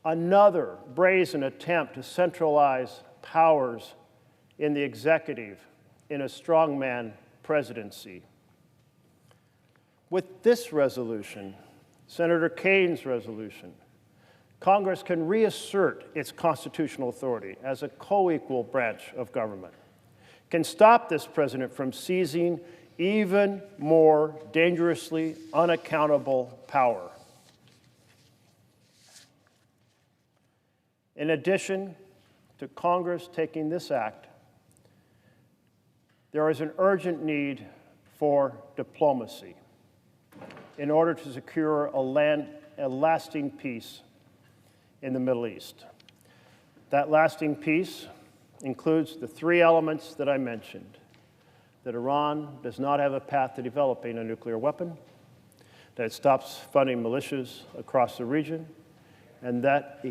Another brazen attempt to centralize powers in the executive in a strongman presidency. With this resolution, Senator Kane's resolution, Congress can reassert its constitutional authority as a co-equal branch of government, can stop this president from seizing even more dangerously unaccountable power. In addition to Congress taking this act, there is an urgent need for diplomacy in order to secure a lasting peace in the Middle East. That lasting peace includes the three elements that I mentioned: that Iran does not have a path to developing a nuclear weapon, that it stops funding militias across the region, and that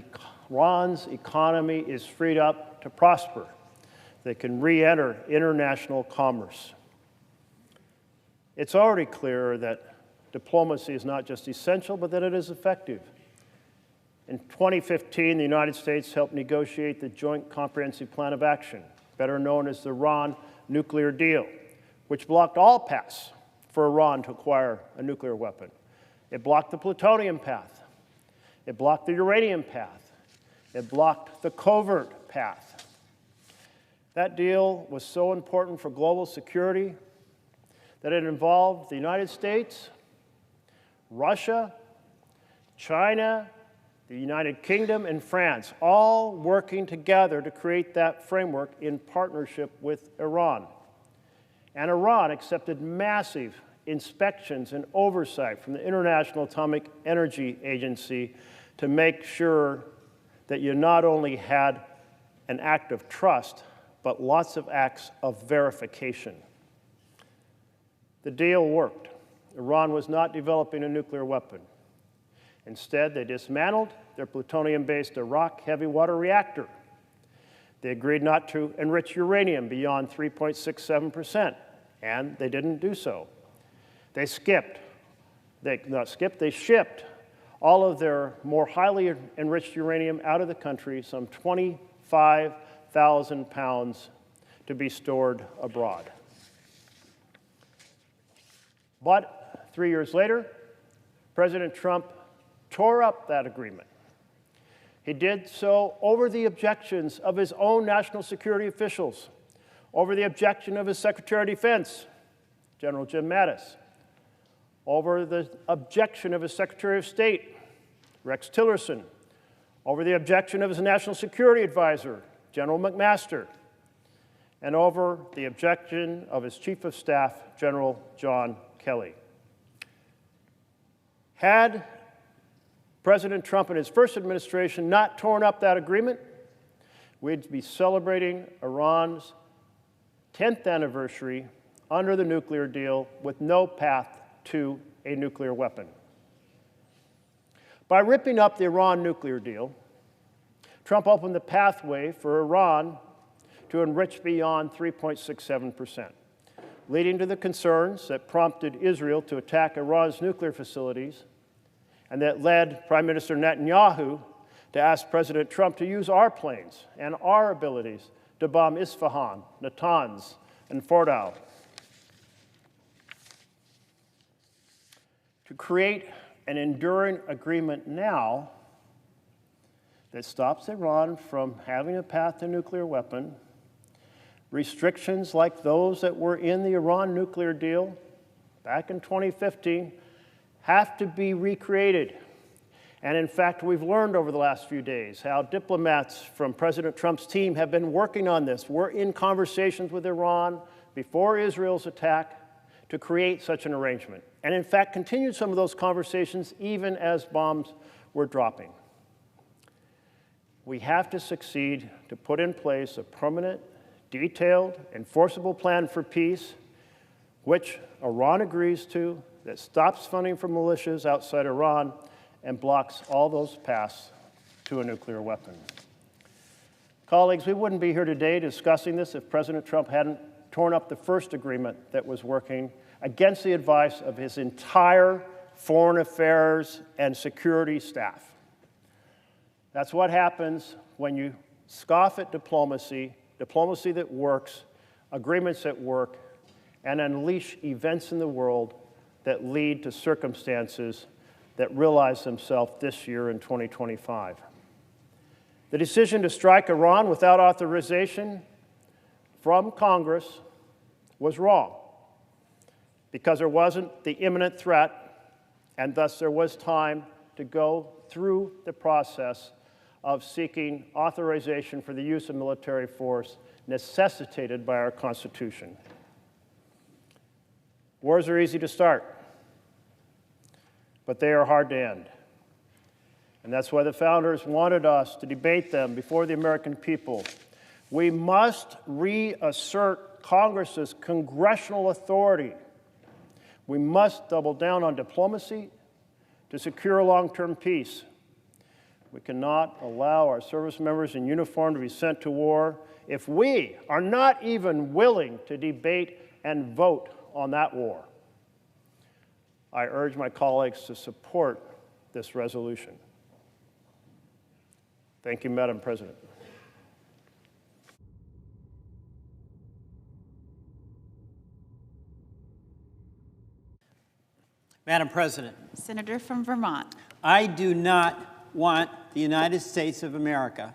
Iran's economy is freed up to prosper. They can re-enter international commerce. It's already clear that diplomacy is not just essential, but that it is effective. In 2015, the United States helped negotiate the Joint Comprehensive Plan of Action, better known as the Iran nuclear deal, which blocked all paths for Iran to acquire a nuclear weapon. It blocked the plutonium path. It blocked the uranium path. It blocked the covert path. That deal was so important for global security that it involved the United States, Russia, China, the United Kingdom, and France, all working together to create that framework in partnership with Iran. And Iran accepted massive inspections and oversight from the International Atomic Energy Agency to make sure that you not only had an act of trust, but lots of acts of verification. The deal worked. Iran was not developing a nuclear weapon. Instead, they dismantled their plutonium-based Arak heavy water reactor. They agreed not to enrich uranium beyond 3.67%, and they didn't do so. They shipped all of their more highly enriched uranium out of the country, some 25,000 pounds, to be stored abroad. But 3 years later, President Trump tore up that agreement. He did so over the objections of his own national security officials, over the objection of his Secretary of Defense, General Jim Mattis, over the objection of his Secretary of State, Rex Tillerson, over the objection of his National Security Advisor, General McMaster, and over the objection of his Chief of Staff, General John Kelly. Had President Trump and his first administration not torn up that agreement, we'd be celebrating Iran's 10th anniversary under the nuclear deal with no path to a nuclear weapon. By ripping up the Iran nuclear deal, Trump opened the pathway for Iran to enrich beyond 3.67%. leading to the concerns that prompted Israel to attack Iran's nuclear facilities, and that led Prime Minister Netanyahu to ask President Trump to use our planes and our abilities to bomb Isfahan, Natanz, and Fordow. To create an enduring agreement now that stops Iran from having a path to nuclear weapon, restrictions like those that were in the Iran nuclear deal back in 2015 have to be recreated. And in fact, we've learned over the last few days how diplomats from President Trump's team have been working on this. We're in conversations with Iran before Israel's attack to create such an arrangement. And in fact, continued some of those conversations even as bombs were dropping. We have to succeed to put in place a permanent, detailed, enforceable plan for peace, which Iran agrees to, that stops funding for militias outside Iran and blocks all those paths to a nuclear weapon. Colleagues, we wouldn't be here today discussing this if President Trump hadn't torn up the first agreement that was working against the advice of his entire foreign affairs and security staff. That's what happens when you scoff at diplomacy, diplomacy that works, agreements that work, and unleash events in the world that lead to circumstances that realize themselves this year in 2025. The decision to strike Iran without authorization from Congress was wrong because there wasn't the imminent threat, and thus there was time to go through the process of seeking authorization for the use of military force necessitated by our Constitution. Wars are easy to start, but they are hard to end. And that's why the founders wanted us to debate them before the American people. We must reassert Congress's congressional authority. We must double down on diplomacy to secure long-term peace. We cannot allow our service members in uniform to be sent to war if we are not even willing to debate and vote on that war. I urge my colleagues to support this resolution. Thank you, Madam President. Madam President, Senator from Vermont. I do not want the United States of America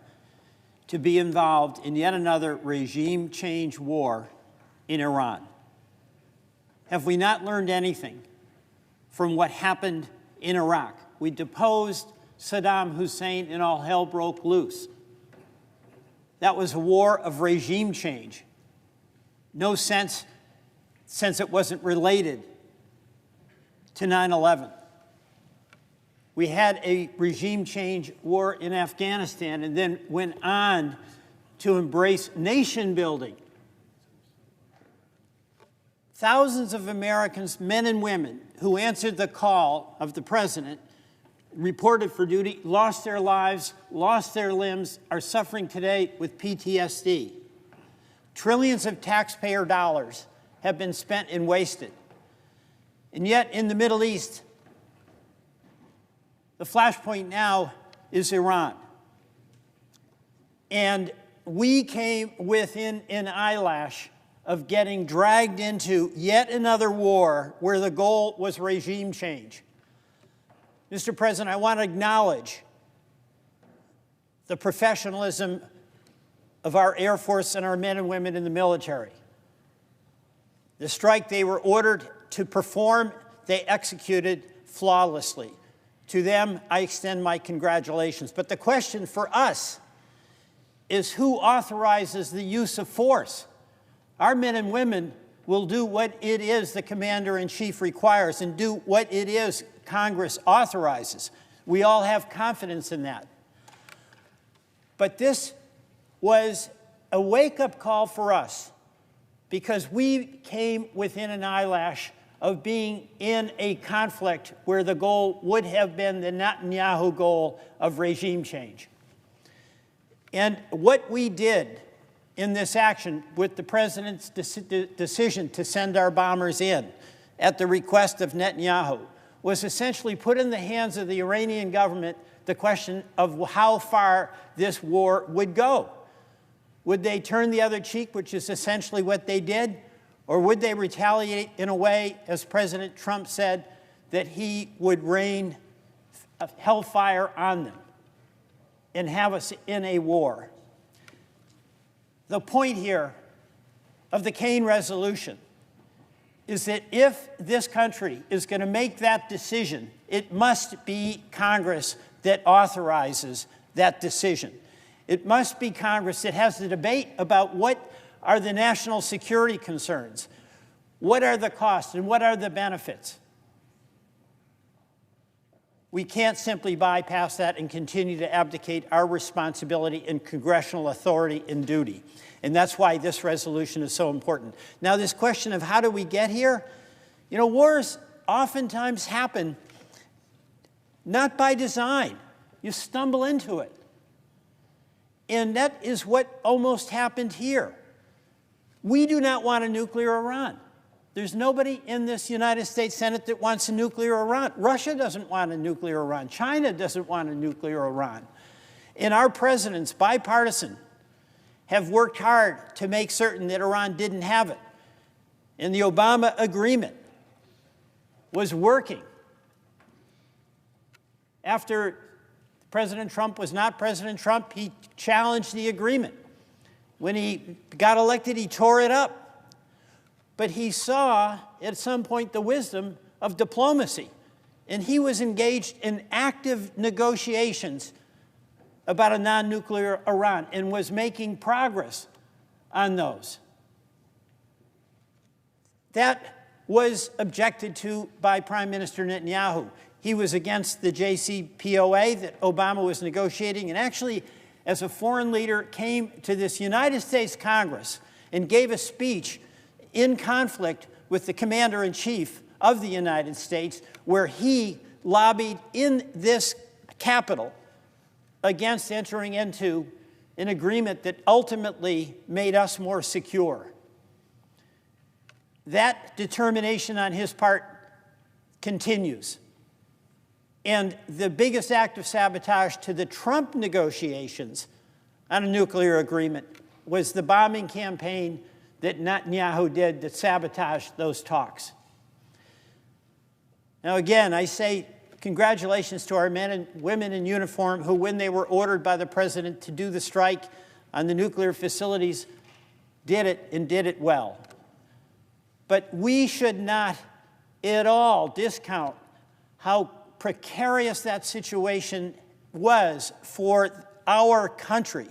to be involved in yet another regime change war in Iran. Have we not learned anything from what happened in Iraq? We deposed Saddam Hussein and all hell broke loose. That was a war of regime change. No sense, since it wasn't related to 9/11. We had a regime change war in Afghanistan and then went on to embrace nation building. Thousands of Americans, men and women, who answered the call of the president, reported for duty, lost their lives, lost their limbs, are suffering today with PTSD. Trillions of taxpayer dollars have been spent and wasted. And yet, in the Middle East, the flashpoint now is Iran. And we came within an eyelash of getting dragged into yet another war where the goal was regime change. Mr. President, I want to acknowledge the professionalism of our Air Force and our men and women in the military. The strike they were ordered to perform, they executed flawlessly. To them, I extend my congratulations. But the question for us is who authorizes the use of force? Our men and women will do what it is the Commander-in-Chief requires and do what it is Congress authorizes. We all have confidence in that. But this was a wake-up call for us because we came within an eyelash of being in a conflict where the goal would have been the Netanyahu goal of regime change. And what we did in this action with the president's decision to send our bombers in at the request of Netanyahu was essentially put in the hands of the Iranian government the question of how far this war would go. Would they turn the other cheek, which is essentially what they did, or would they retaliate in a way, as President Trump said, that he would rain hellfire on them and have us in a war? The point here of the Kane resolution is that if this country is going to make that decision, it must be Congress that authorizes that decision. It must be Congress that has the debate about what are the national security concerns, what are the costs, and what are the benefits. We can't simply bypass that and continue to abdicate our responsibility and congressional authority and duty. And that's why this resolution is so important. Now, this question of how do we get here? You know, wars oftentimes happen not by design. You stumble into it. And that is what almost happened here. We do not want a nuclear Iran. There's nobody in this United States Senate that wants a nuclear Iran. Russia doesn't want a nuclear Iran. China doesn't want a nuclear Iran. And our presidents, bipartisan, have worked hard to make certain that Iran didn't have it. And the Obama agreement was working. After President Trump was not President Trump, he challenged the agreement. When he got elected, he tore it up. But he saw at some point the wisdom of diplomacy. And he was engaged in active negotiations about a non-nuclear Iran and was making progress on those. That was objected to by Prime Minister Netanyahu. He was against the JCPOA that Obama was negotiating, and actually, as a foreign leader, came to this United States Congress and gave a speech in conflict with the Commander-in-Chief of the United States, where he lobbied in this Capitol against entering into an agreement that ultimately made us more secure. That determination on his part continues. And the biggest act of sabotage to the Trump negotiations on a nuclear agreement was the bombing campaign that Netanyahu did that sabotaged those talks. Now, again, I say congratulations to our men and women in uniform who, when they were ordered by the president to do the strike on the nuclear facilities, did it and did it well. But we should not at all discount how precarious that situation was for our country.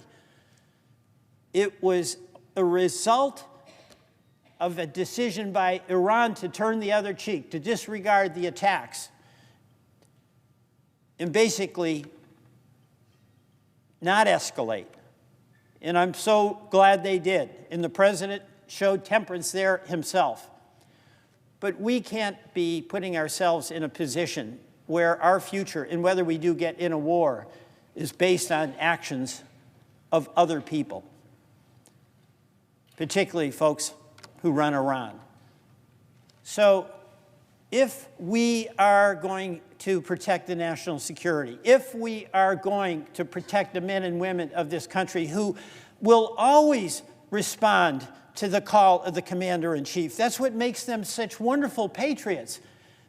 It was a result of a decision by Iran to turn the other cheek, to disregard the attacks, and basically not escalate. And I'm so glad they did. And the president showed temperance there himself. But we can't be putting ourselves in a position where our future, and whether we do get in a war, is based on actions of other people, particularly folks who run Iran. So if we are going to protect the national security, if we are going to protect the men and women of this country who will always respond to the call of the Commander-in-Chief, that's what makes them such wonderful patriots.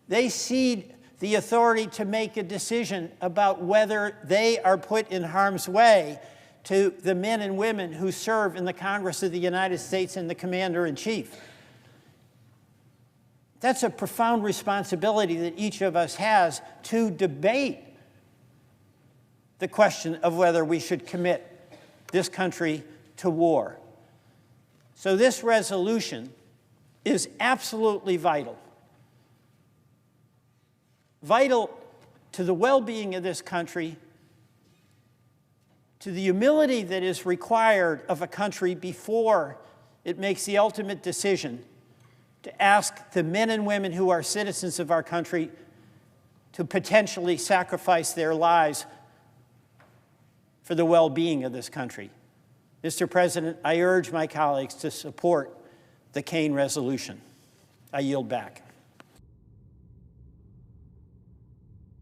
They cede the authority to make a decision about whether they are put in harm's way to the men and women who serve in the Congress of the United States and the Commander-in-Chief. That's a profound responsibility that each of us has to debate the question of whether we should commit this country to war. So this resolution is absolutely vital. Vital to the well-being of this country, to the humility that is required of a country before it makes the ultimate decision to ask the men and women who are citizens of our country to potentially sacrifice their lives for the well-being of this country. Mr. President, I urge my colleagues to support the Kaine resolution. I yield back.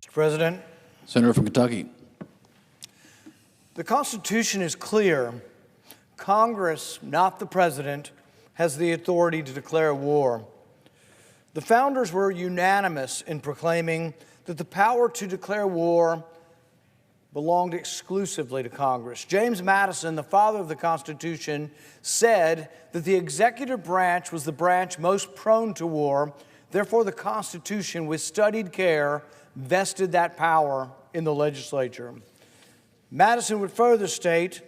Mr. President. Senator from Kentucky. The Constitution is clear. Congress, not the President, has the authority to declare war. The founders were unanimous in proclaiming that the power to declare war belonged exclusively to Congress. James Madison, the father of the Constitution, said that the executive branch was the branch most prone to war. Therefore, the Constitution, with studied care, vested that power in the legislature. Madison would further state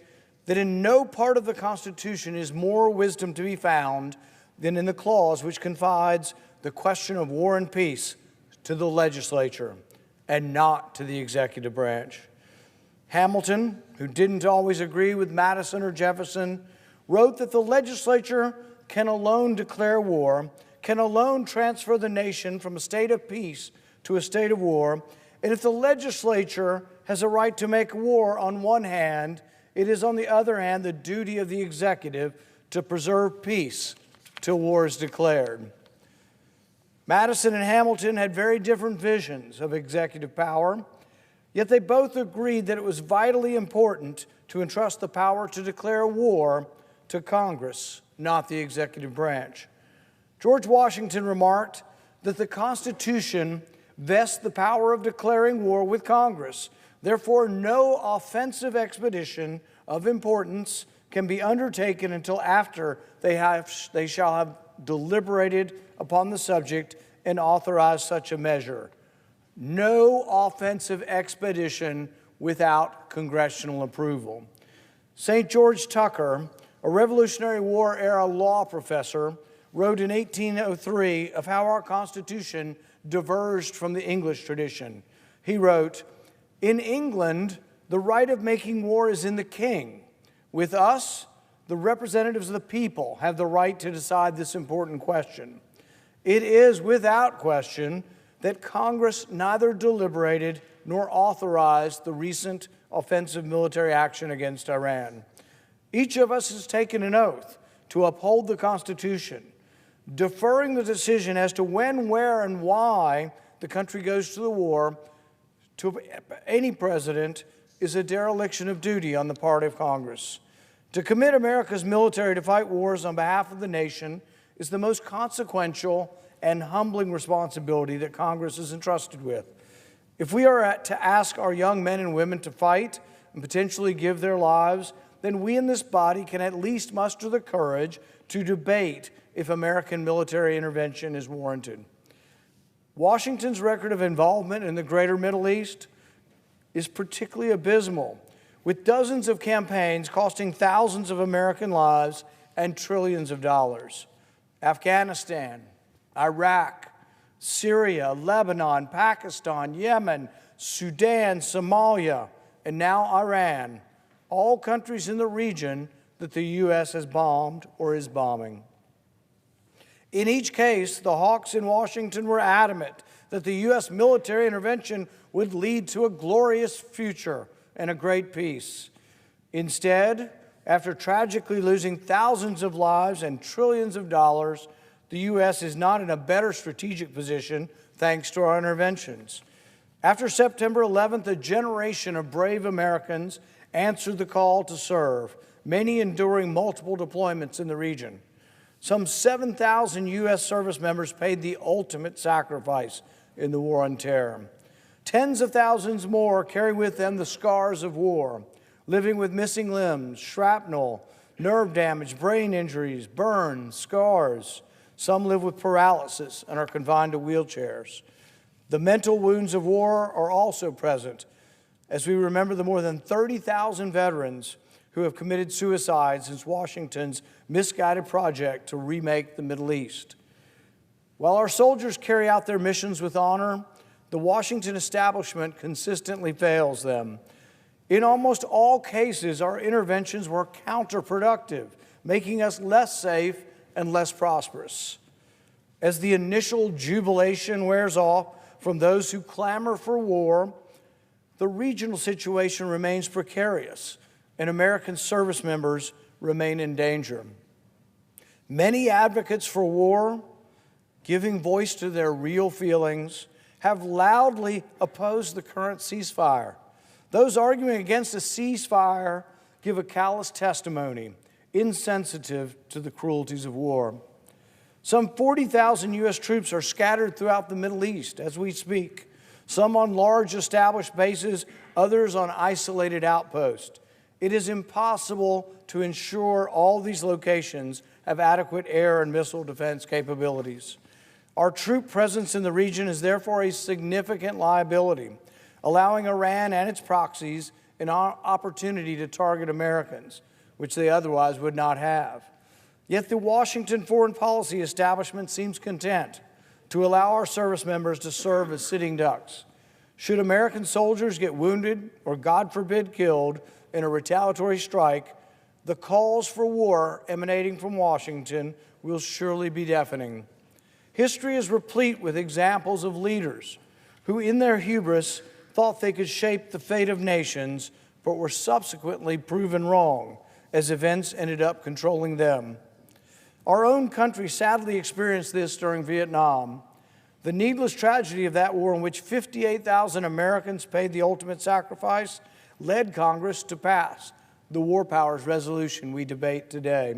that in no part of the Constitution is more wisdom to be found than in the clause which confides the question of war and peace to the legislature and not to the executive branch. Hamilton, who didn't always agree with Madison or Jefferson, wrote that the legislature can alone declare war, can alone transfer the nation from a state of peace to a state of war, and if the legislature has a right to make war on one hand, it is on the other hand the duty of the executive to preserve peace till war is declared. Madison and Hamilton had very different visions of executive power, yet they both agreed that it was vitally important to entrust the power to declare war to Congress, not the executive branch. George Washington remarked that the Constitution vests the power of declaring war with Congress. Therefore, no offensive expedition of importance can be undertaken until after they shall have deliberated upon the subject and authorized such a measure. No offensive expedition without congressional approval. St. George Tucker, a Revolutionary War era law professor, wrote in 1803 of how our Constitution diverged from the English tradition. He wrote, "In England, the right of making war is in the king. With us, the representatives of the people have the right to decide this important question. It is without question that Congress neither deliberated nor authorized the recent offensive military action against Iran. Each of us has taken an oath to uphold the Constitution. Deferring the decision as to when, where, and why the country goes to the war to any president is a dereliction of duty on the part of Congress. To commit America's military to fight wars on behalf of the nation is the most consequential and humbling responsibility that Congress is entrusted with. If we are to ask our young men and women to fight and potentially give their lives, then we in this body can at least muster the courage to debate if American military intervention is warranted. Washington's record of involvement in the greater Middle East is particularly abysmal, with dozens of campaigns costing thousands of American lives and trillions of dollars. Afghanistan, Iraq, Syria, Lebanon, Pakistan, Yemen, Sudan, Somalia, and now Iran, all countries in the region that the U.S. has bombed or is bombing. In each case, the hawks in Washington were adamant that the U.S. military intervention would lead to a glorious future and a great peace. Instead, after tragically losing thousands of lives and trillions of dollars, the U.S. is not in a better strategic position thanks to our interventions. After September 11th, a generation of brave Americans answered the call to serve, many enduring multiple deployments in the region. Some 7,000 U.S. service members paid the ultimate sacrifice in the war on terror. Tens of thousands more carry with them the scars of war, living with missing limbs, shrapnel, nerve damage, brain injuries, burns, scars. Some live with paralysis and are confined to wheelchairs. The mental wounds of war are also present, as we remember the more than 30,000 veterans who have committed suicide since Washington's misguided project to remake the Middle East. While our soldiers carry out their missions with honor, the Washington establishment consistently fails them. In almost all cases, our interventions were counterproductive, making us less safe and less prosperous. As the initial jubilation wears off from those who clamor for war, the regional situation remains precarious, and American service members remain in danger. Many advocates for war, giving voice to their real feelings, have loudly opposed the current ceasefire. Those arguing against a ceasefire give a callous testimony, insensitive to the cruelties of war. Some 40,000 U.S. troops are scattered throughout the Middle East as we speak, some on large established bases, others on isolated outposts. It is impossible to ensure all these locations have adequate air and missile defense capabilities. Our troop presence in the region is therefore a significant liability, allowing Iran and its proxies an opportunity to target Americans, which they otherwise would not have. Yet the Washington foreign policy establishment seems content to allow our service members to serve as sitting ducks. Should American soldiers get wounded or, God forbid, killed in a retaliatory strike, the calls for war emanating from Washington will surely be deafening. History is replete with examples of leaders who, in their hubris, thought they could shape the fate of nations, but were subsequently proven wrong as events ended up controlling them. Our own country sadly experienced this during Vietnam. The needless tragedy of that war, in which 58,000 Americans paid the ultimate sacrifice, led Congress to pass the War Powers Resolution we debate today.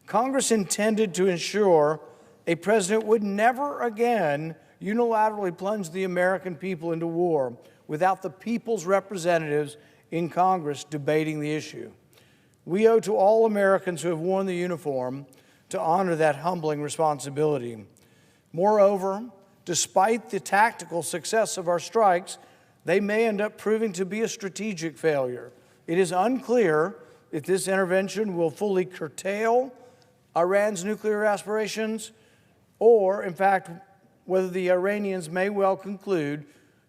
Congress intended to ensure a president would never again unilaterally plunge the American people into war without the people's representatives in Congress debating the issue. We owe to all Americans who have worn the uniform to honor that humbling responsibility. Moreover, despite the tactical success of our strikes, they may end up proving to be a strategic failure. It is unclear if this intervention will fully curtail Iran's nuclear aspirations, or, in fact, whether the Iranians may well conclude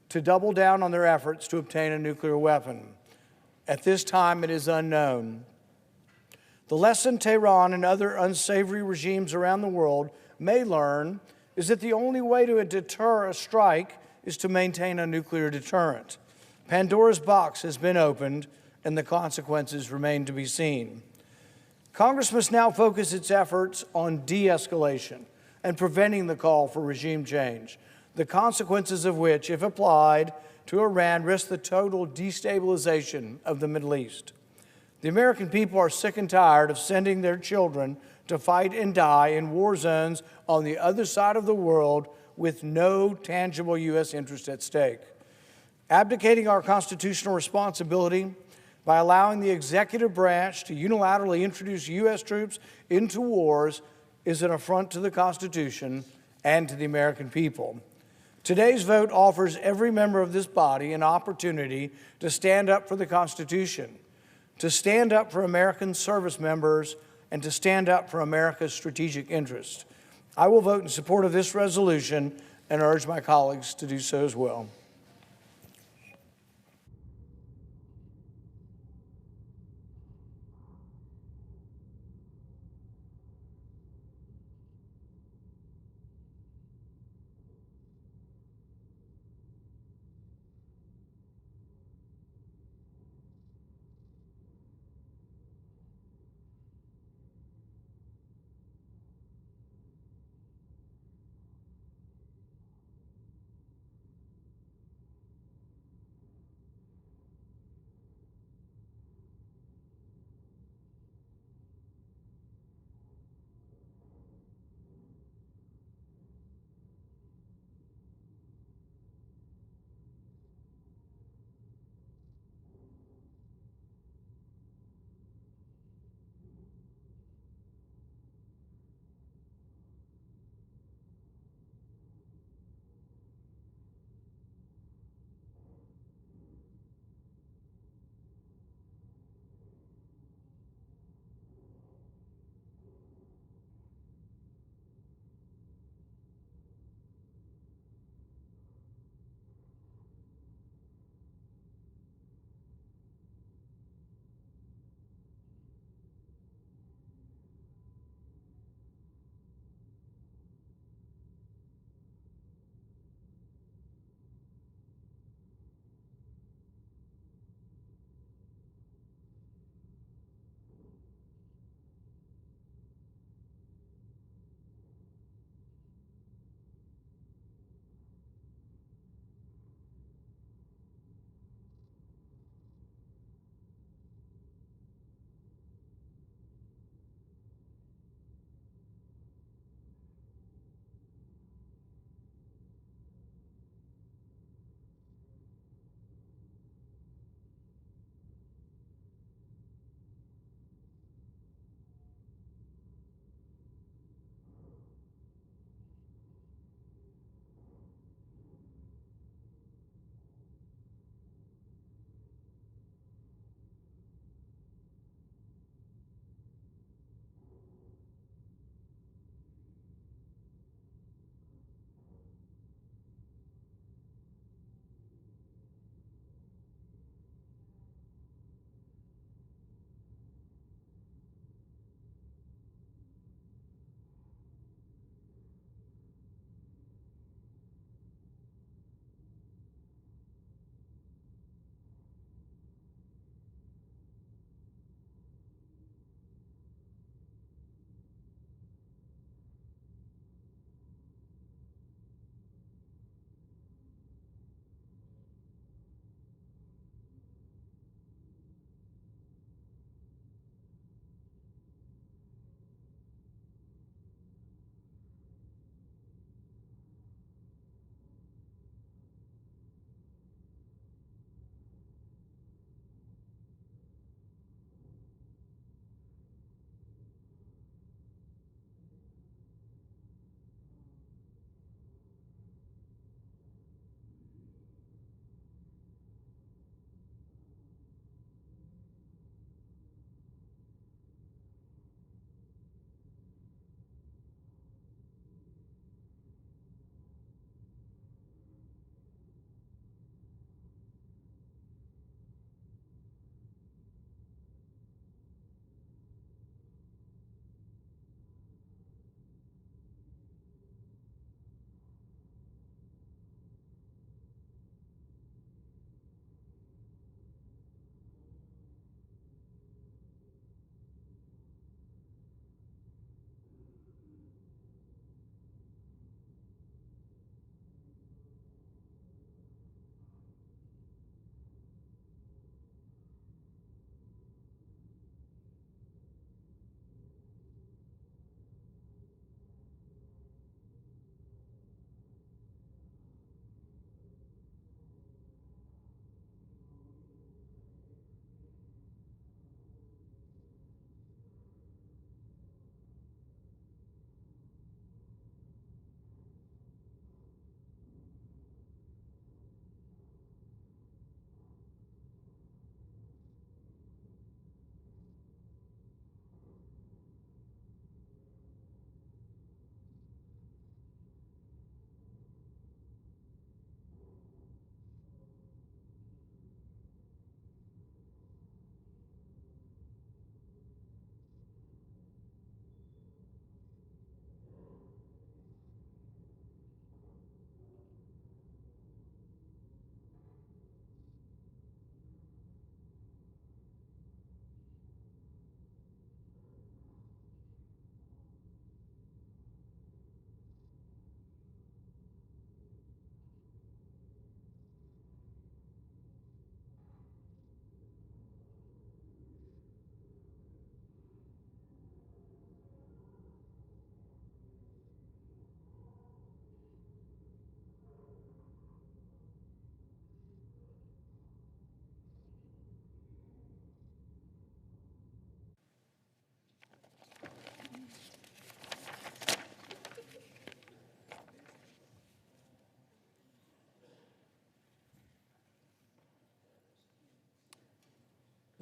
to double down on their efforts to obtain a nuclear weapon. At this time, it is unknown. The lesson Tehran and other unsavory regimes around the world may learn is that the only way to deter a strike is to maintain a nuclear deterrent. Pandora's box has been opened, and the consequences remain to be seen. Congress must now focus its efforts on de-escalation and preventing the call for regime change, the consequences of which, if applied to Iran, risk the total destabilization of the Middle East. The American people are sick and tired of sending their children to fight and die in war zones on the other side of the world with no tangible U.S. interest at stake. Abdicating our constitutional responsibility by allowing the executive branch to unilaterally introduce U.S. troops into wars is an affront to the Constitution and to the American people. Today's vote offers every member of this body an opportunity to stand up for the Constitution, to stand up for American service members, and to stand up for America's strategic interests. I will vote in support of this resolution and urge my colleagues to do so as well.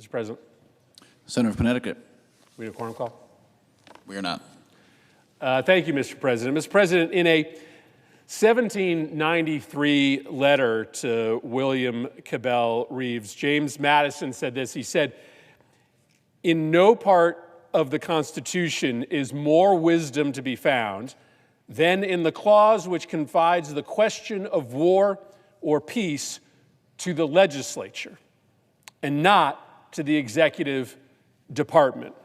Mr. President. Senator from Connecticut. We need a quorum call? We are not. Thank you, Mr. President. Mr. President, in a 1793 letter to William Cabell Reeves, James Madison said this. He said, "In no part of the Constitution is more wisdom to be found than in the clause which confides the question of war or peace to the legislature and not to the executive department."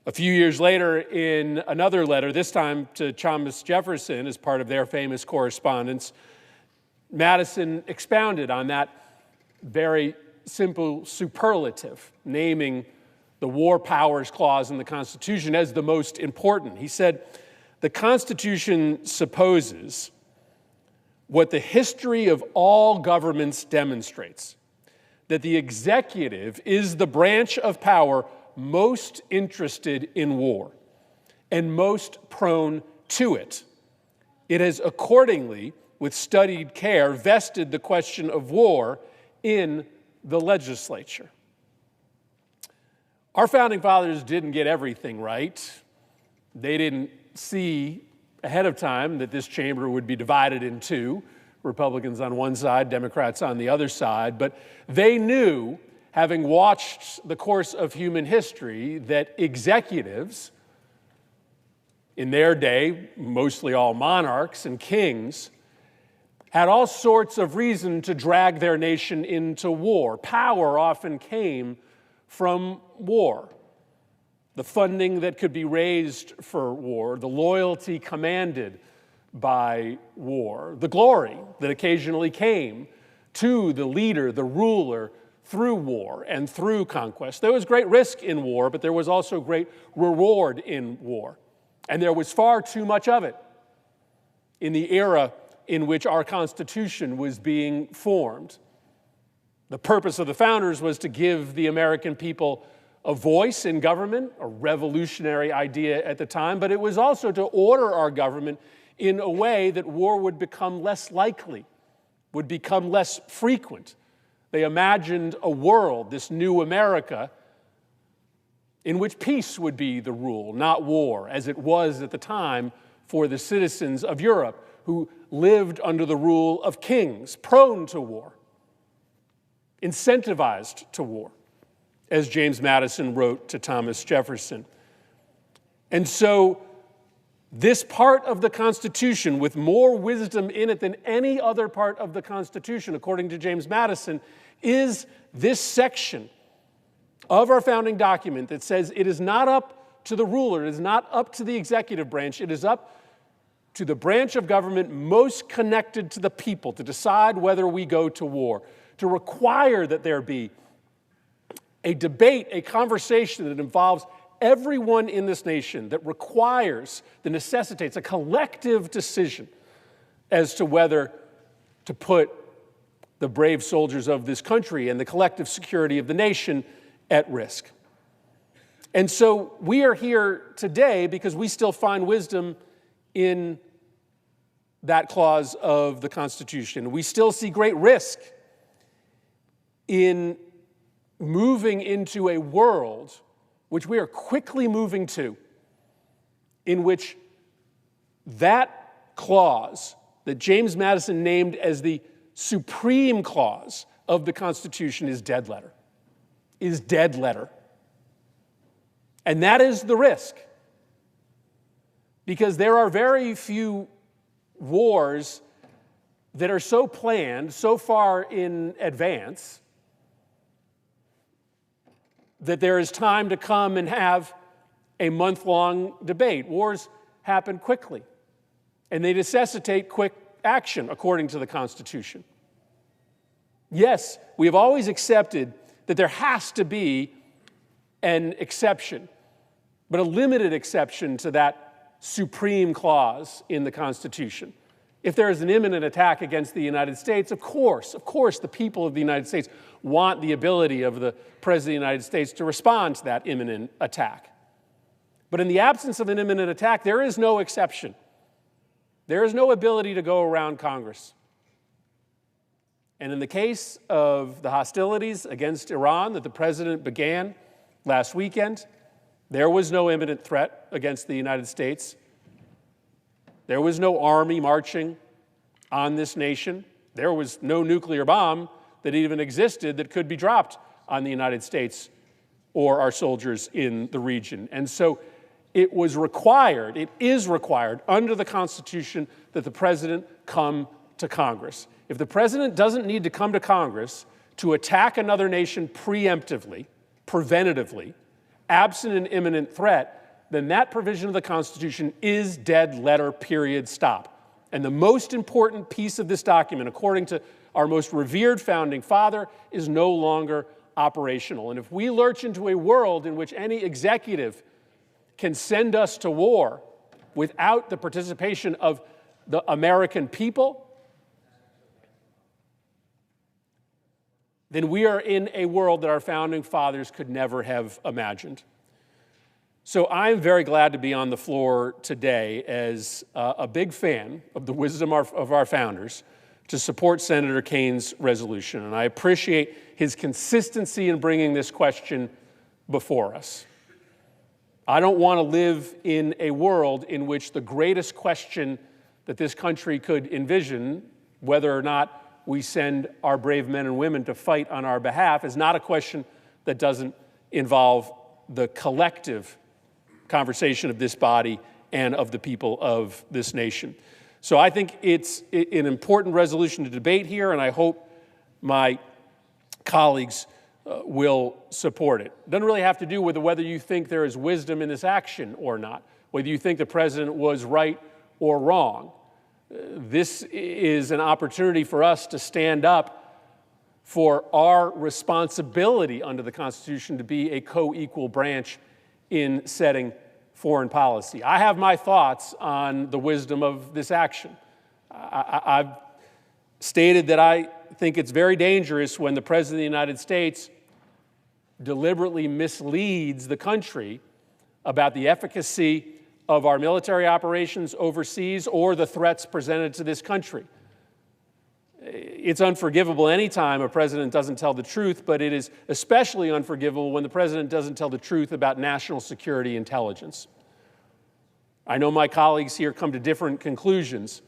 A few years later, in another letter, this time to Thomas Jefferson as part of their famous correspondence, Madison expounded on that very simple superlative, naming the War Powers Clause in the Constitution as the most important. He said, "The Constitution supposes what the history of all governments demonstrates, that the executive is the branch of power most interested in war and most prone to it. It has accordingly, with studied care, vested the question of war in the legislature." Our founding fathers didn't get everything right. They didn't see ahead of time that this chamber would be divided in two, Republicans on one side, Democrats on the other side, but they knew, having watched the course of human history, that executives, in their day, mostly all monarchs and kings, had all sorts of reason to drag their nation into war. Power often came from war. The funding that could be raised for war, the loyalty commanded by war, the glory that occasionally came to the leader, the ruler, through war and through conquest. There was great risk in war, but there was also great reward in war. And there was far too much of it in the era in which our Constitution was being formed. The purpose of the founders was to give the American people a voice in government, a revolutionary idea at the time, but it was also to order our government in a way that war would become less likely, would become less frequent. They imagined a world, this new America, in which peace would be the rule, not war, as it was at the time for the citizens of Europe who lived under the rule of kings, prone to war, incentivized to war, as James Madison wrote to Thomas Jefferson. And so this part of the Constitution, with more wisdom in it than any other part of the Constitution, according to James Madison, is this section of our founding document that says it is not up to the ruler, it is not up to the executive branch, it is up to the branch of government most connected to the people to decide whether we go to war, to require that there be a debate, a conversation that involves everyone in this nation, that requires, that necessitates a collective decision as to whether to put the brave soldiers of this country and the collective security of the nation at risk. And so we are here today because we still find wisdom in that clause of the Constitution. We still see great risk in moving into a world which we are quickly moving to, in which that clause that James Madison named as the supreme clause of the Constitution is dead letter, is dead letter. And that is the risk, because there are very few wars that are so planned, so far in advance, that there is time to come and have a month-long debate. Wars happen quickly, and they necessitate quick action according to the Constitution. Yes, we have always accepted that there has to be an exception, but a limited exception to that supreme clause in the Constitution. If there is an imminent attack against the United States, of course, the people of the United States want the ability of the President of the United States to respond to that imminent attack. But in the absence of an imminent attack, there is no exception. There is no ability to go around Congress. And in the case of the hostilities against Iran that the president began last weekend, there was no imminent threat against the United States. There was no army marching on this nation. There was no nuclear bomb that even existed that could be dropped on the United States or our soldiers in the region. And so it is required under the Constitution that the president come to Congress. If the president doesn't need to come to Congress to attack another nation preemptively, preventatively, absent an imminent threat, then that provision of the Constitution is dead letter, period, stop. And the most important piece of this document, according to our most revered founding father, is no longer operational. And if we lurch into a world in which any executive can send us to war without the participation of the American people, then we are in a world that our founding fathers could never have imagined. So I'm very glad to be on the floor today as a big fan of the wisdom of our founders to support Senator Kane's resolution. And I appreciate his consistency in bringing this question before us. I don't want to live in a world in which the greatest question that this country could envision, whether or not we send our brave men and women to fight on our behalf, is not a question that doesn't involve the collective conversation of this body and of the people of this nation. So I think it's an important resolution to debate here, and I hope my colleagues will support it. It doesn't really have to do with whether you think there is wisdom in this action or not, whether you think the president was right or wrong. This is an opportunity for us to stand up for our responsibility under the Constitution to be a co-equal branch in setting foreign policy. I have my thoughts on the wisdom of this action. I've stated that I think it's very dangerous when the President of the United States deliberately misleads the country about the efficacy of our military operations overseas or the threats presented to this country. It's unforgivable any time a president doesn't tell the truth, but it is especially unforgivable when the president doesn't tell the truth about national security intelligence. I know my colleagues here come to different conclusions,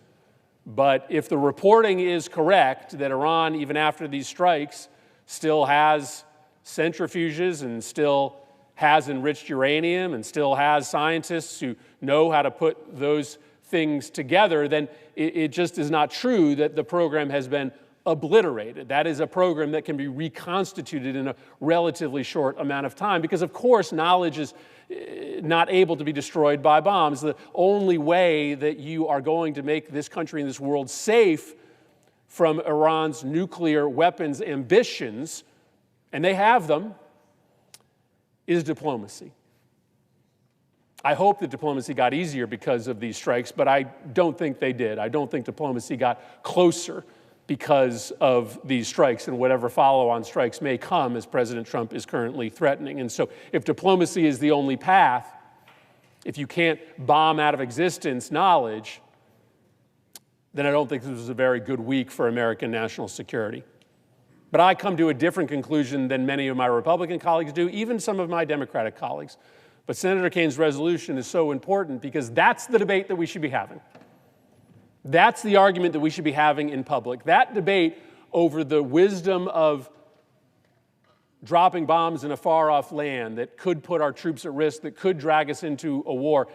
but if the reporting is correct that Iran, even after these strikes, still has centrifuges and still has enriched uranium and still has scientists who know how to put those things together, then it just is not true that the program has been obliterated. That is a program that can be reconstituted in a relatively short amount of time because, of course, knowledge is not able to be destroyed by bombs. The only way that you are going to make this country and this world safe from Iran's nuclear weapons ambitions, and they have them, is diplomacy. I hope that diplomacy got easier because of these strikes, but I don't think they did. I don't think diplomacy got closer because of these strikes and whatever follow-on strikes may come as President Trump is currently threatening. And so if diplomacy is the only path, if you can't bomb out of existence knowledge, then I don't think this was a very good week for American national security. But I come to a different conclusion than many of my Republican colleagues do, even some of my Democratic colleagues. But Senator Kane's resolution is so important because that's the debate that we should be having. That's the argument that we should be having in public. That debate over the wisdom of dropping bombs in a far-off land that could put our troops at risk, that could drag us into a war,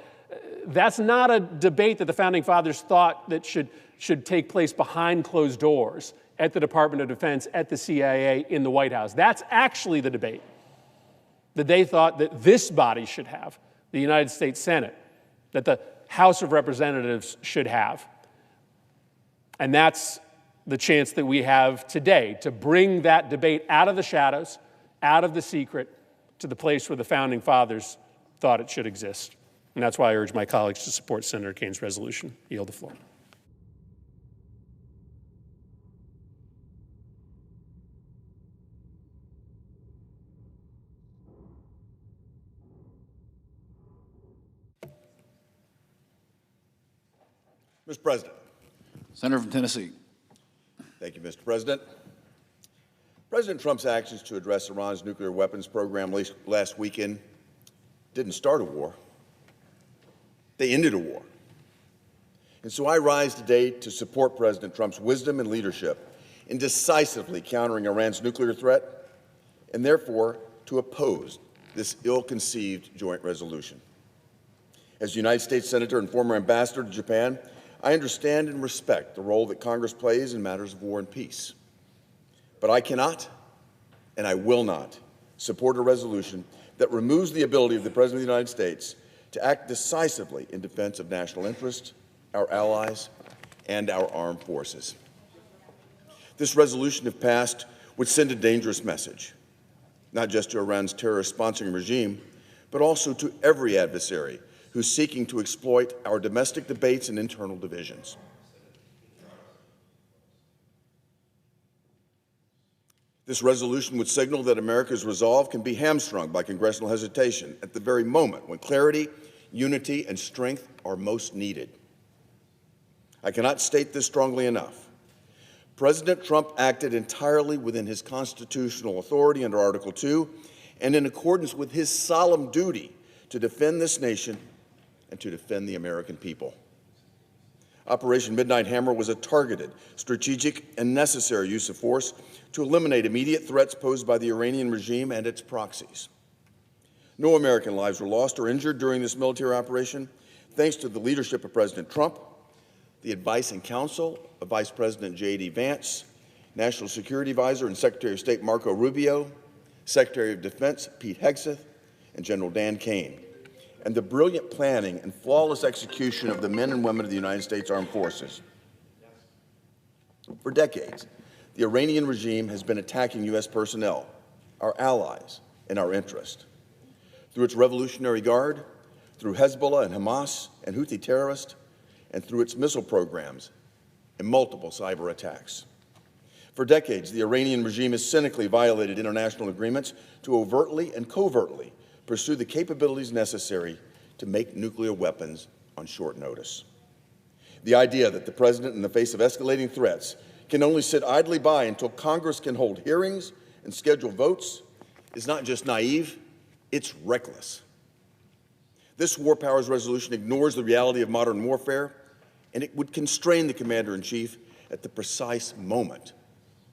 that's not a debate that the Founding Fathers thought that should take place behind closed doors at the Department of Defense, at the CIA, in the White House. That's actually the debate that they thought that this body should have, the United States Senate, that the House of Representatives should have. And that's the chance that we have today to bring that debate out of the shadows, out of the secret, to the place where the Founding Fathers thought it should exist. And that's why I urge my colleagues to support Senator Kane's resolution. I yield the floor. Mr. President. Senator from Tennessee. Thank you, Mr. President. President Trump's actions to address Iran's nuclear weapons program last weekend didn't start a war. They ended a war. And so I rise today to support President Trump's wisdom and leadership in decisively countering Iran's nuclear threat, and therefore to oppose this ill-conceived joint resolution. As a United States Senator and former ambassador to Japan, I understand and respect the role that Congress plays in matters of war and peace. But I cannot, and I will not, support a resolution that removes the ability of the President of the United States to act decisively in defense of national interest, our allies, and our armed forces. This resolution, if passed, would send a dangerous message, not just to Iran's terrorist-sponsoring regime, but also to every adversary who's seeking to exploit our domestic debates and internal divisions. This resolution would signal that America's resolve can be hamstrung by congressional hesitation at the very moment when clarity, unity, and strength are most needed. I cannot state this strongly enough. President Trump acted entirely within his constitutional authority under Article 2 and in accordance with his solemn duty to defend this nation and to defend the American people. Operation Midnight Hammer was a targeted, strategic, and necessary use of force to eliminate immediate threats posed by the Iranian regime and its proxies. No American lives were lost or injured during this military operation, thanks to the leadership of President Trump, the advice and counsel of Vice President J.D. Vance, National Security Advisor and Secretary of State Marco Rubio, Secretary of Defense Pete Hegseth, and General Dan Kane, and the brilliant planning and flawless execution of the men and women of the United States Armed Forces. For decades, the Iranian regime has been attacking U.S. personnel, our allies, and our interest. Through its Revolutionary Guard, through Hezbollah and Hamas and Houthi terrorists, and through its missile programs and multiple cyber attacks. For decades, the Iranian regime has cynically violated international agreements to overtly and covertly pursue the capabilities necessary to make nuclear weapons on short notice. The idea that the President, in the face of escalating threats, can only sit idly by until Congress can hold hearings and schedule votes is not just naive, it's reckless. This War Powers Resolution ignores the reality of modern warfare, and it would constrain the Commander-in-Chief at the precise moment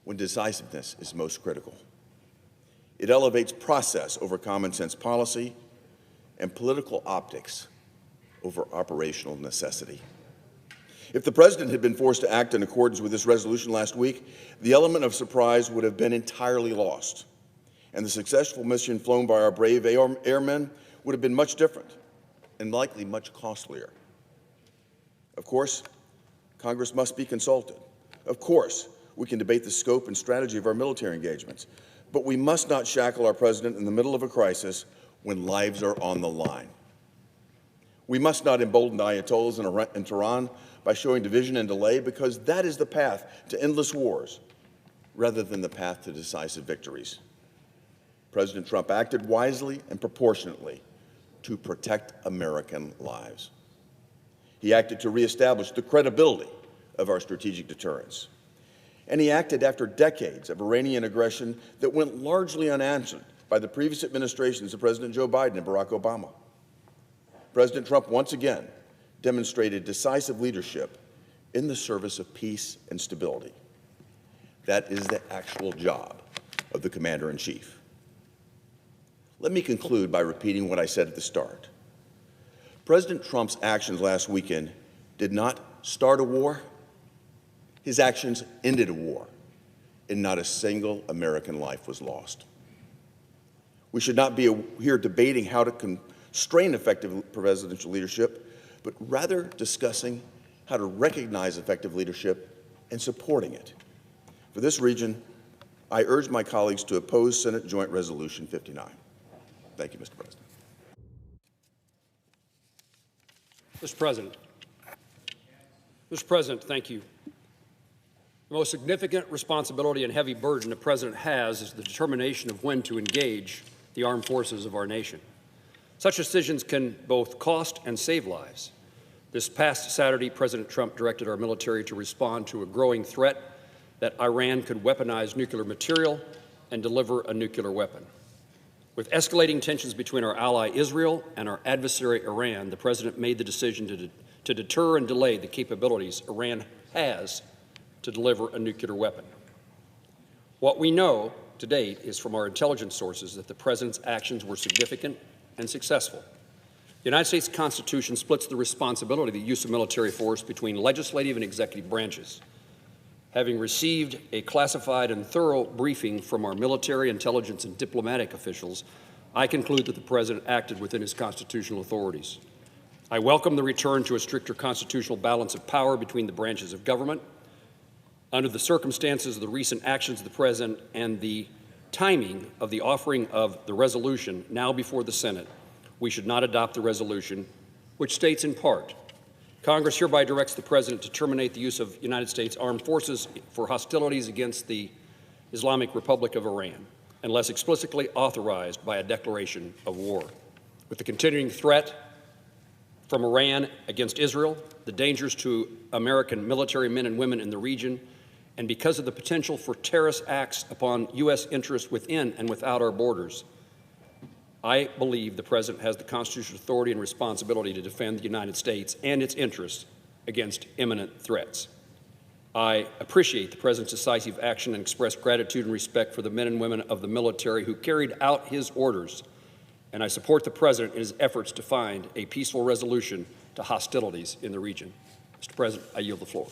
when decisiveness is most critical. It elevates process over common sense policy and political optics over operational necessity. If the President had been forced to act in accordance with this resolution last week, the element of surprise would have been entirely lost, and the successful mission flown by our brave airmen would have been much different and likely much costlier. Of course, Congress must be consulted. Of course, we can debate the scope and strategy of our military engagements, but we must not shackle our President in the middle of a crisis when lives are on the line. We must not embolden the Ayatollahs in Tehran by showing division and delay, because that is the path to endless wars rather than the path to decisive victories. President Trump acted wisely and proportionately to protect American lives. He acted to reestablish the credibility of our strategic deterrence. And he acted after decades of Iranian aggression that went largely unanswered by the previous administrations of President Joe Biden and Barack Obama. President Trump once again demonstrated decisive leadership in the service of peace and stability. That is the actual job of the Commander-in-Chief. Let me conclude by repeating what I said at the start. President Trump's actions last weekend did not start a war. His actions ended a war, and not a single American life was lost. We should not be here debating how to constrain effective presidential leadership, but rather discussing how to recognize effective leadership and supporting it. For this region, I urge my colleagues to oppose Senate Joint Resolution 59. Thank you, Mr. President. Mr. President, thank you. The most significant responsibility and heavy burden the President has is the determination of when to engage the armed forces of our nation. Such decisions can both cost and save lives. This past Saturday, President Trump directed our military to respond to a growing threat that Iran could weaponize nuclear material and deliver a nuclear weapon. With escalating tensions between our ally Israel and our adversary Iran, the President made the decision to deter and delay the capabilities Iran has to deliver a nuclear weapon. What we know to date is from our intelligence sources that the President's actions were significant and successful. The United States Constitution splits the responsibility of the use of military force between legislative and executive branches. Having received a classified and thorough briefing from our military, intelligence, and diplomatic officials, I conclude that the President acted within his constitutional authorities. I welcome the return to a stricter constitutional balance of power between the branches of government. Under the circumstances of the recent actions of the President and the timing of the offering of the resolution now before the Senate, we should not adopt the resolution, which states in part, Congress hereby directs the President to terminate the use of United States armed forces for hostilities against the Islamic Republic of Iran, unless explicitly authorized by a declaration of war. With the continuing threat from Iran against Israel, the dangers to American military men and women in the region, and because of the potential for terrorist acts upon U.S. interests within and without our borders, I believe the President has the constitutional authority and responsibility to defend the United States and its interests against imminent threats. I appreciate the President's decisive action and express gratitude and respect for the men and women of the military who carried out his orders, and I support the President in his efforts to find a peaceful resolution to hostilities in the region. Mr. President, I yield the floor.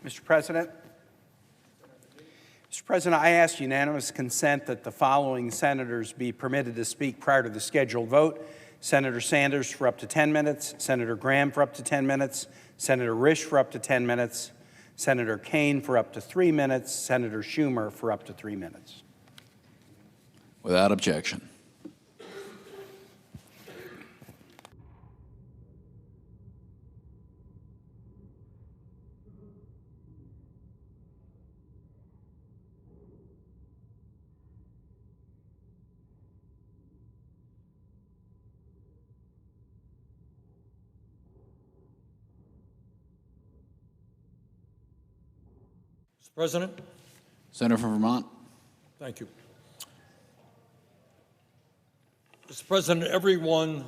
Mr. President. Mr. President, I ask unanimous consent that the following senators be permitted to speak prior to the scheduled vote. Senator Sanders for up to 10 minutes, Senator Graham for up to 10 minutes, Senator Risch for up to 10 minutes, Senator Kaine for up to 3 minutes, Senator Schumer for up to 3 minutes. Without objection. Mr. President. Senator from Vermont. Thank you. Mr. President, everyone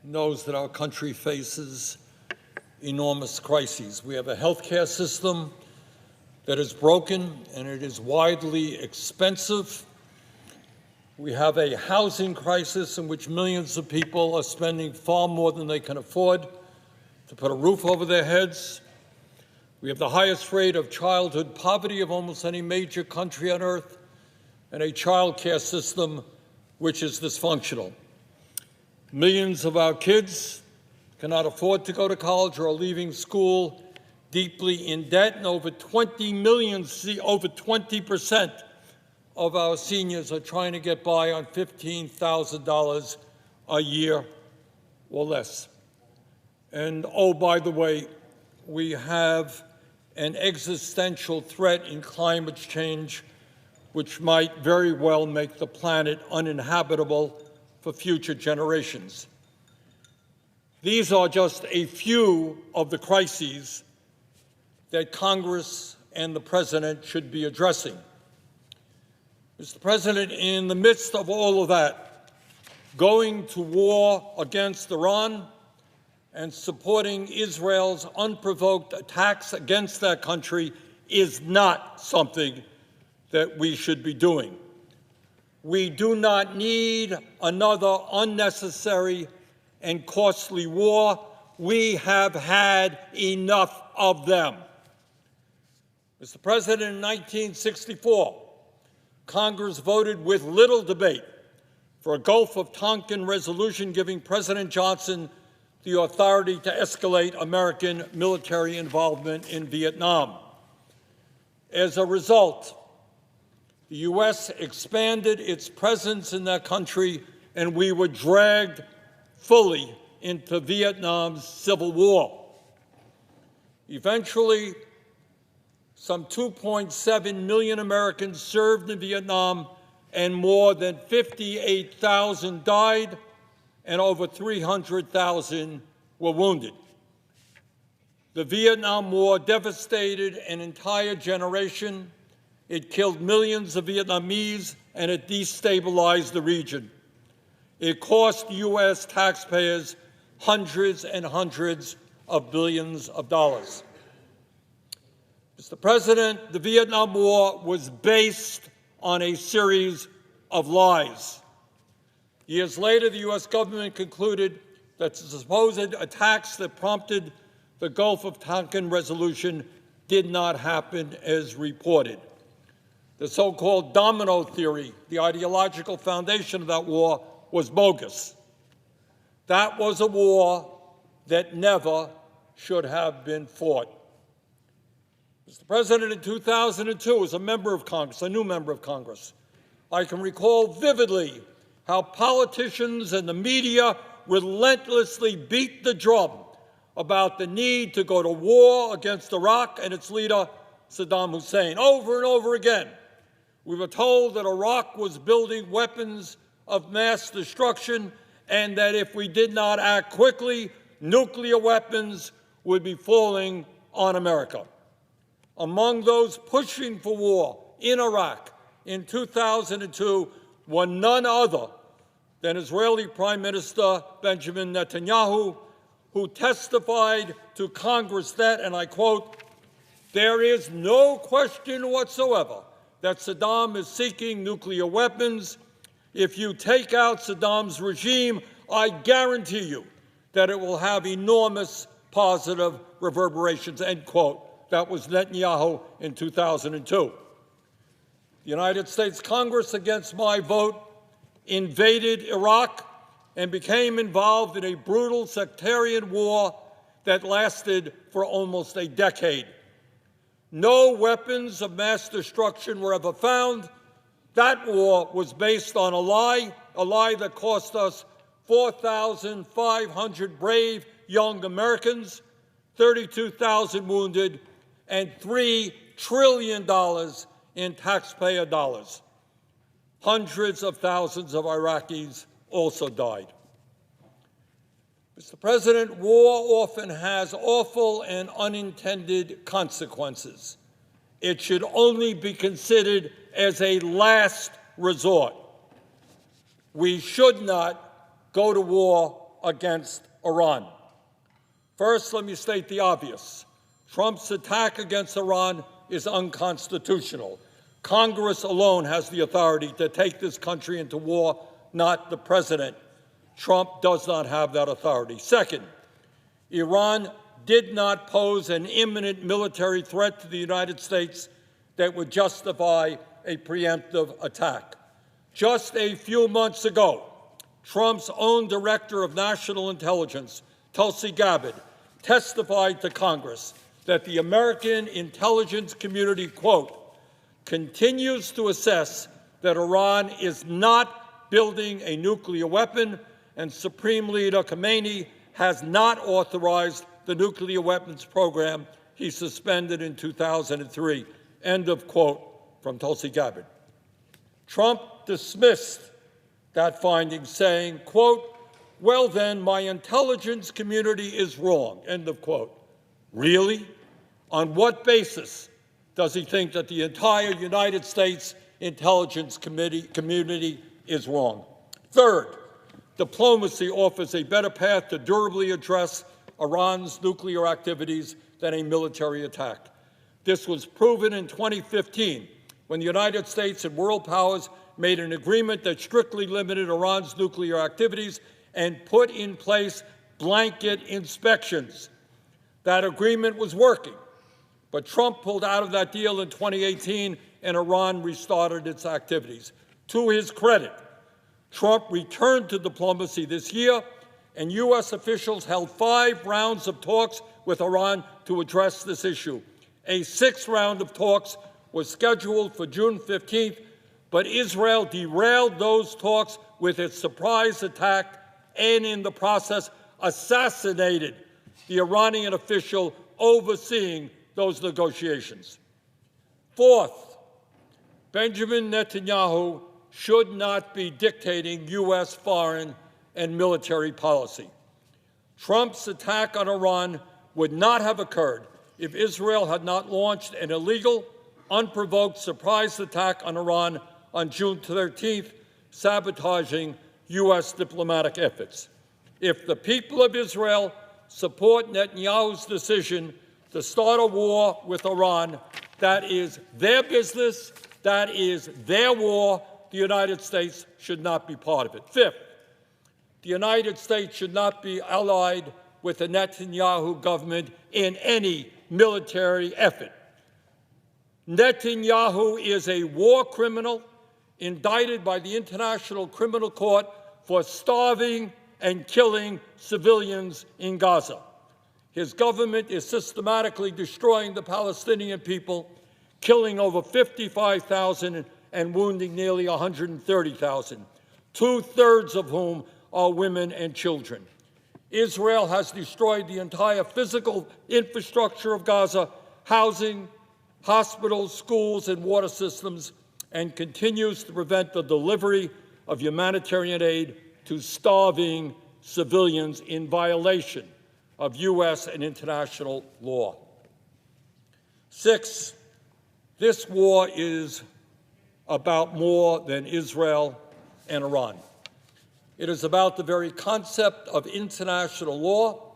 knows that our country faces enormous crises. We have a healthcare system that is broken and it is widely expensive. We have a housing crisis in which millions of people are spending far more than they can afford to put a roof over their heads. We have the highest rate of childhood poverty of almost any major country on earth, and a child care system which is dysfunctional. Millions of our kids cannot afford to go to college or are leaving school deeply in debt, and over 20% of our seniors are trying to get by on $15,000 a year or less. And oh, by the way, we have an existential threat in climate change, which might very well make the planet uninhabitable for future generations. These are just a few of the crises that Congress and the President should be addressing. Mr. President, in the midst of all of that, going to war against Iran and supporting Israel's unprovoked attacks against that country is not something that we should be doing. We do not need another unnecessary and costly war. We have had enough of them. Mr. President, in 1964, Congress voted with little debate for a Gulf of Tonkin resolution giving President Johnson the authority to escalate American military involvement in Vietnam. As a result, the U.S. expanded its presence in that country, and we were dragged fully into Vietnam's civil war. Eventually, some 2.7 million Americans served in Vietnam, and more than 58,000 died, and over 300,000 were wounded. The Vietnam War devastated an entire generation. It killed millions of Vietnamese, and it destabilized the region. It cost U.S. taxpayers hundreds and hundreds of billions of dollars. Mr. President, the Vietnam War was based on a series of lies. Years later, the U.S. government concluded that the supposed attacks that prompted the Gulf of Tonkin resolution did not happen as reported. The so-called domino theory, the ideological foundation of that war, was bogus. That was a war that never should have been fought. Mr. President, in 2002, as a member of Congress, a new member of Congress, I can recall vividly how politicians and the media relentlessly beat the drum about the need to go to war against Iraq and its leader, Saddam Hussein. Over and over again, we were told that Iraq was building weapons of mass destruction and that if we did not act quickly, nuclear weapons would be falling on America. Among those pushing for war in Iraq in 2002 were none other than Israeli Prime Minister Benjamin Netanyahu, who testified to Congress that, and I quote, "There is no question whatsoever that Saddam is seeking nuclear weapons. If you take out Saddam's regime, I guarantee you that it will have enormous positive reverberations," end quote. That was Netanyahu in 2002. The United States Congress, against my vote, invaded Iraq and became involved in a brutal sectarian war that lasted for almost a decade. No weapons of mass destruction were ever found. That war was based on a lie that cost us 4,500 brave young Americans, 32,000 wounded, and $3 trillion in taxpayer dollars. Hundreds of thousands of Iraqis also died. Mr. President, war often has awful and unintended consequences. It should only be considered as a last resort. We should not go to war against Iran. First, let me state the obvious. Trump's attack against Iran is unconstitutional. Congress alone has the authority to take this country into war, not the president. Trump does not have that authority. Second, Iran did not pose an imminent military threat to the United States that would justify a preemptive attack. Just a few months ago, Trump's own Director of National Intelligence, Tulsi Gabbard, testified to Congress that the American intelligence community, quote, continues to assess that Iran is not building a nuclear weapon and Supreme Leader Khamenei has not authorized the nuclear weapons program he suspended in 2003. End of quote from Tulsi Gabbard. Trump dismissed that finding, saying, quote, well then, my intelligence community is wrong, end of quote. Really? On what basis does he think that the entire United States intelligence community is wrong? Third, diplomacy offers a better path to durably address Iran's nuclear activities than a military attack. This was proven in 2015 when the United States and world powers made an agreement that strictly limited Iran's nuclear activities and put in place blanket inspections. That agreement was working, but Trump pulled out of that deal in 2018 and Iran restarted its activities. To his credit, Trump returned to diplomacy this year, and U.S. officials held 5 rounds of talks with Iran to address this issue. A 6th round of talks was scheduled for June 15th, but Israel derailed those talks with its surprise attack and in the process assassinated the Iranian official overseeing those negotiations. Fourth, Benjamin Netanyahu should not be dictating U.S. foreign and military policy. Trump's attack on Iran would not have occurred if Israel had not launched an illegal, unprovoked surprise attack on Iran on June 13th, sabotaging U.S. diplomatic efforts. If the people of Israel support Netanyahu's decision to start a war with Iran, that is their business, that is their war. The United States should not be part of it. Fifth, the United States should not be allied with the Netanyahu government in any military effort. Netanyahu is a war criminal indicted by the International Criminal Court for starving and killing civilians in Gaza. His government is systematically destroying the Palestinian people, killing over 55,000 and wounding nearly 130,000, 2/3 of whom are women and children. Israel has destroyed the entire physical infrastructure of Gaza, housing, hospitals, schools, and water systems, and continues to prevent the delivery of humanitarian aid to starving civilians in violation of U.S. and international law. 6, this war is about more than Israel and Iran. It is about the very concept of international law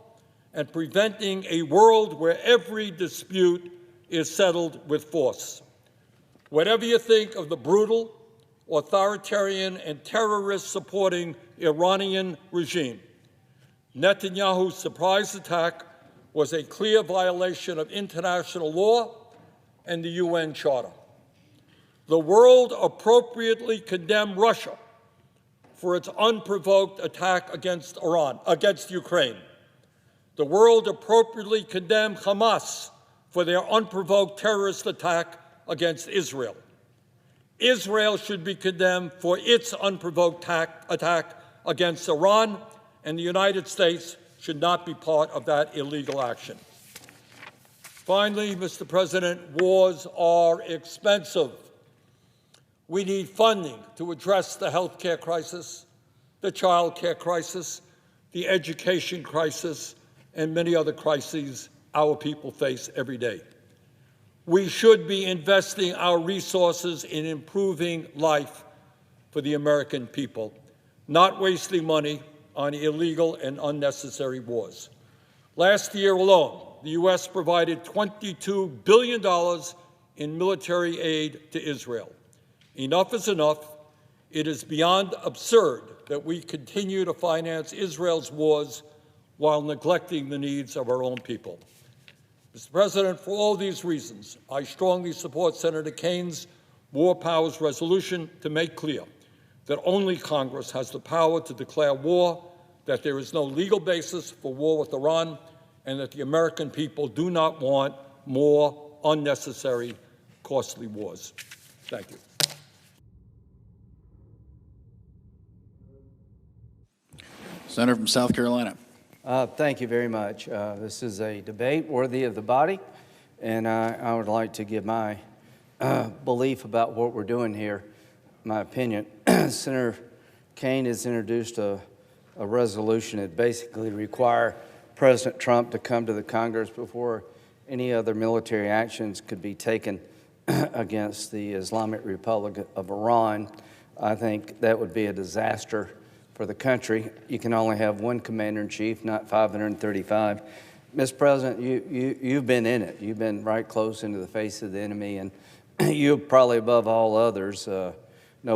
and preventing a world where every dispute is settled with force. Whatever you think of the brutal, authoritarian, and terrorist-supporting Iranian regime, Netanyahu's surprise attack was a clear violation of international law and the UN Charter. The world appropriately condemned Russia for its unprovoked attack against Ukraine. The world appropriately condemned Hamas for their unprovoked terrorist attack against Israel. Israel should be condemned for its unprovoked attack against Iran, and the United States should not be part of that illegal action. Finally, Mr. President, wars are expensive. We need funding to address the health care crisis, the child care crisis, the education crisis, and many other crises our people face every day. We should be investing our resources in improving life for the American people, not wasting money on illegal and unnecessary wars. Last year alone, the U.S. provided $22 billion in military aid to Israel. Enough is enough. It is beyond absurd that we continue to finance Israel's wars while neglecting the needs of our own people. Mr. President, for all these reasons, I strongly support Senator Kane's War Powers resolution to make clear that only Congress has the power to declare war, that there is no legal basis for war with Iran, and that the American people do not want more unnecessary, costly wars. Thank you. Senator from South Carolina. Thank you very much. This is a debate worthy of the body, and I would like to give my belief about what we're doing here, my opinion. Senator Kaine has introduced a resolution that basically require President Trump to come to the Congress before any other military actions could be taken against the Islamic Republic of Iran. I think that would be a disaster for the country. You can only have one commander-in-chief, not 535. Mr. President, you've been in it. You've been right close into the face of the enemy, and you probably above all others know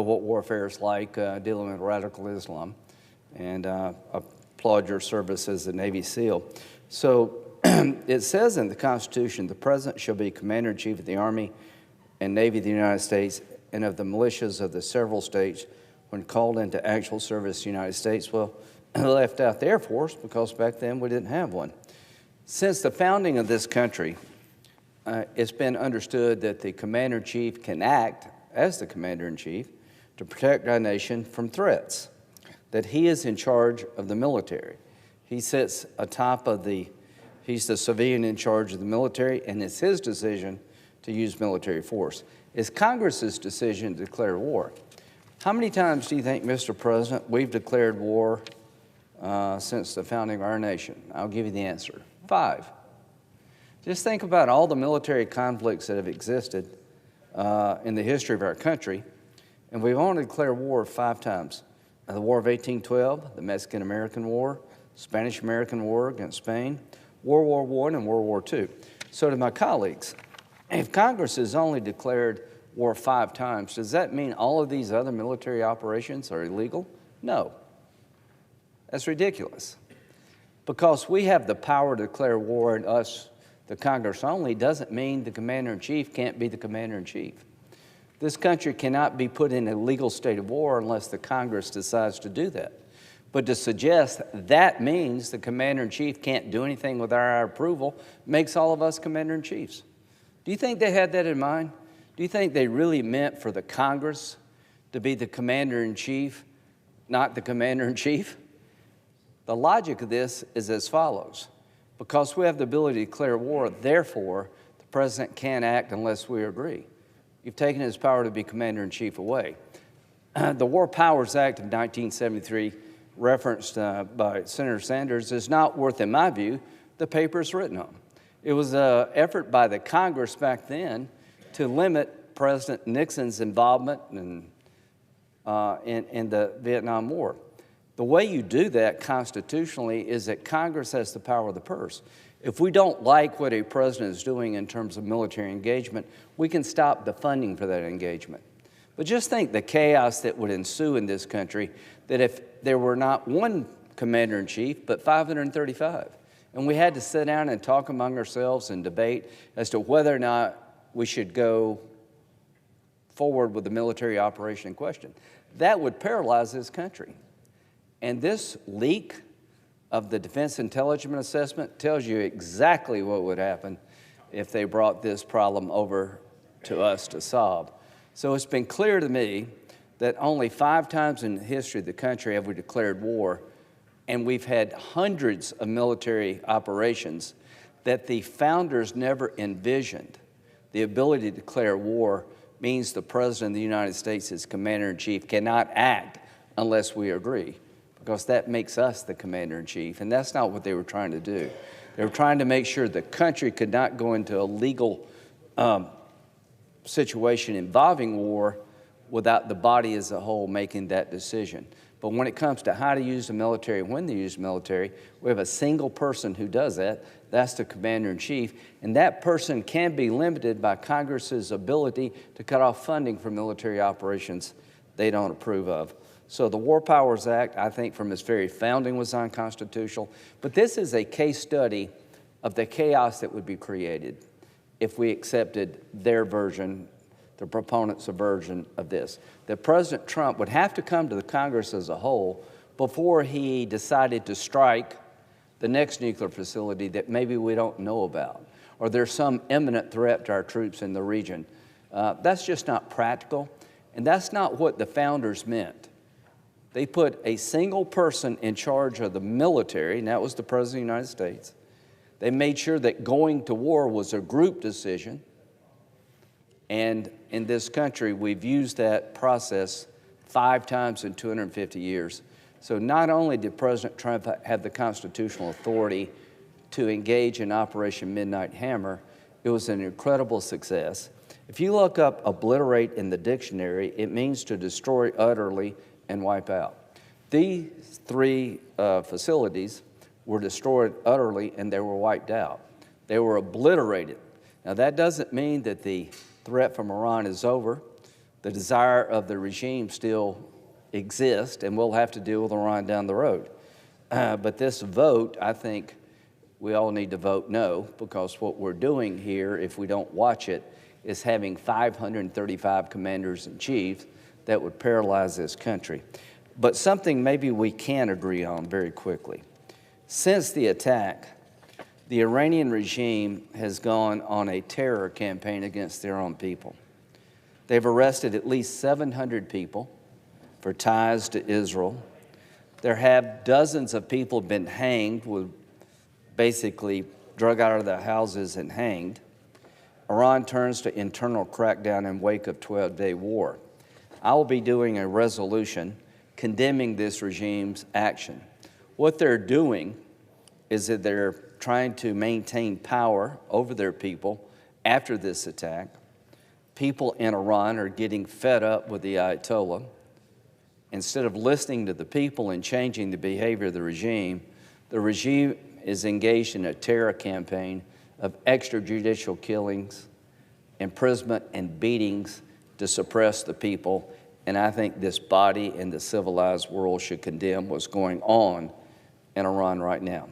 what warfare is like dealing with radical Islam, and applaud your service as a Navy SEAL. So it says in the Constitution, the President shall be Commander-in-Chief of the Army and Navy of the United States and of the militias of the several states when called into actual service in the United States. Well, they left out the Air Force because back then we didn't have one. Since the founding of this country, it's been understood that the Commander-in-Chief can act as the Commander-in-Chief to protect our nation from threats, that he is in charge of the military. He sits atop of he's the civilian in charge of the military, and it's his decision to use military force. It's Congress's decision to declare war. How many times do you think, Mr. President, we've declared war since the founding of our nation? I'll give you the answer. 5. Just think about all the military conflicts that have existed in the history of our country, and we've only declared war 5 times. The War of 1812, the Mexican-American War, Spanish-American War against Spain, World War I and World War II. So to my colleagues, if Congress has only declared war 5 times, does that mean all of these other military operations are illegal? No. That's ridiculous. Because we have the power to declare war, and us, the Congress only, doesn't mean the Commander-in-Chief can't be the Commander-in-Chief. This country cannot be put in a legal state of war unless the Congress decides to do that. But to suggest that means the Commander-in-Chief can't do anything without our approval makes all of us Commander-in-Chiefs. Do you think they had that in mind? Do you think they really meant for the Congress to be the Commander-in-Chief, not the Commander-in-Chief? The logic of this is as follows. Because we have the ability to declare war, therefore, the President can't act unless we agree. You've taken his power to be Commander-in-Chief away. The War Powers Act of 1973, referenced by Senator Sanders, is not worth, in my view, the paper it's written on. It was an effort by the Congress back then to limit President Nixon's involvement in the Vietnam War. The way you do that constitutionally is that Congress has the power of the purse. If we don't like what a president is doing in terms of military engagement, we can stop the funding for that engagement. But just think the chaos that would ensue in this country, that if there were not one commander-in-chief, but 535, and we had to sit down and talk among ourselves and debate as to whether or not we should go forward with the military operation in question. That would paralyze this country. And this leak of the Defense Intelligence Assessment tells you exactly what would happen if they brought this problem over to us to solve. So it's been clear to me that only 5 times in the history of the country have we declared war, and we've had hundreds of military operations that the founders never envisioned. The ability to declare war means the President of the United States, as Commander-in-Chief, cannot act unless we agree, because that makes us the Commander-in-Chief, and that's not what they were trying to do. They were trying to make sure the country could not go into a legal situation involving war without the body as a whole making that decision. But when it comes to how to use the military, when to use the military, we have a single person who does that. That's the Commander-in-Chief, and that person can be limited by Congress's ability to cut off funding for military operations they don't approve of. So the War Powers Act, I think from its very founding, was unconstitutional. But this is a case study of the chaos that would be created if we accepted their version, the proponents' version of this. That President Trump would have to come to the Congress as a whole before he decided to strike the next nuclear facility that maybe we don't know about, or there's some imminent threat to our troops in the region. That's just not practical, and that's not what the founders meant. They put a single person in charge of the military, and that was the President of the United States. They made sure that going to war was a group decision. And in this country, we've used that process 5 times in 250 years. So not only did President Trump have the constitutional authority to engage in Operation Midnight Hammer, it was an incredible success. If you look up obliterate in the dictionary, it means to destroy utterly and wipe out. These 3 facilities were destroyed utterly and they were wiped out. They were obliterated. Now that doesn't mean that the threat from Iran is over. The desire of the regime still exists, and we'll have to deal with Iran down the road. But this vote, I think we all need to vote no, because what we're doing here, if we don't watch it, is having 535 commanders in chief that would paralyze this country. But something maybe we can agree on very quickly. Since the attack, the Iranian regime has gone on a terror campaign against their own people. They've arrested at least 700 people for ties to Israel. There have dozens of people been hanged, with basically drug out of their houses and hanged. Iran turns to internal crackdown in wake of 12-day war. I will be doing a resolution condemning this regime's action. What they're doing is that they're trying to maintain power over their people after this attack. People in Iran are getting fed up with the Ayatollah. Instead of listening to the people and changing the behavior of the regime is engaged in a terror campaign of extrajudicial killings, imprisonment, and beatings to suppress the people. And I think this body and the civilized world should condemn what's going on in Iran right now.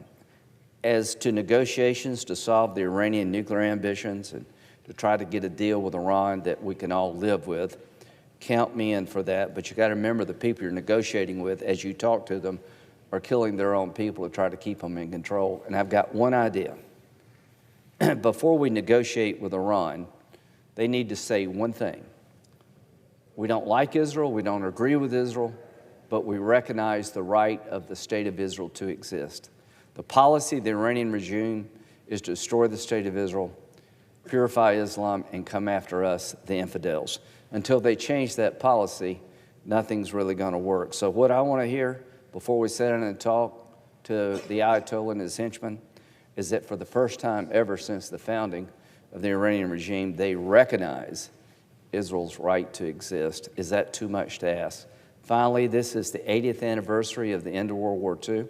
As to negotiations to solve the Iranian nuclear ambitions and to try to get a deal with Iran that we can all live with, count me in for that. But you got to remember, the people you're negotiating with, as you talk to them, are killing their own people to try to keep them in control. And I've got one idea. Before we negotiate with Iran, they need to say one thing. We don't like Israel, we don't agree with Israel, but we recognize the right of the state of Israel to exist. The policy of the Iranian regime is to destroy the state of Israel, purify Islam, and come after us, the infidels. Until they change that policy, nothing's really going to work. So what I want to hear before we sit down and talk to the Ayatollah and his henchmen is that for the first time ever since the founding of the Iranian regime, they recognize Israel's right to exist. Is that too much to ask? Finally, this is the 80th anniversary of the end of World War II.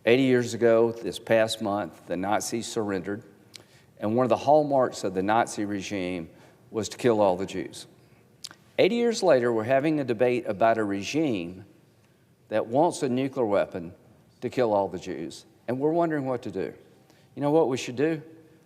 80 years ago, this past month, the Nazis surrendered, and one of the hallmarks of the Nazi regime was to kill all the Jews. 80 years later, we're having a debate about a regime that wants a nuclear weapon to kill all the Jews, and we're wondering what to do. You know what we should do?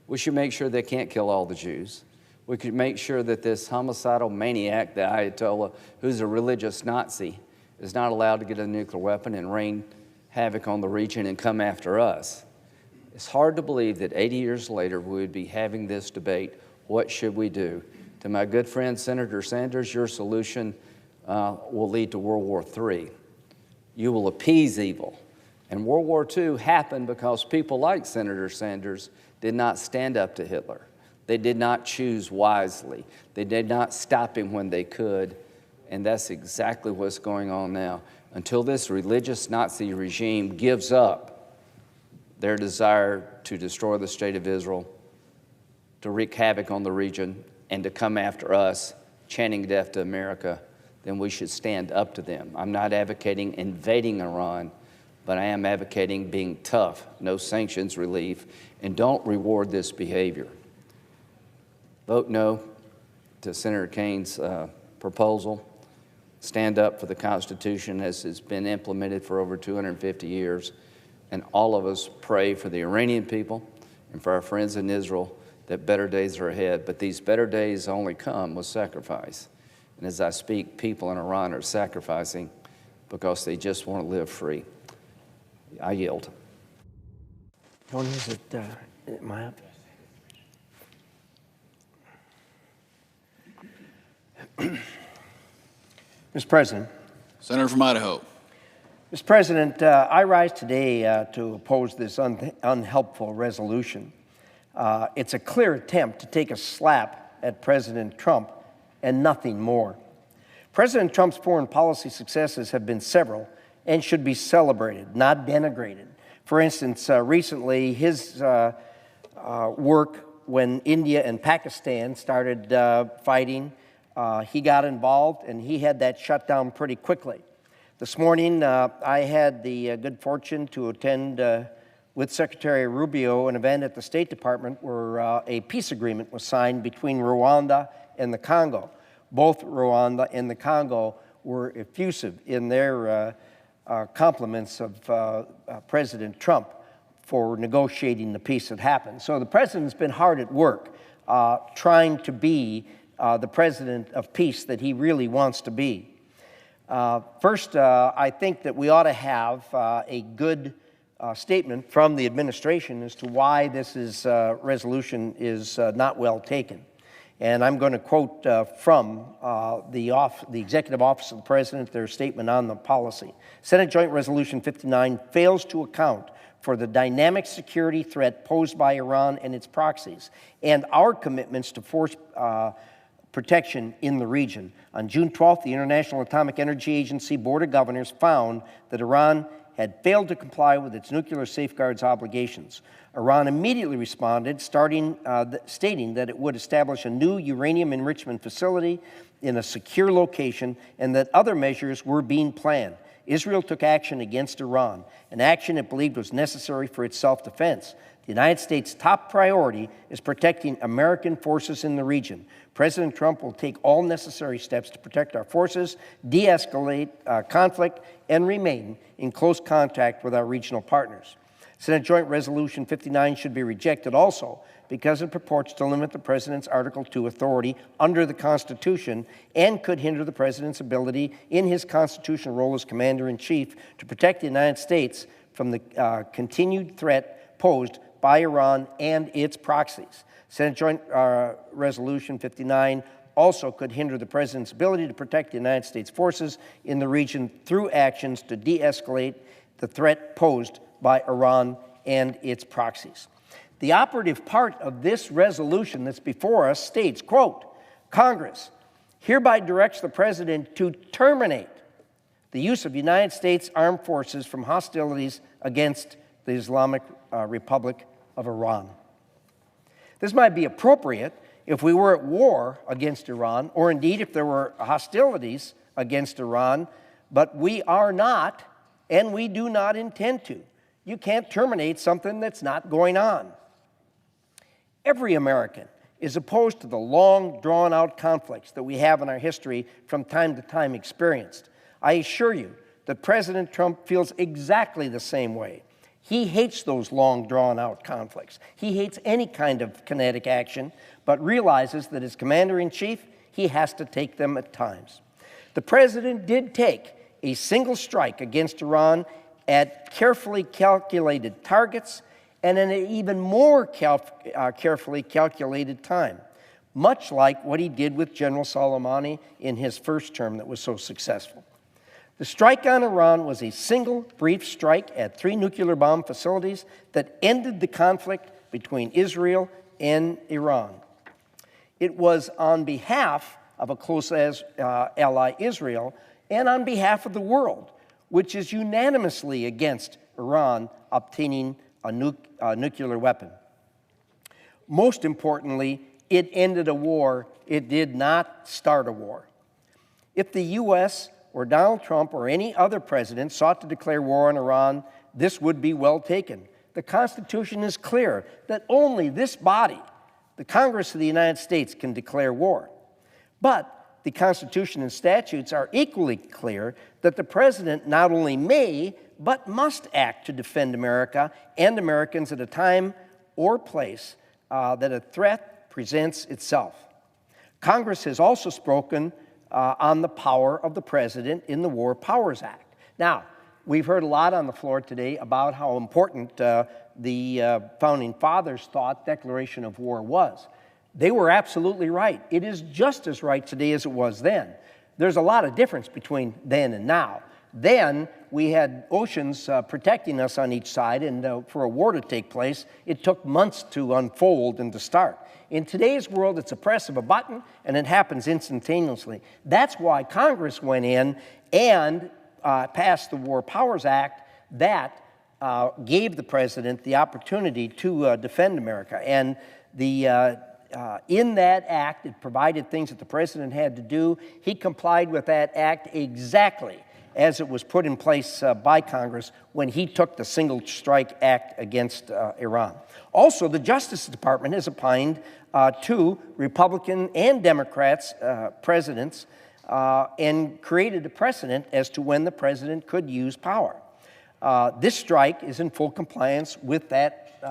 We should make sure they can't kill all the Jews. We could make sure that this homicidal maniac, the Ayatollah, who's a religious Nazi, is not allowed to get a nuclear weapon and rain havoc on the region and come after us. It's hard to believe that 80 years later we would be having this debate. What should we do? To my good friend Senator Sanders, your solution will lead to World War III. You will appease evil. And World War II happened because people like Senator Sanders did not stand up to Hitler. They did not choose wisely. They did not stop him when they could. And that's exactly what's going on now. Until this religious Nazi regime gives up their desire to destroy the state of Israel, to wreak havoc on the region, and to come after us, chanting death to America, then we should stand up to them. I'm not advocating invading Iran, but I am advocating being tough, no sanctions relief, and don't reward this behavior. Vote no to Senator Kane's proposal. Stand up for the Constitution as it's been implemented for over 250 years. And all of us pray for the Iranian people and for our friends in Israel that better days are ahead. But these better days only come with sacrifice. And as I speak, people in Iran are sacrificing because they just want to live free. I yield. When is it, my up? Mr. President. Senator from Idaho. Mr. President, I rise today to oppose this unhelpful resolution. It's a clear attempt to take a slap at President Trump and nothing more. President Trump's foreign policy successes have been several and should be celebrated, not denigrated. For instance, recently his work when India and Pakistan started fighting, he got involved and he had that shut down pretty quickly. This morning, I had the good fortune to attend with Secretary Rubio an event at the State Department where a peace agreement was signed between Rwanda and the Congo. Both Rwanda and the Congo were effusive in their compliments of President Trump for negotiating the peace that happened. So the president's been hard at work trying to be the president of peace that he really wants to be. First, I think that we ought to have a good statement from the administration as to why this resolution is not well taken. And I'm going to quote from the Executive Office of the President, their statement on the policy. Senate Joint Resolution 59 fails to account for the dynamic security threat posed by Iran and its proxies, and our commitments to force protection in the region. On June 12th, the International Atomic Energy Agency Board of Governors found that Iran had failed to comply with its nuclear safeguards obligations. Iran immediately responded, stating that it would establish a new uranium enrichment facility in a secure location and that other measures were being planned. Israel took action against Iran, an action it believed was necessary for its self-defense. The United States' top priority is protecting American forces in the region. President Trump will take all necessary steps to protect our forces, de-escalate conflict, and remain in close contact with our regional partners. Senate Joint Resolution 59 should be rejected also because it purports to limit the President's Article II authority under the Constitution and could hinder the President's ability in his constitutional role as Commander-in-Chief to protect the United States from the continued threat posed by Iran and its proxies. Senate Joint Resolution 59 also could hinder the President's ability to protect the United States forces in the region through actions to de-escalate the threat posed by Iran and its proxies. The operative part of this resolution that's before us states, quote, Congress hereby directs the President to terminate the use of United States armed forces from hostilities against the Islamic Republic of Iran. This might be appropriate if we were at war against Iran, or indeed if there were hostilities against Iran, but we are not, and we do not intend to. You can't terminate something that's not going on. Every American is opposed to the long, drawn-out conflicts that we have in our history from time to time experienced. I assure you that President Trump feels exactly the same way. He hates those long, drawn-out conflicts. He hates any kind of kinetic action, but realizes that as Commander-in-Chief, he has to take them at times. The President did take a single strike against Iran at carefully calculated targets and in an even more carefully calculated time, much like what he did with General Soleimani in his first term that was so successful. The strike on Iran was a single brief strike at 3 nuclear bomb facilities that ended the conflict between Israel and Iran. It was on behalf of a close ally, Israel, and on behalf of the world, which is unanimously against Iran obtaining a nuclear weapon. Most importantly, it ended a war. It did not start a war. If the U.S. or Donald Trump or any other president sought to declare war on Iran, this would be well taken. The Constitution is clear that only this body, the Congress of the United States, can declare war. But the Constitution and statutes are equally clear that the president not only may, but must act to defend America and Americans at a time or place that a threat presents itself. Congress has also spoken on the power of the president in the War Powers Act. Now, we've heard a lot on the floor today about how important the Founding Fathers thought declaration of war was. They were absolutely right. It is just as right today as it was then. There's a lot of difference between then and now. Then we had oceans protecting us on each side, and for a war to take place, it took months to unfold and to start. In today's world, it's a press of a button, and it happens instantaneously. That's why Congress went in and passed the War Powers Act that gave the president the opportunity to defend America. And in that act, it provided things that the president had to do. He complied with that act exactly as it was put in place by Congress when he took the Single Strike Act against Iran. Also, the Justice Department has opined to Republican and Democrats presidents and created a precedent as to when the president could use power. This strike is in full compliance with that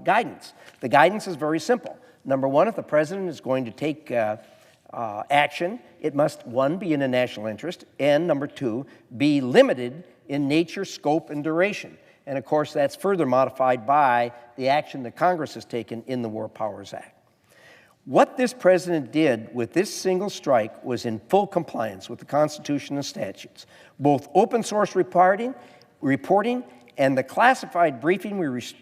guidance. The guidance is very simple. Number one, if the president is going to take action, it must, one, be in a national interest, and number two, be limited in nature, scope, and duration. And of course, that's further modified by the action that Congress has taken in the War Powers Act. What this president did with this single strike was in full compliance with the Constitution and statutes. Both open source reporting and the classified briefing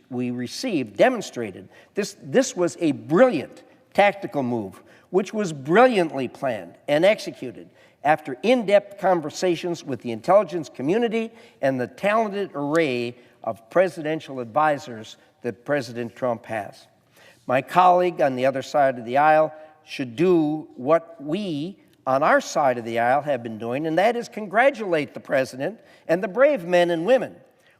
we received demonstrated this was a brilliant tactical move, which was brilliantly planned and executed after in-depth conversations with the intelligence community and the talented array of presidential advisors that President Trump has. My colleague on the other side of the aisle should do what we on our side of the aisle have been doing, and that is congratulate the president and the brave men and women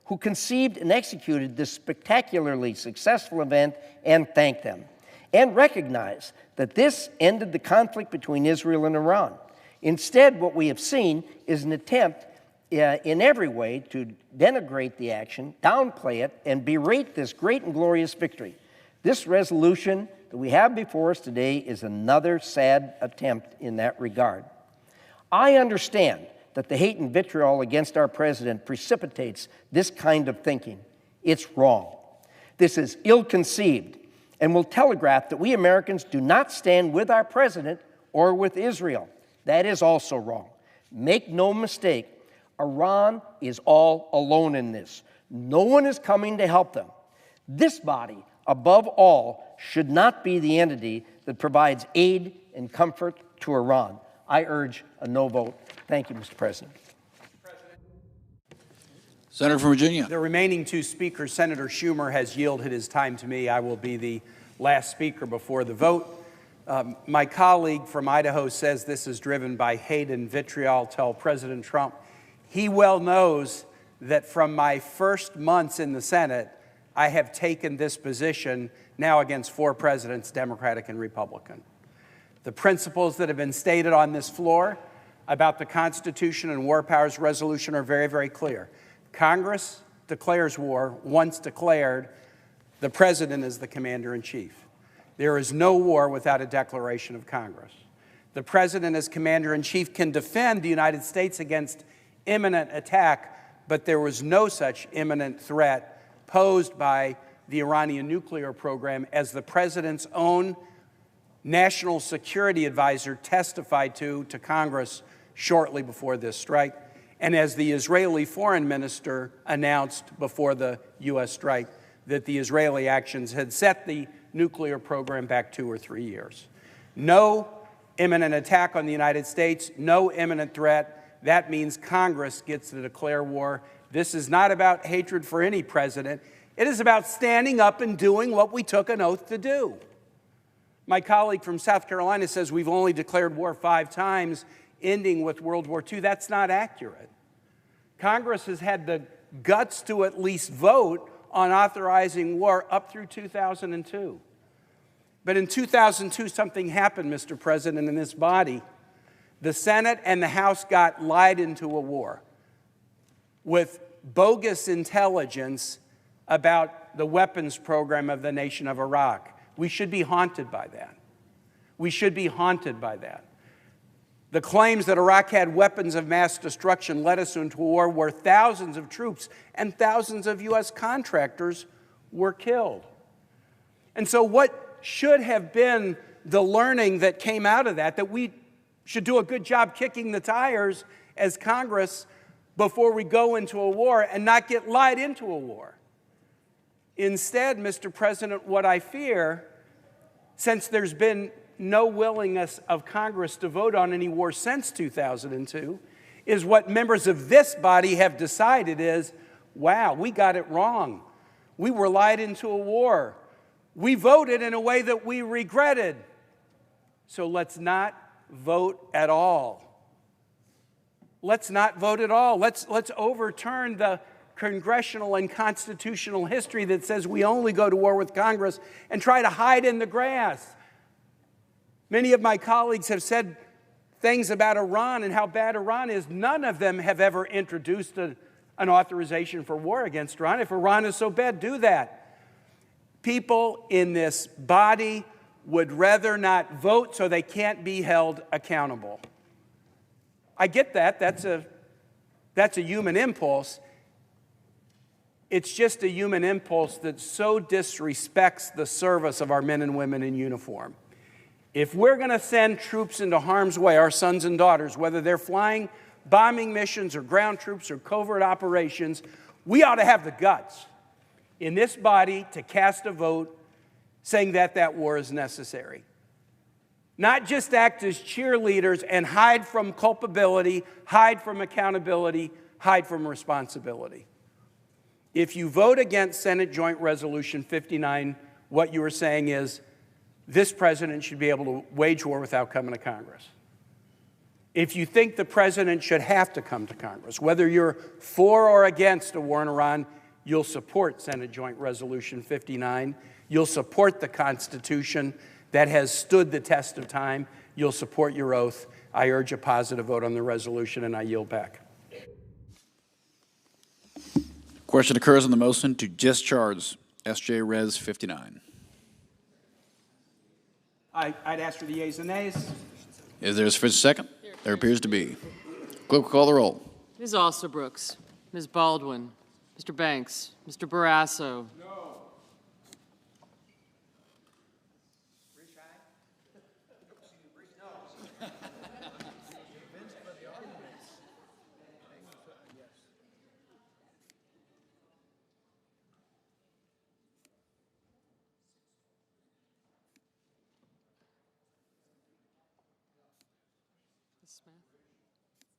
who conceived and executed this spectacularly successful event and thank them, and recognize that this ended the conflict between Israel and Iran. Instead, what we have seen is an attempt in every way to denigrate the action, downplay it, and berate this great and glorious victory. This resolution that we have before us today is another sad attempt in that regard. I understand that the hate and vitriol against our president precipitates this kind of thinking. It's wrong. This is ill-conceived and will telegraph that we Americans do not stand with our president or with Israel. That is also wrong. Make no mistake, Iran is all alone in this. No one is coming to help them. This body, above all, should not be the entity that provides aid and comfort to Iran. I urge a no vote. Thank you, Mr. President. Senator from Virginia. The remaining two speakers, Senator Schumer has yielded his time to me. I will be the last speaker before the vote. My colleague from Idaho says this is driven by hate and vitriol. Tell President Trump he well knows that from my first months in the Senate, I have taken this position now against 4 presidents, Democratic and Republican. The principles that have been stated on this floor about the Constitution and War Powers Resolution are very, very clear. Congress declares war. Once declared, the president is the commander-in-chief. There is no war without a declaration of Congress. The president as commander-in-chief can defend the United States against imminent attack, but there was no such imminent threat posed by the Iranian nuclear program, as the president's own national security advisor testified to Congress shortly before this strike, and as the Israeli foreign minister announced before the U.S. strike that the Israeli actions had set the nuclear program back 2 or 3 years. No imminent attack on the United States, no imminent threat. That means Congress gets to declare war. This is not about hatred for any president. It is about standing up and doing what we took an oath to do. My colleague from South Carolina says we've only declared war 5 times, ending with World War II. That's not accurate. Congress has had the guts to at least vote on authorizing war up through 2002. But in 2002, something happened, Mr. President, in this body. The Senate and the House got lied into a war with bogus intelligence about the weapons program of the nation of Iraq. We should be haunted by that. We should be haunted by that. The claims that Iraq had weapons of mass destruction led us into a war where thousands of troops and thousands of U.S. contractors were killed. And so what should have been the learning that came out of that we should do a good job kicking the tires as Congress before we go into a war and not get lied into a war. Instead, Mr. President, what I fear, since there's been no willingness of Congress to vote on any war since 2002, is what members of this body have decided is, wow, we got it wrong. We were lied into a war. We voted in a way that we regretted. So let's not vote at all. Let's not vote at all. Let's overturn the congressional and constitutional history that says we only go to war with Congress and try to hide in the grass. Many of my colleagues have said things about Iran and how bad Iran is. None of them have ever introduced an authorization for war against Iran. If Iran is so bad, do that. People in this body would rather not vote so they can't be held accountable. I get that. That's a human impulse. It's just a human impulse that so disrespects the service of our men and women in uniform. If we're going to send troops into harm's way, our sons and daughters, whether they're flying bombing missions or ground troops or covert operations, we ought to have the guts in this body to cast a vote saying that that war is necessary. Not just act as cheerleaders and hide from culpability, hide from accountability, hide from responsibility. If you vote against Senate Joint Resolution 59, what you are saying is this president should be able to wage war without coming to Congress. If you think the president should have to come to Congress, whether you're for or against a war in Iran, you'll support Senate Joint Resolution 59. You'll support the Constitution that has stood the test of time. You'll support your oath. I urge a positive vote on the resolution, and I yield back. Question occurs on the motion to discharge S.J. Res. 59. I'd ask for the yeas and nays. Is there a sufficient second? There appears to be. Clerk will call the roll. Ms. Alsobrooks, Ms. Baldwin, Mr. Banks, Mr. Barrasso. No. Smith. Thanks.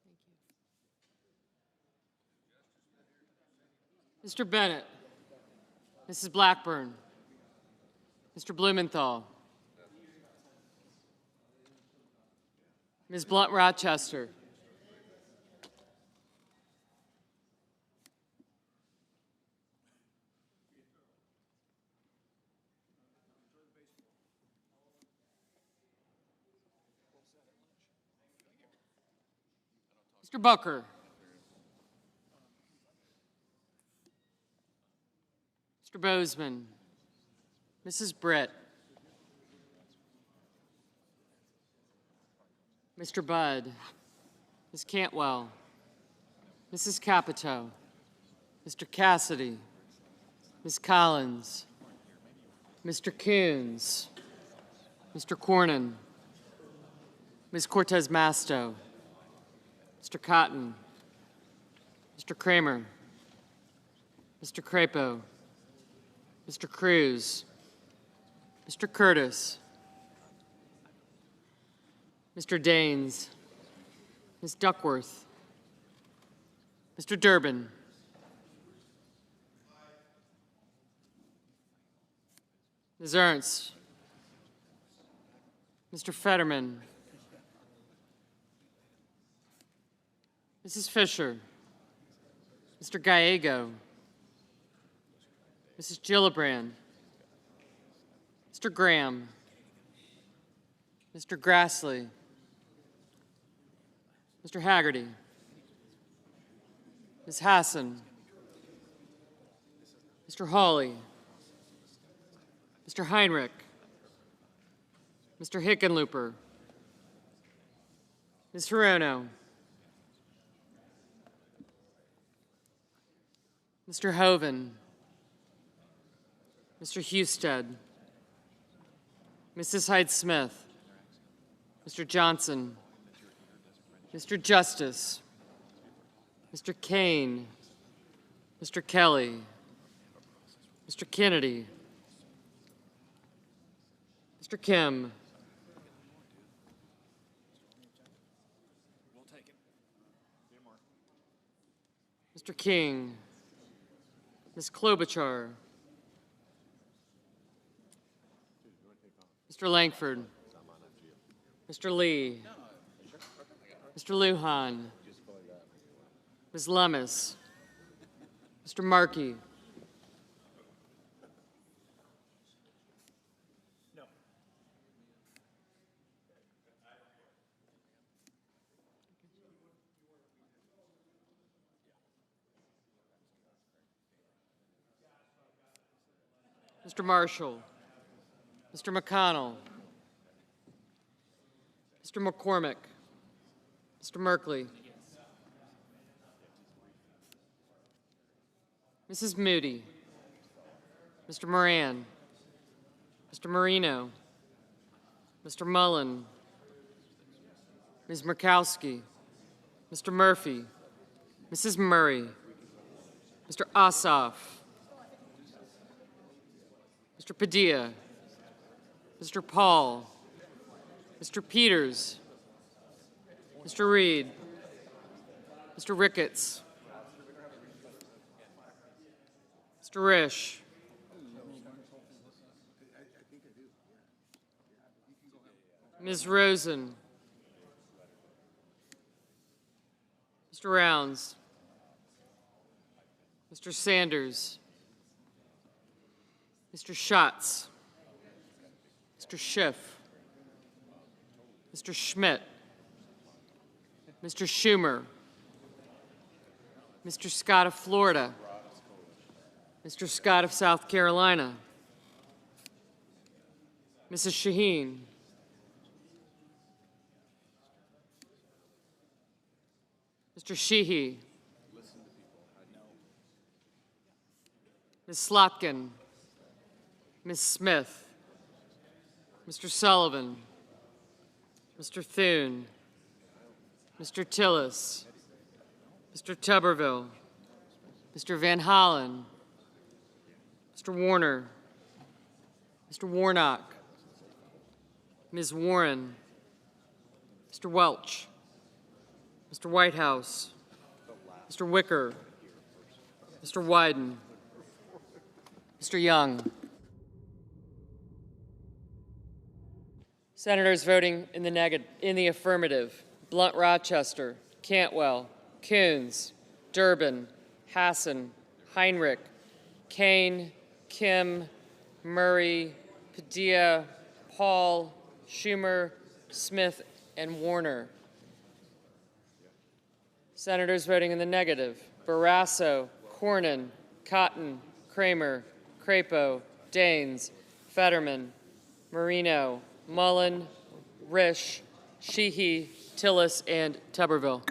Thank you. Mr. Bennett, Mrs. Blackburn, Mr. Blumenthal, Ms. Blunt-Rochester, Mr. Booker, Mr. Bozeman, Mrs. Britt, Mr. Budd, Ms. Cantwell, Mrs. Capito, Mr. Cassidy, Ms. Collins, Mr. Coons, Mr. Cornyn, Ms. Cortez Masto, Mr. Cotton, Mr. Kramer, Mr. Crapo, Mr. Cruz, Mr. Curtis, Mr. Daines, Ms. Duckworth, Mr. Durbin, Ms. Ernst, Mr. Fetterman, Mrs. Fisher, Mr. Gallego, Mrs. Gillibrand, Mr. Graham, Mr. Grassley, Mr. Haggerty, Ms. Hassan, Mr. Hawley, Mr. Heinrich, Mr. Hickenlooper, Ms. Hirono, Mr. Hoven, Mr. Husted, Mrs. Hyde-Smith, Mr. Johnson, Mr. Justice, Mr. Kane, Mr. Kelly, Mr. Kennedy, Mr. Kim, Mr. King, Ms. Klobuchar, Mr. Langford, Mr. Lee, Mr. Lujan, Ms. Lummis, Mr. Markey, Mr. Marshall, Mr. McConnell, Mr. McCormick, Mr. Merkley, Mrs. Moody, Mr. Moran, Mr. Marino, Mr. Mullen, Ms. Murkowski, Mr. Murphy, Mrs. Murray, Mr. Ossoff, Mr. Padilla, Mr. Paul, Mr. Peters, Mr. Reed, Mr. Ricketts, Mr. Risch, Ms. Rosen, Mr. Rounds, Mr. Sanders, Mr. Schatz, Mr. Schiff, Mr. Schmidt, Mr. Schumer, Mr. Scott of Florida, Mr. Scott of South Carolina, Mrs. Shaheen, Mr. Sheehy, Ms. Slotkin, Ms. Smith, Mr. Sullivan, Mr. Thune, Mr. Tillis, Mr. Tuberville, Mr. Van Hollen, Mr. Warner, Mr. Warnock, Ms. Warren, Mr. Welch, Mr. Whitehouse, Mr. Wicker, Mr. Wyden, Mr. Young. Senators voting in the affirmative: Blunt Rochester, Cantwell, Coons, Durbin, Hassan, Heinrich, Kane, Kim, Murray, Padilla, Paul, Schumer, Smith, and Warner. Senators voting in the negative: Barrasso, Cornyn, Cotton, Kramer, Crapo, Daines, Fetterman, Marino, Mullen, Risch, Sheehy, Tillis, and Tuberville.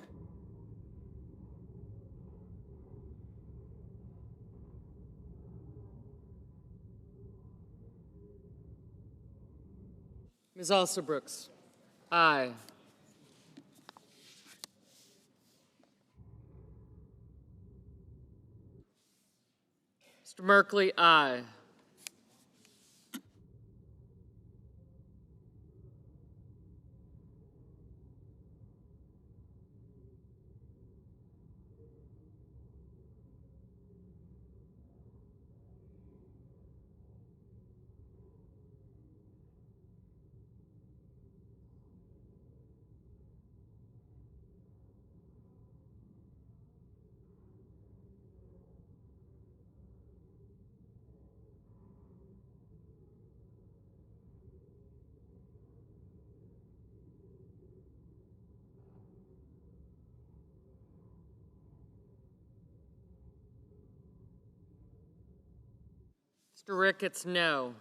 Ms. Alsobrooks, aye. Mr. Merkley, aye. Mr. Ricketts, no.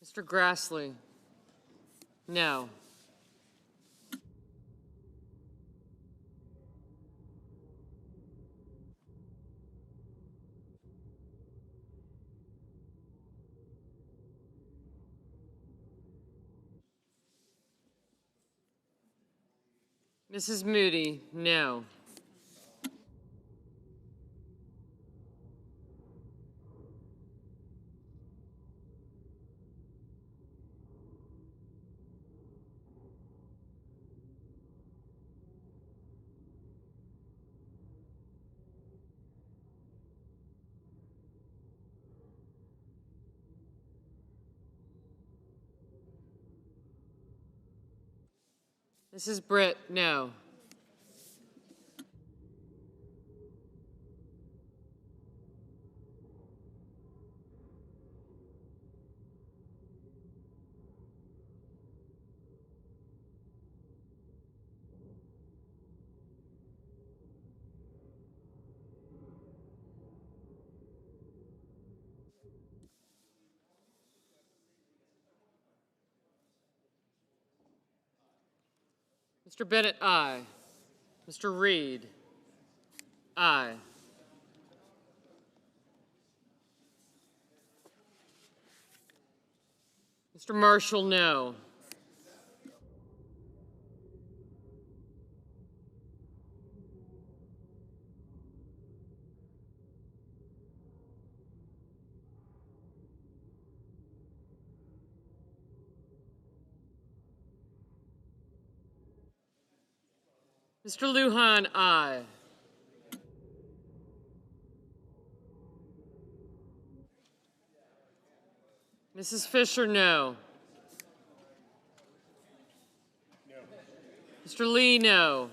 Mr. Grassley? No. Mrs. Moody? No. Mrs. Britt? No. Mr. Bennett, aye. Mr. Reed? Aye. Mr. Marshall, no. Mr. Lujan, aye. Mrs. Fisher, no. Mr. Lee, no.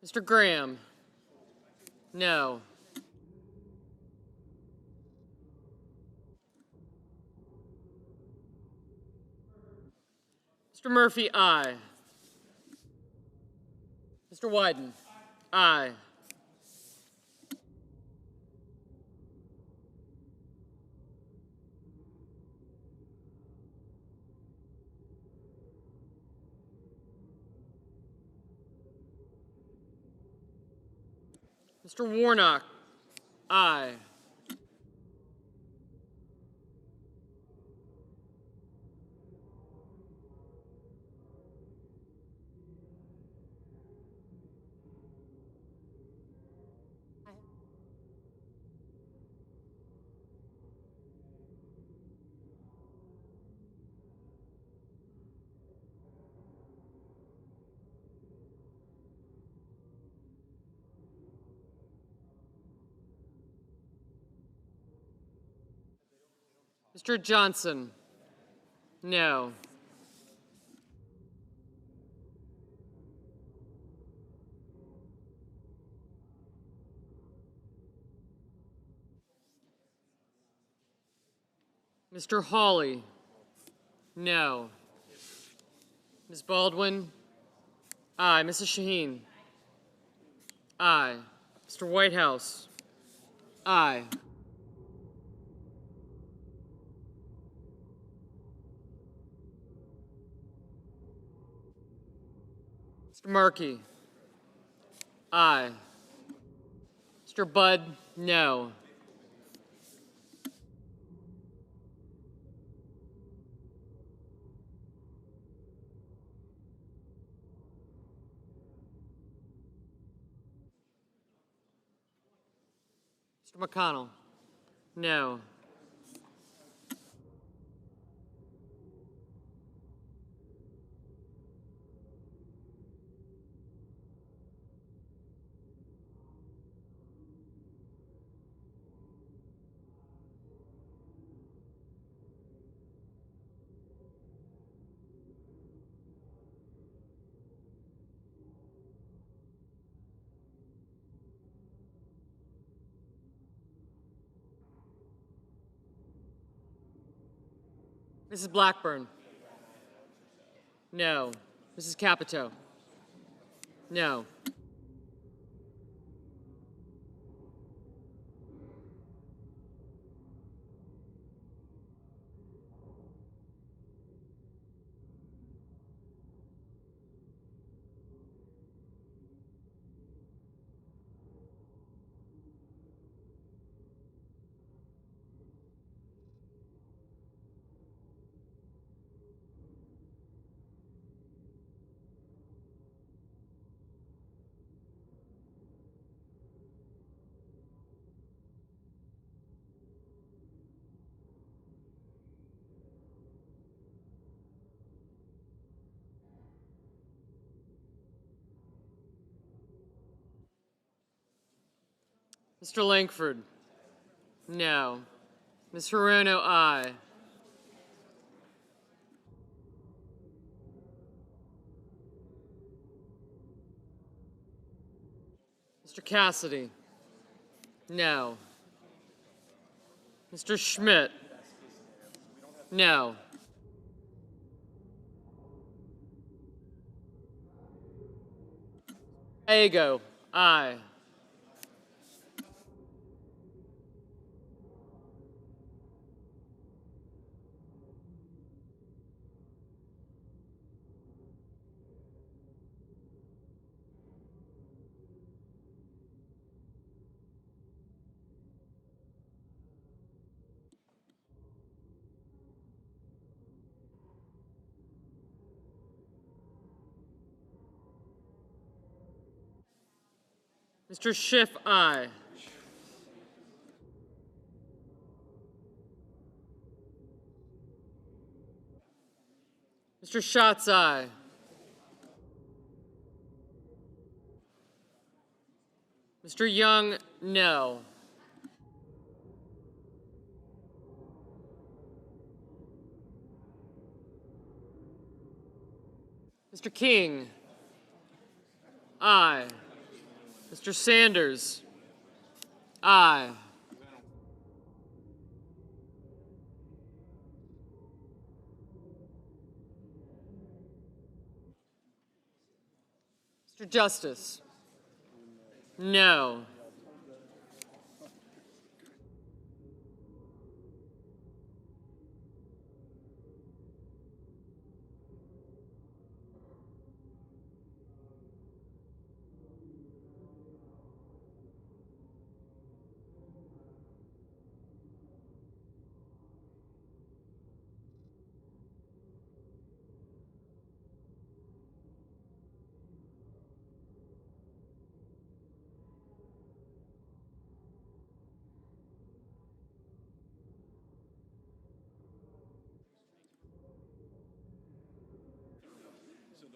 Mr. Graham? No. Mr. Murphy, aye. Mr. Wyden? Aye. Mr. Warnock? Aye. Mr. Johnson? No. Mr. Hawley? No. Ms. Baldwin? Aye. Mrs. Shaheen? Aye. Mr. Whitehouse? Aye. Mr. Markey? Aye. Mr. Budd? No. Mr. McConnell? No. Mrs. Blackburn? No. Mrs. Capito? No. Mr. Langford? No. Ms. Hirono, aye. Mr. Cassidy? No. Mr. Schmidt? No. Ago, aye. Mr. Schiff, aye. Mr. Schatz, aye. Mr. Young, no. Mr. King, aye. Mr. Sanders, aye. Mr. Justice, no.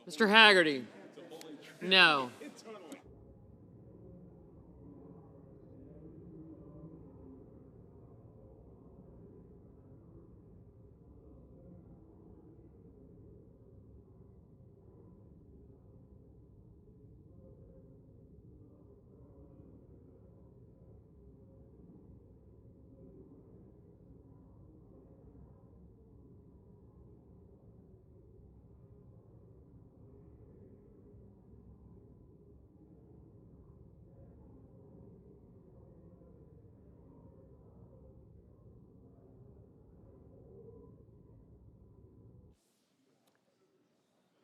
Mr. Haggerty, no.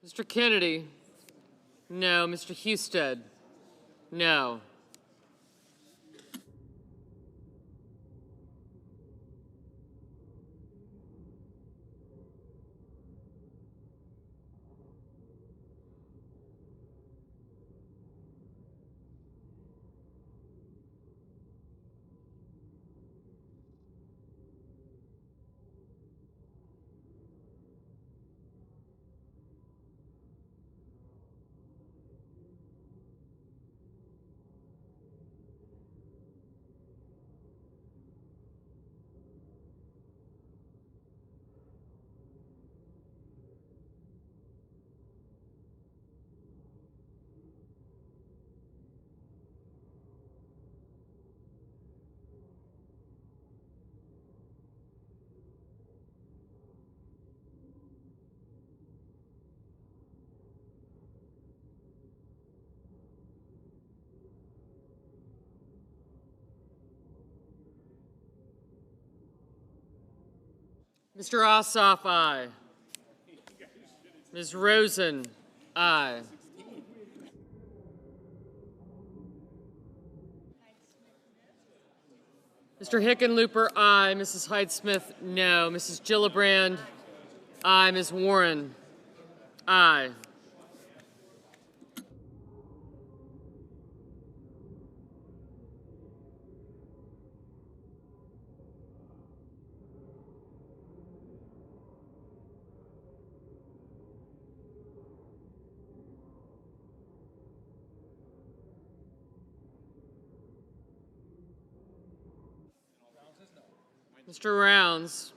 Mr. Kennedy, no. Mr. Husted, no. Mr. Ossoff, aye. Ms. Rosen, aye. Mr. Hickenlooper, aye. Mrs. Hyde-Smith, no. Mrs. Gillibrand, aye. Ms. Warren, aye. Mr. Rounds,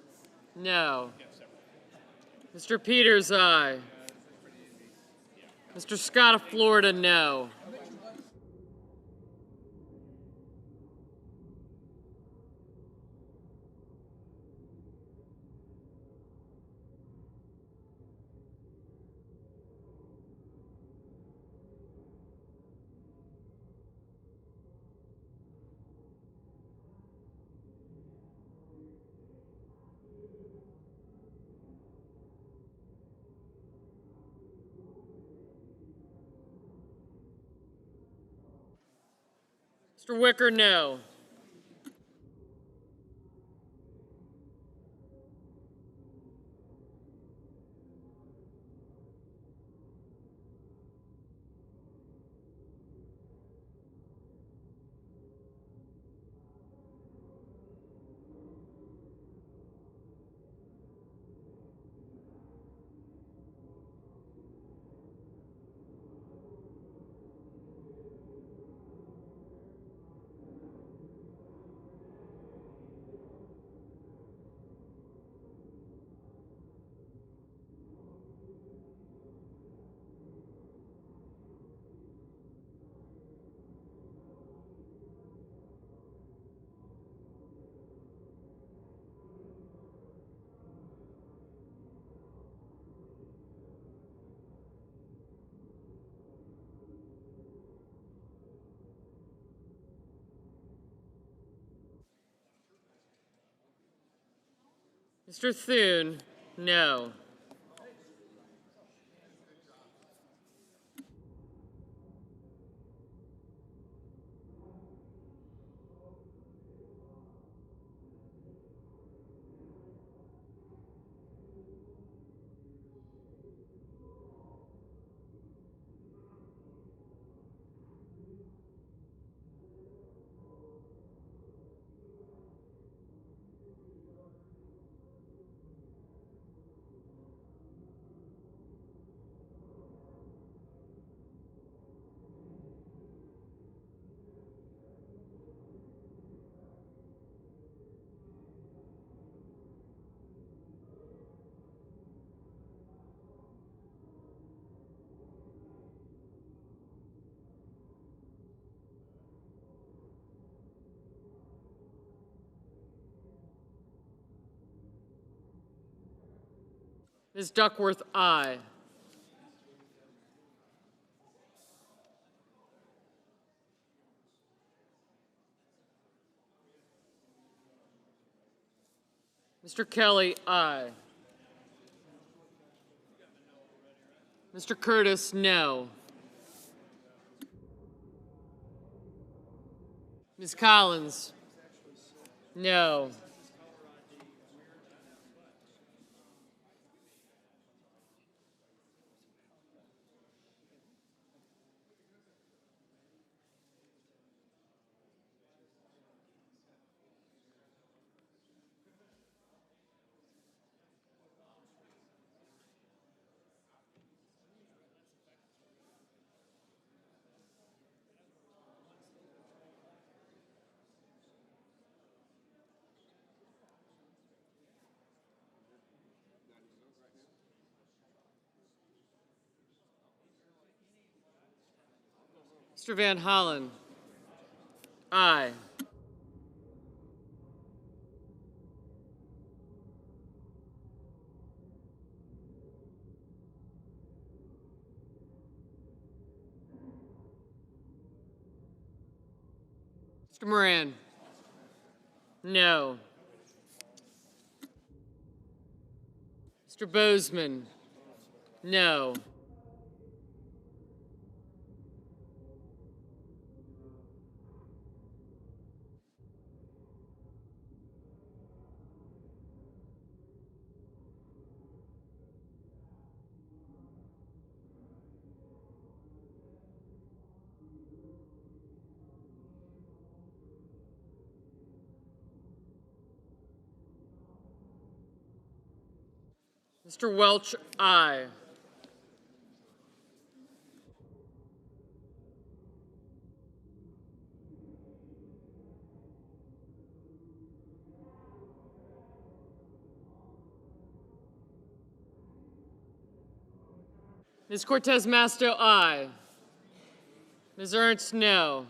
no. Mr. Peters, aye. Mr. Scott of Florida, no. Mr. Wicker, no. Mr. Thune, no. Ms. Duckworth, aye. Mr. Kelly, aye. Mr. Curtis, no. Ms. Collins, no. Mr. Van Hollen, aye. Mr. Moran, no. Mr. Bozeman, no. Mr. Welch, aye. Ms. Cortez Masto, aye. Ms. Ernst, no.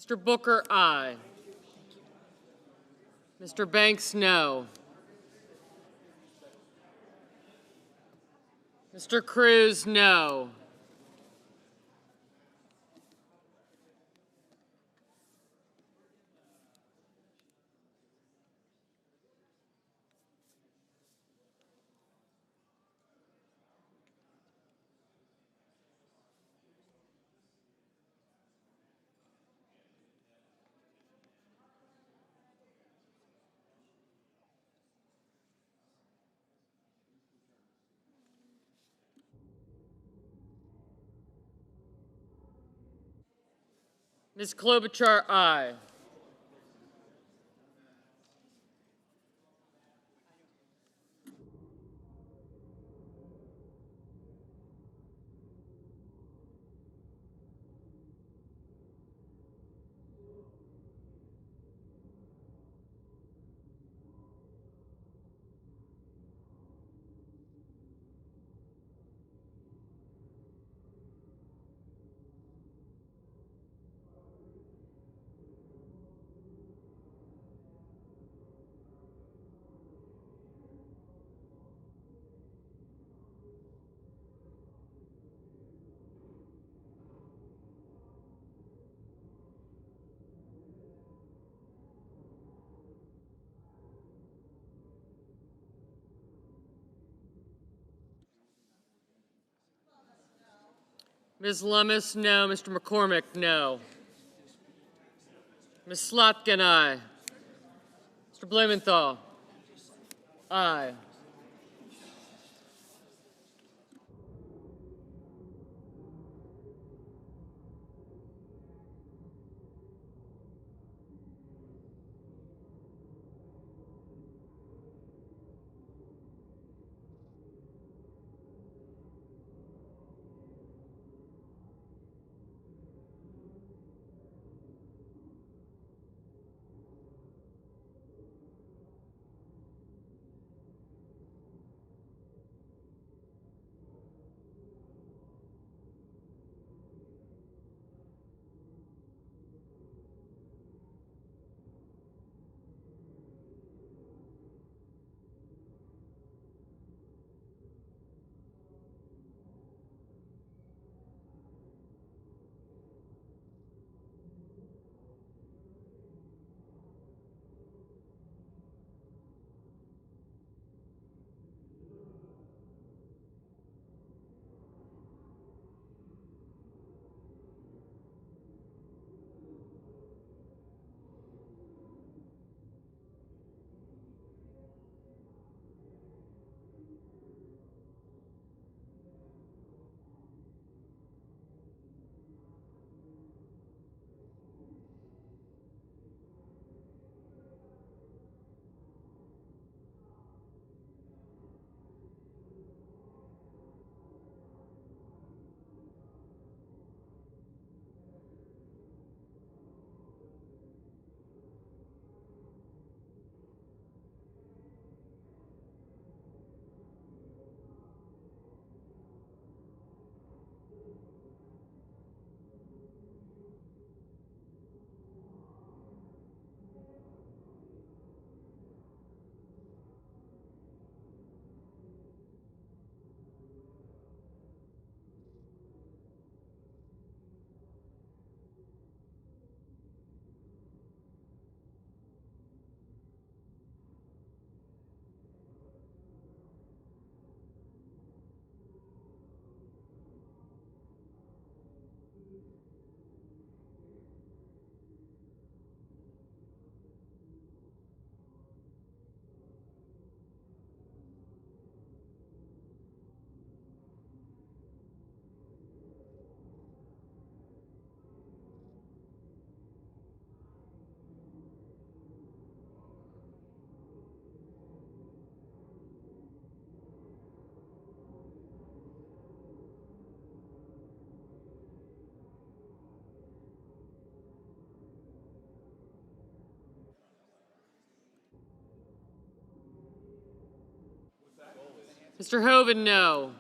Mr. Booker, aye. Mr. Banks, no. Mr. Cruz, no. Ms. Klobuchar, aye. Ms. Lummis, no. Mr. McCormick, no. Ms. Slotkin, aye. Mr. Blumenthal, aye. Mr. Hoven, no.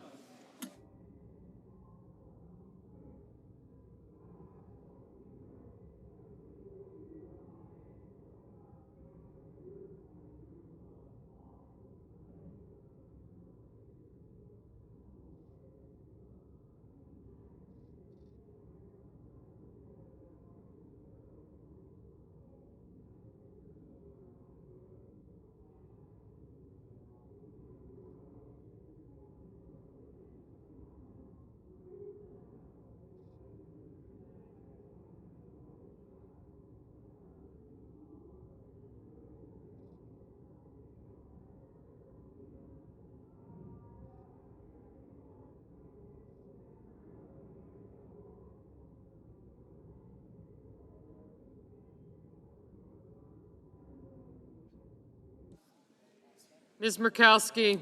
Ms. Murkowski,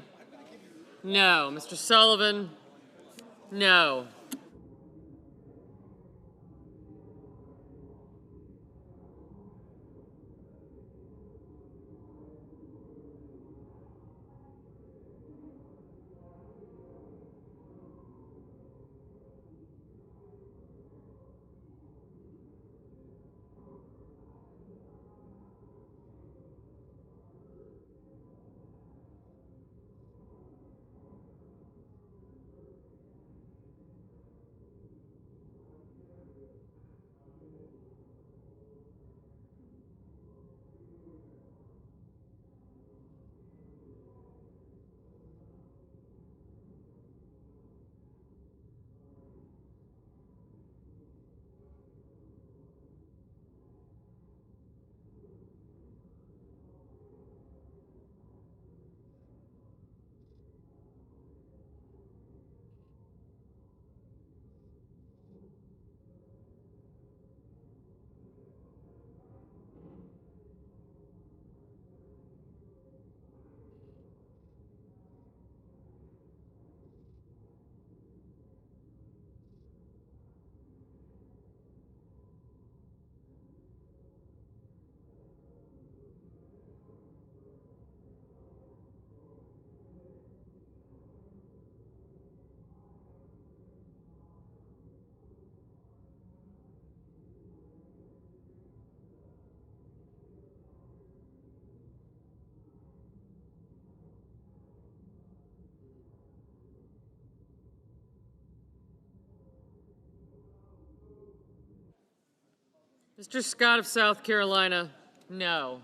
no. Mr. Sullivan, no. Mr. Scott of South Carolina, no.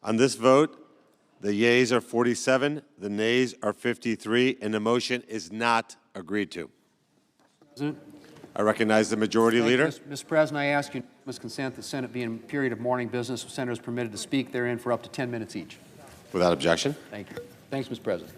On this vote, the yeas are 47, the nays are 53, and the motion is not agreed to. President. I recognize the Majority Leader. Mr. President, I ask unanimous consent the Senate be in a period of morning business with senators permitted to speak therein for up to 10 minutes each. Without objection. Thank you. Thanks, Mr. President.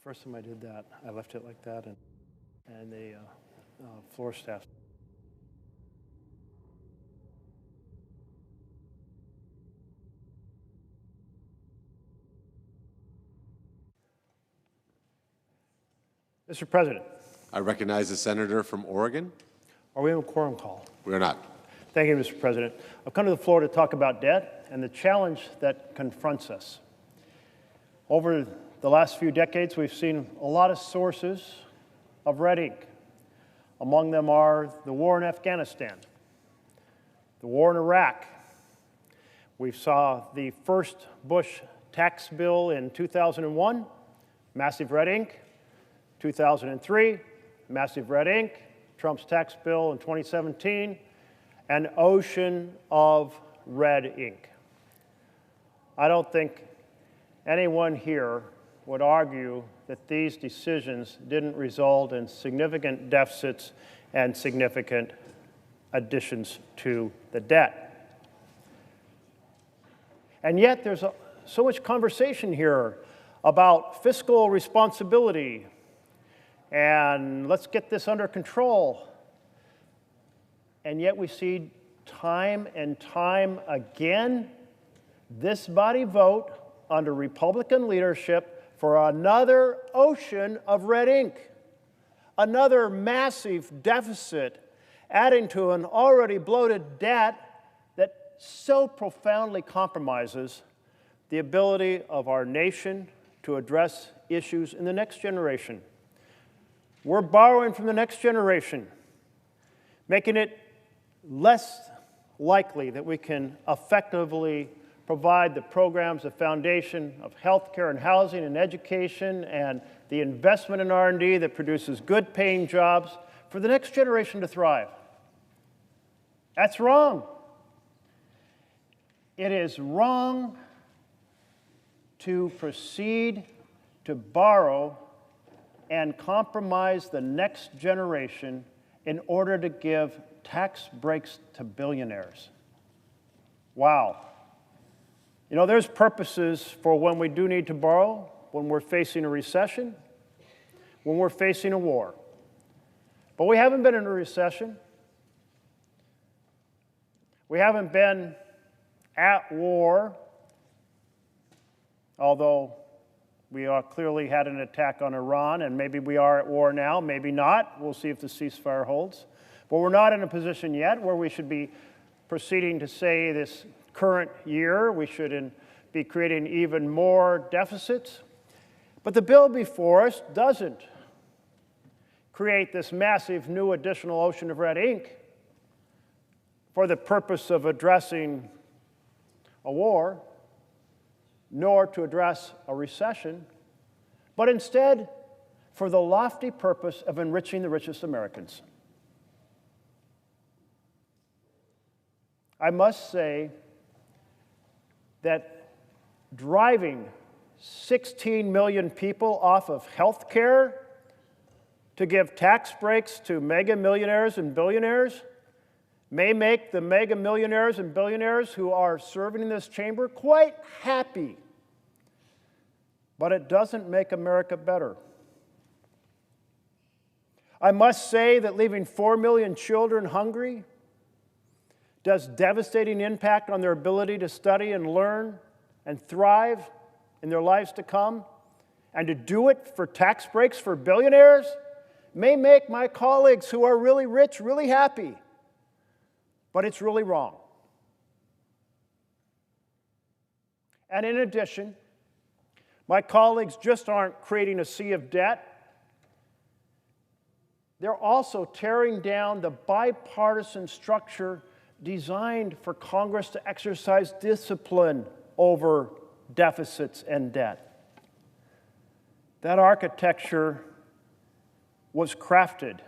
The first time I did that, I left it like that, and the floor staff. Mr. President, I recognize the senator from Oregon. are we in a quorum call? We are not. Thank you, Mr. President. I've come to the floor to talk about debt and the challenge that confronts us. Over the last few decades, we've seen a lot of sources of red ink. Among them are the war in Afghanistan, the war in Iraq. We saw the first Bush tax bill in 2001, massive red ink. 2003, massive red ink. Trump's tax bill in 2017, an ocean of red ink. I don't think anyone here would argue that these decisions didn't result in significant deficits and significant additions to the debt. And yet there's so much conversation here about fiscal responsibility and let's get this under control. And yet we see time and time again this body vote under Republican leadership for another ocean of red ink, another massive deficit, adding to an already bloated debt that so profoundly compromises the ability of our nation to address issues in the next generation. We're borrowing from the next generation, making it less likely that we can effectively provide the programs, the foundation of healthcare and housing and education and the investment in R&D that produces good paying jobs for the next generation to thrive. That's wrong. It is wrong to proceed to borrow and compromise the next generation in order to give tax breaks to billionaires. Wow. You know, there's purposes for when we do need to borrow, when we're facing a recession, when we're facing a war. But we haven't been in a recession. We haven't been at war, although we clearly had an attack on Iran, and maybe we are at war now, maybe not. We'll see if the ceasefire holds. But we're not in a position yet where we should be proceeding to say this current year we should be creating even more deficits. But the bill before us doesn't create this massive new additional ocean of red ink for the purpose of addressing a war, nor to address a recession, but instead for the lofty purpose of enriching the richest Americans. I must say that driving 16 million people off of health care to give tax breaks to mega millionaires and billionaires may make the mega millionaires and billionaires who are serving in this chamber quite happy. But it doesn't make America better. I must say that leaving 4 million children hungry does devastating impact on their ability to study and learn and thrive in their lives to come, and to do it for tax breaks for billionaires may make my colleagues who are really rich really happy. But it's really wrong. And in addition, my colleagues just aren't creating a sea of debt. They're also tearing down the bipartisan structure designed for Congress to exercise discipline over deficits and debt. That architecture was crafted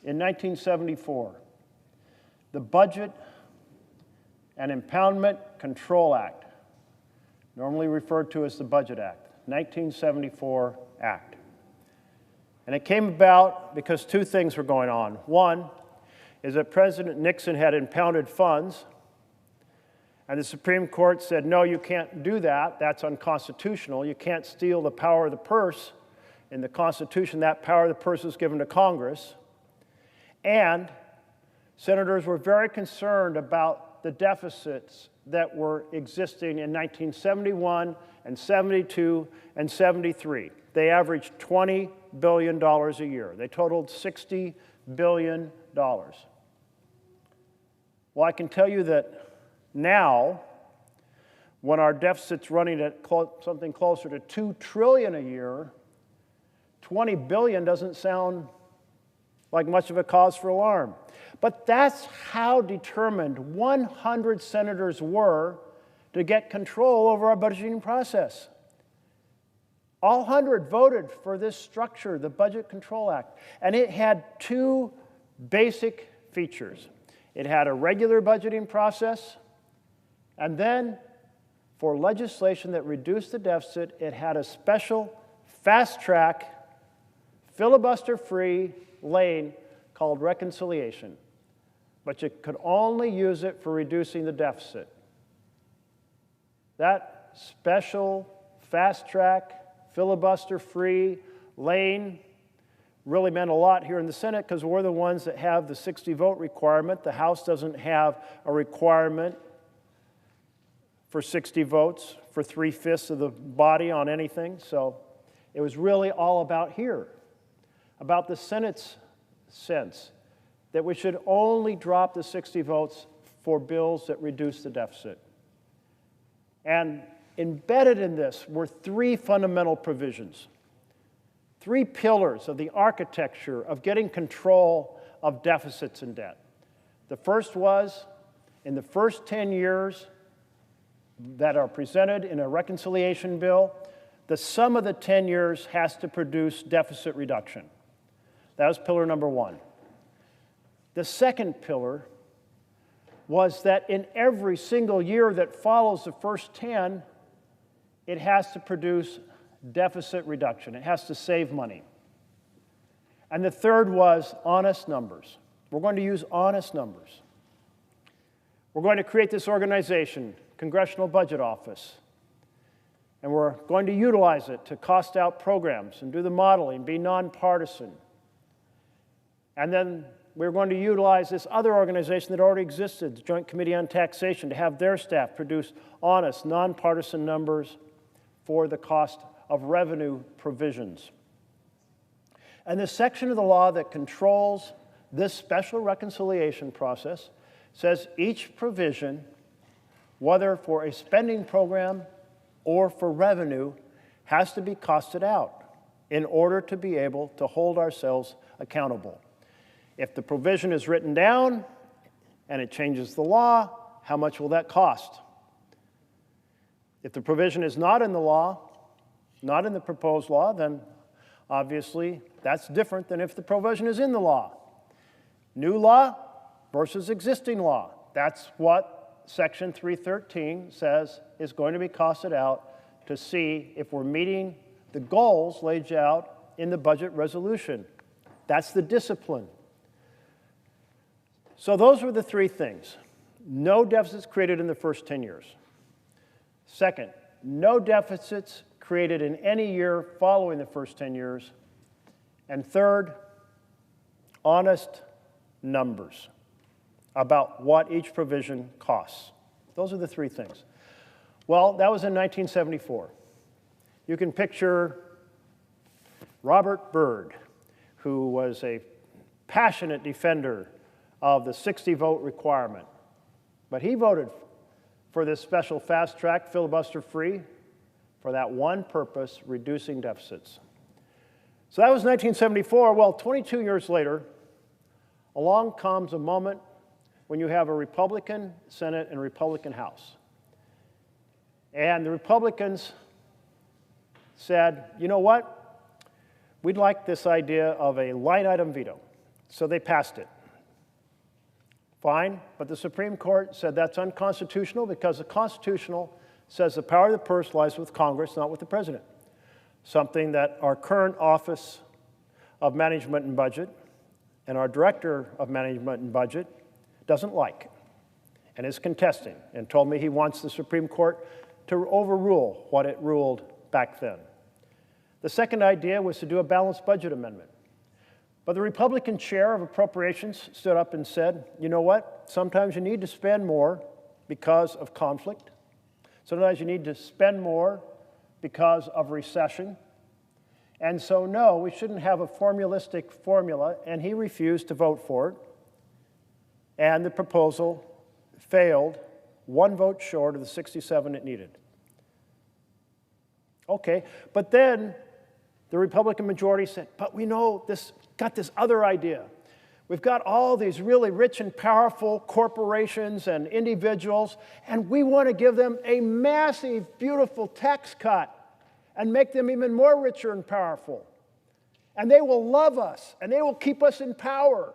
in 1974. The Budget and Impoundment Control Act, normally referred to as the Budget Act, 1974 Act. And it came about because two things were going on. One is that President Nixon had impounded funds, and the Supreme Court said, no, you can't do that. That's unconstitutional. You can't steal the power of the purse. In the Constitution, that power of the purse is given to Congress. And senators were very concerned about the deficits that were existing in 1971 and 72 and 73. They averaged $20 billion a year. They totaled $60 billion. Well, I can tell you that now, when our deficit's running at something closer to $2 trillion a year, $20 billion doesn't sound like much of a cause for alarm. But that's how determined 100 senators were to get control over our budgeting process. All 100 voted for this structure, the Budget Control Act, and it had two basic features. It had a regular budgeting process, and then for legislation that reduced the deficit, it had a special fast-track, filibuster-free lane called reconciliation. But you could only use it for reducing the deficit. That special, fast-track, filibuster-free lane really meant a lot here in the Senate because we're the ones that have the 60-vote requirement. The House doesn't have a requirement for 60 votes for 3/5 of the body on anything. So it was really all about here, about the Senate's sense that we should only drop the 60 votes for bills that reduce the deficit. And embedded in this were three fundamental provisions, three pillars of the architecture of getting control of deficits and debt. The first was, in the first 10 years that are presented in a reconciliation bill, the sum of the 10 years has to produce deficit reduction. That was pillar number one. The second pillar was that in every single year that follows the first 10, it has to produce deficit reduction. It has to save money. And the third was honest numbers. We're going to use honest numbers. We're going to create this organization, Congressional Budget Office, and we're going to utilize it to cost out programs and do the modeling, be nonpartisan. And then we're going to utilize this other organization that already existed, the Joint Committee on Taxation, to have their staff produce honest, nonpartisan numbers for the cost of revenue provisions. And the section of the law that controls this special reconciliation process says each provision, whether for a spending program or for revenue, has to be costed out in order to be able to hold ourselves accountable. If the provision is written down and it changes the law, how much will that cost? If the provision is not in the law, not in the proposed law, then obviously that's different than if the provision is in the law. New law versus existing law. That's what Section 313 says is going to be costed out to see if we're meeting the goals laid out in the budget resolution. That's the discipline. So those were the three things. No deficits created in the first 10 years. Second, no deficits created in any year following the first 10 years. And third, honest numbers about what each provision costs. Those are the three things. Well, that was in 1974. You can picture Robert Byrd, who was a passionate defender of the 60-vote requirement. But he voted for this special fast-track, filibuster-free, for that one purpose, reducing deficits. So that was 1974. Well, 22 years later, along comes a moment when you have a Republican Senate and a Republican House. And the Republicans said, you know what? We'd like this idea of a line item veto. So they passed it. Fine, but the Supreme Court said that's unconstitutional because the Constitutional says the power of the purse lies with Congress, not with the President. Something that our current Office of Management and Budget and our Director of Management and Budget doesn't like and is contesting and told me he wants the Supreme Court to overrule what it ruled back then. The second idea was to do a balanced budget amendment. But the Republican chair of Appropriations stood up and said, you know what? Sometimes you need to spend more because of conflict. Sometimes you need to spend more because of recession. And so, no, we shouldn't have a formulistic formula, and he refused to vote for it. And the proposal failed, one vote short of the 67 it needed. Okay, but then the Republican majority said, but we know got this other idea. We've got all these really rich and powerful corporations and individuals, and we want to give them a massive, beautiful tax cut and make them even more richer and powerful. And they will love us, and they will keep us in power.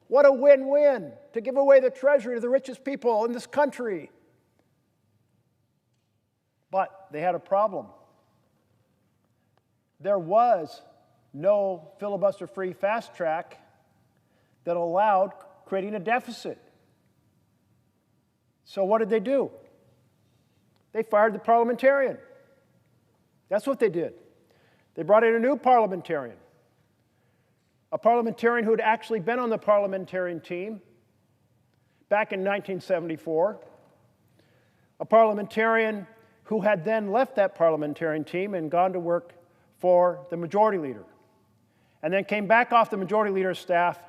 What a win-win to give away the treasury to the richest people in this country. But they had a problem. There was no filibuster-free fast track that allowed creating a deficit. So what did they do? They fired the parliamentarian. That's what they did. They brought in a new parliamentarian, a parliamentarian who had actually been on the parliamentarian team back in 1974, a parliamentarian who had then left that parliamentarian team and gone to work for the majority leader, and then came back off the majority leader's staff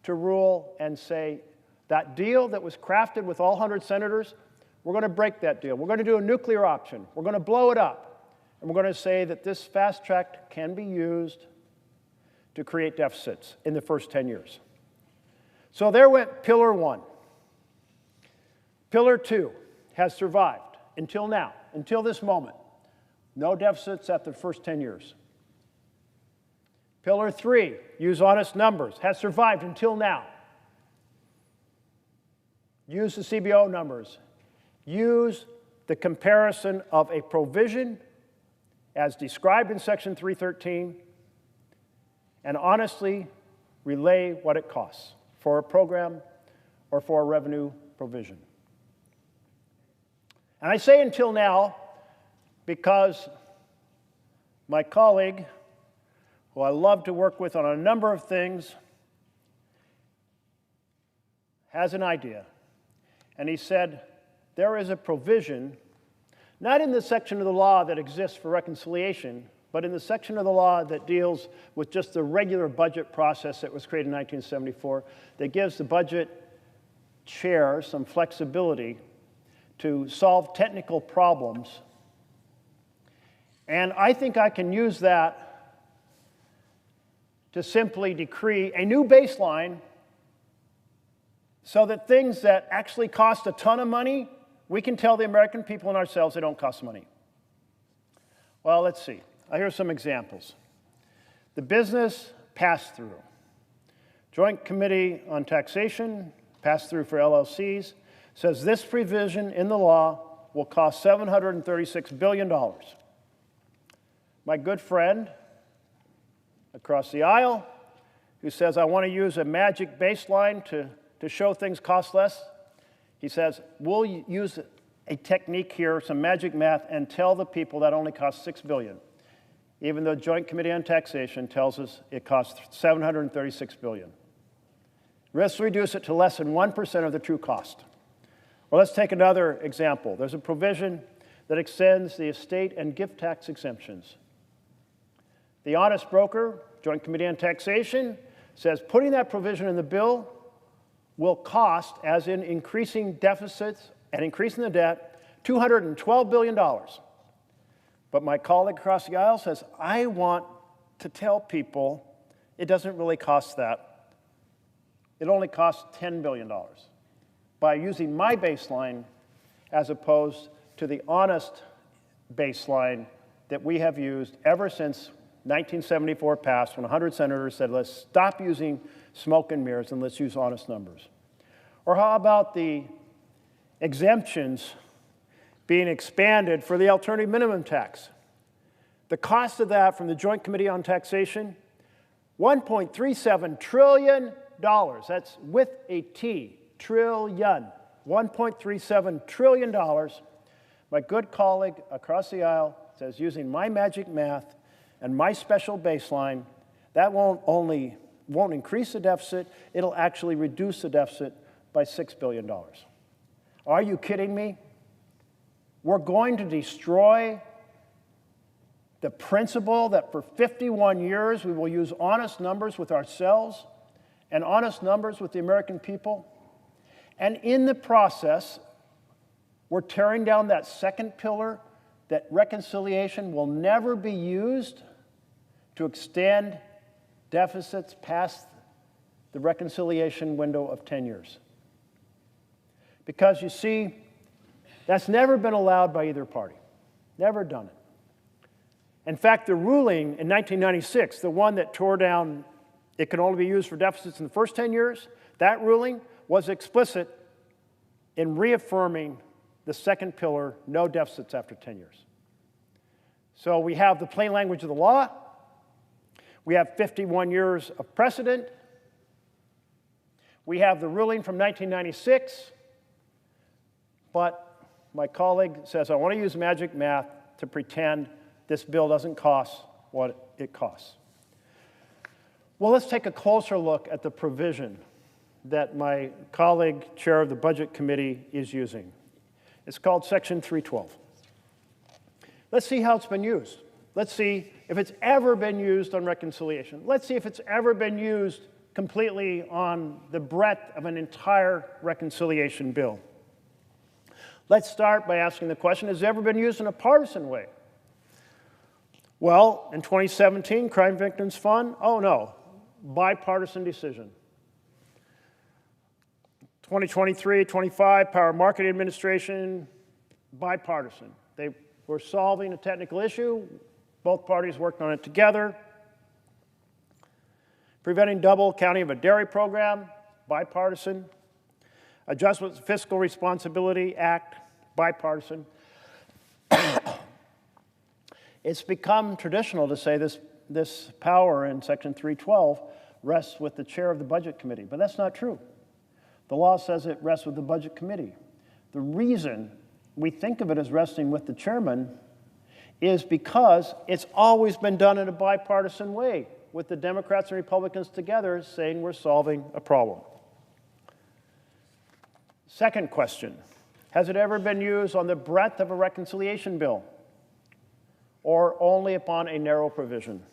to rule and say, that deal that was crafted with all 100 senators, we're going to break that deal. We're going to do a nuclear option. We're going to blow it up. And we're going to say that this fast track can be used to create deficits in the first 10 years. So there went Pillar 1. Pillar 2 has survived until now, until this moment. No deficits after the first 10 years. Pillar 3, use honest numbers, has survived until now. Use the CBO numbers. Use the comparison of a provision as described in Section 313 and honestly relay what it costs for a program or for a revenue provision. And I say until now because my colleague, who I love to work with on a number of things, has an idea. And he said, there is a provision, not in the section of the law that exists for reconciliation, but in the section of the law that deals with just the regular budget process that was created in 1974, that gives the budget chair some flexibility to solve technical problems. And I think I can use that to simply decree a new baseline so that things that actually cost a ton of money, we can tell the American people and ourselves they don't cost money. Well, let's see. Here's some examples. The business pass-through. Joint Committee on Taxation, pass-through for LLCs, says this provision in the law will cost $736 billion. My good friend across the aisle, who says, I want to use a magic baseline to show things cost less, he says, we'll use a technique here, some magic math, and tell the people that only costs $6 billion, even though Joint Committee on Taxation tells us it costs $736 billion. Let's reduce it to less than 1% of the true cost. Or let's take another example. There's a provision that extends the estate and gift tax exemptions. The honest broker, Joint Committee on Taxation, says putting that provision in the bill will cost, as in increasing deficits and increasing the debt, $212 billion. But my colleague across the aisle says, I want to tell people it doesn't really cost that. It only costs $10 billion by using my baseline as opposed to the honest baseline that we have used ever since 1974 passed, when 100 senators said, let's stop using smoke and mirrors and let's use honest numbers. Or how about the exemptions being expanded for the alternative minimum tax? The cost of that from the Joint Committee on Taxation, $1.37 trillion. That's with a T, trillion. $1.37 trillion. My good colleague across the aisle says, using my magic math and my special baseline, that won't increase the deficit, it'll actually reduce the deficit by $6 billion. Are you kidding me? We're going to destroy the principle that for 51 years we will use honest numbers with ourselves and honest numbers with the American people. And in the process, we're tearing down that second pillar, that reconciliation will never be used to extend deficits past the reconciliation window of 10 years. Because you see, that's never been allowed by either party. Never done it. In fact, the ruling in 1996, the one that tore down it can only be used for deficits in the first 10 years, that ruling was explicit in reaffirming the second pillar, no deficits after 10 years. So we have the plain language of the law. We have 51 years of precedent. We have the ruling from 1996. But my colleague says, I want to use magic math to pretend this bill doesn't cost what it costs. Well, let's take a closer look at the provision that my colleague, chair of the Budget Committee, is using. It's called Section 312. Let's see how it's been used. Let's see if it's ever been used on reconciliation. Let's see if it's ever been used completely on the breadth of an entire reconciliation bill. Let's start by asking the question, has it ever been used in a partisan way? Well, in 2017, Crime Victims Fund, oh no, bipartisan decision. 2023-25, Power Marketing Administration, bipartisan. They were solving a technical issue. Both parties worked on it together. Preventing double counting of a dairy program, bipartisan. Adjustment to Fiscal Responsibility Act, bipartisan. It's become traditional to say this power in Section 312 rests with the chair of the Budget Committee, but that's not true. The law says it rests with the Budget Committee. The reason we think of it as resting with the chairman is because it's always been done in a bipartisan way, with the Democrats and Republicans together saying we're solving a problem. Second question, has it ever been used on the breadth of a reconciliation bill or only upon a narrow provision?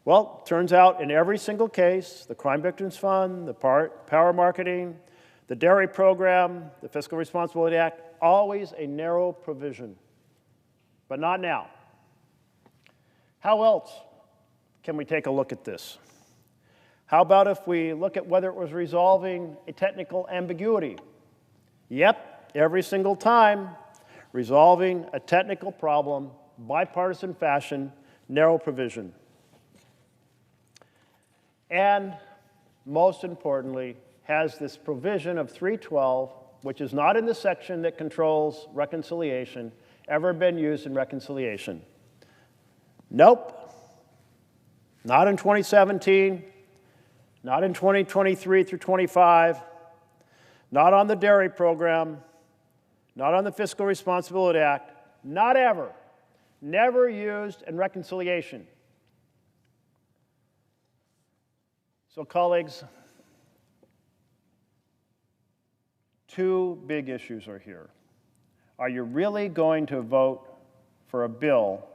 Well, turns out in every single case, the Crime Victims Fund, the Power Marketing, the Dairy Program, the Fiscal Responsibility Act, always a narrow provision, but not now. How else can we take a look at this? How about if we look at whether it was resolving a technical ambiguity? Yep, every single time, resolving a technical problem, bipartisan fashion, narrow provision. And most importantly, has this provision of 312, which is not in the section that controls reconciliation, ever been used in reconciliation? Nope. Not in 2017, not in 2023 through 25, not on the Dairy Program, not on the Fiscal Responsibility Act, not ever. Never used in reconciliation. So, colleagues, two big issues are here. Are you really going to vote for a bill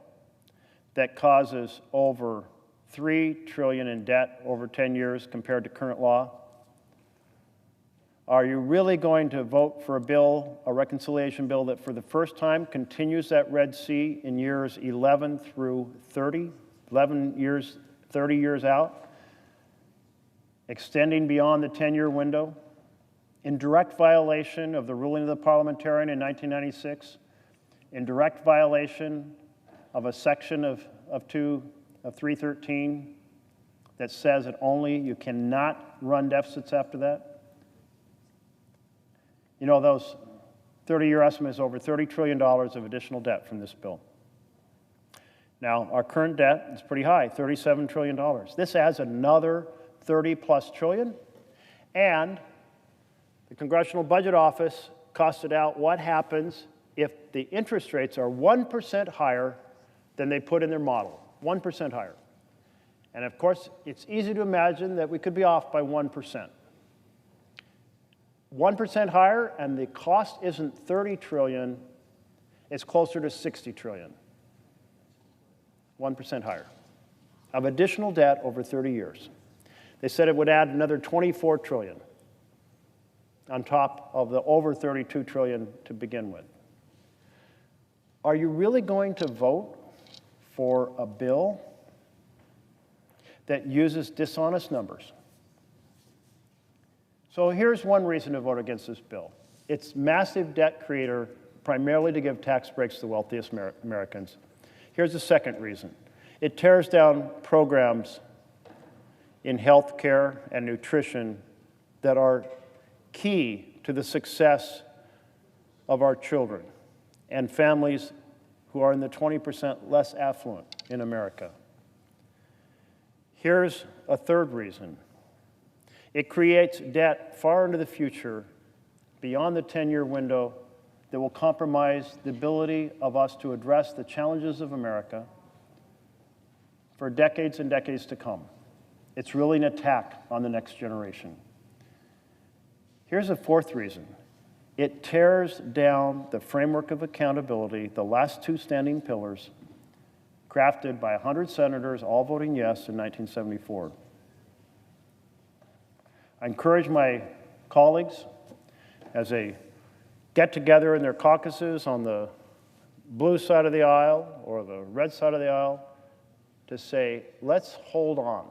that causes over $3 trillion in debt over 10 years compared to current law? Are you really going to vote for a bill, a reconciliation bill, that for the first time continues that Red Sea in years 11 through 30, 11 years, 30 years out, extending beyond the 10-year window, in direct violation of the ruling of the parliamentarian in 1996, in direct violation of a section of 313 that says that only you cannot run deficits after that? You know, those 30-year estimate is over $30 trillion of additional debt from this bill. Now, our current debt is pretty high, $37 trillion. This adds another 30-plus trillion, and the Congressional Budget Office costed out what happens if the interest rates are 1% higher than they put in their model, 1% higher. And of course, it's easy to imagine that we could be off by 1%. 1% higher, and the cost isn't 30 trillion, it's closer to 60 trillion. 1% higher of additional debt over 30 years. They said it would add another 24 trillion on top of the over 32 trillion to begin with. Are you really going to vote for a bill that uses dishonest numbers? So here's one reason to vote against this bill. It's massive debt creator, primarily to give tax breaks to the wealthiest Americans. Here's the second reason. It tears down programs in health care and nutrition that are key to the success of our children and families who are in the 20% less affluent in America. Here's a third reason. It creates debt far into the future, beyond the 10-year window, that will compromise the ability of us to address the challenges of America for decades and decades to come. It's really an attack on the next generation. Here's a fourth reason. It tears down the framework of accountability, the last two standing pillars, crafted by 100 senators, all voting yes in 1974. I encourage my colleagues, as they get together in their caucuses on the blue side of the aisle or the red side of the aisle, to say, let's hold on.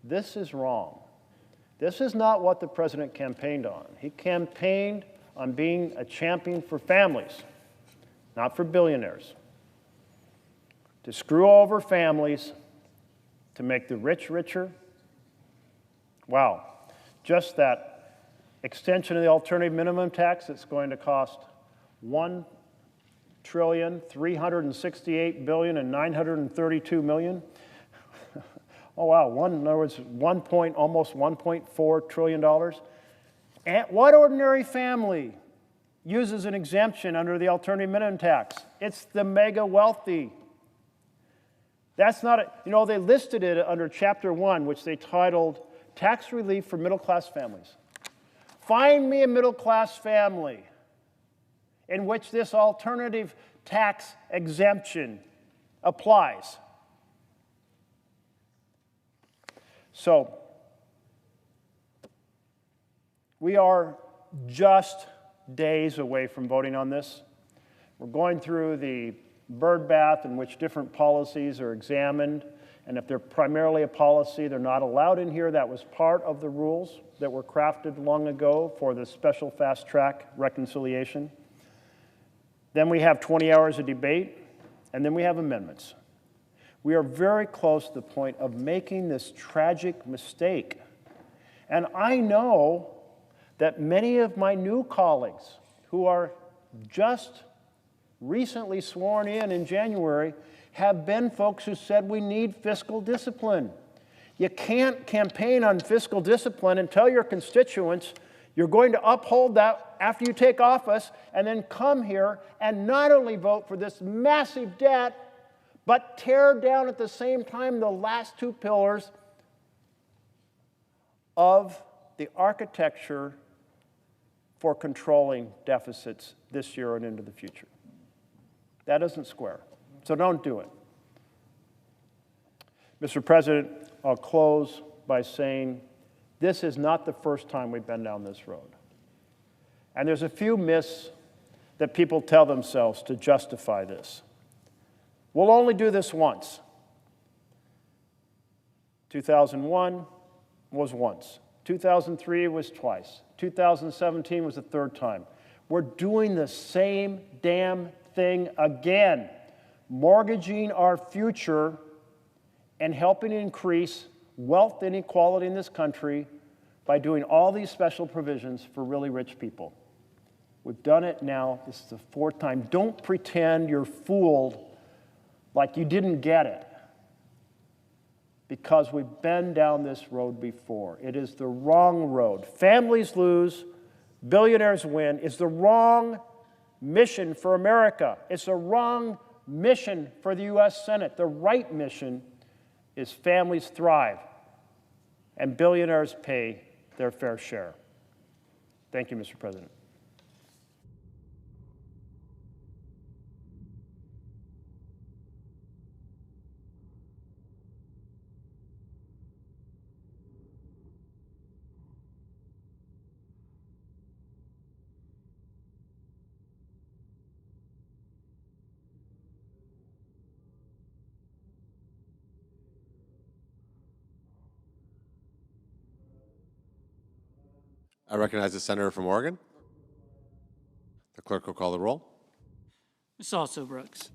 This is wrong. This is not what the president campaigned on. He campaigned on being a champion for families, not for billionaires. To screw over families, to make the rich richer. Wow, just that extension of the alternative minimum tax that's going to cost $1,368,932,000,000. Oh wow, in other words, almost $1.4 trillion. And what ordinary family uses an exemption under the alternative minimum tax? It's the mega wealthy. That's not it. You know, they listed it under Chapter 1, which they titled Tax Relief for Middle-Class Families. Find me a middle-class family in which this alternative tax exemption applies. So, we are just days away from voting on this. We're going through the bird bath in which different policies are examined, and if they're primarily a policy, they're not allowed in here. That was part of the rules that were crafted long ago for the special fast-track reconciliation. Then we have 20 hours of debate, and then we have amendments. We are very close to the point of making this tragic mistake. And I know that many of my new colleagues who are just recently sworn in January have been folks who said we need fiscal discipline. You can't campaign on fiscal discipline and tell your constituents you're going to uphold that after you take office and then come here and not only vote for this massive debt, but tear down at the same time the last two pillars of the architecture for controlling deficits this year and into the future. That isn't square. So don't do it. Mr. President, I'll close by saying this is not the first time we've been down this road. And there's a few myths that people tell themselves to justify this. We'll only do this once. 2001 was once. 2003 was twice. 2017 was the third time. We're doing the same damn thing again, mortgaging our future and helping increase wealth inequality in this country by doing all these special provisions for really rich people. We've done it now. This is the fourth time. Don't pretend you're fooled like you didn't get it, because we've been down this road before. It is the wrong road. Families lose, billionaires win. It's the wrong mission for America. It's the wrong mission for the U.S. Senate. The right mission is families thrive and billionaires pay their fair share. Thank you, Mr. President. I recognize the senator from Oregon. The clerk will call the roll. Ms. Also Brooks.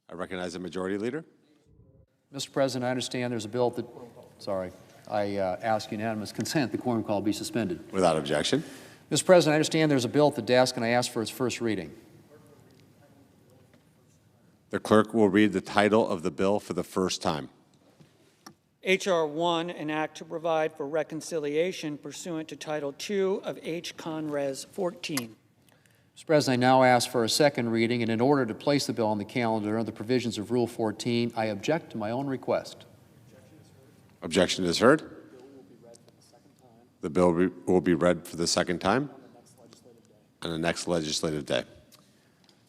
I recognize the majority leader. Mr. President, I understand there's a bill that, I ask unanimous consent the quorum call be suspended. Without objection. Mr. President, I understand there's a bill at the desk, and I ask for its first reading. The clerk will read the title of the bill for the first time. H.R. 1, an act to provide for reconciliation pursuant to Title II of H. Con. Res. 14. Mr. President, I now ask for a second reading, and in order to place the bill on the calendar under the provisions of Rule 14, I object to my own request. Objection is heard. The bill will be read for the second time on the next legislative day.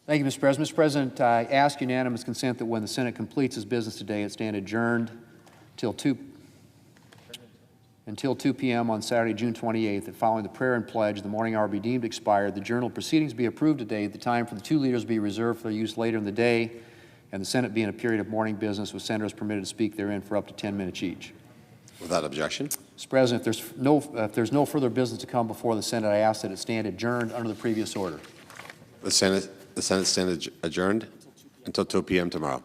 Thank you, Mr. President. Mr. President, I ask unanimous consent that when the Senate completes its business today, it stand adjourned until 2 p.m. on Saturday, June 28th, that following the prayer and pledge, the morning hour be deemed expired, the journal proceedings be approved today, the time for the two leaders be reserved for their use later in the day, and the Senate be in a period of morning business with senators permitted to speak therein for up to 10 minutes each. Without objection. Mr. President, if there's no further business to come before the Senate, I ask that it stand adjourned under the previous order. The Senate stands adjourned until 2 p.m. tomorrow.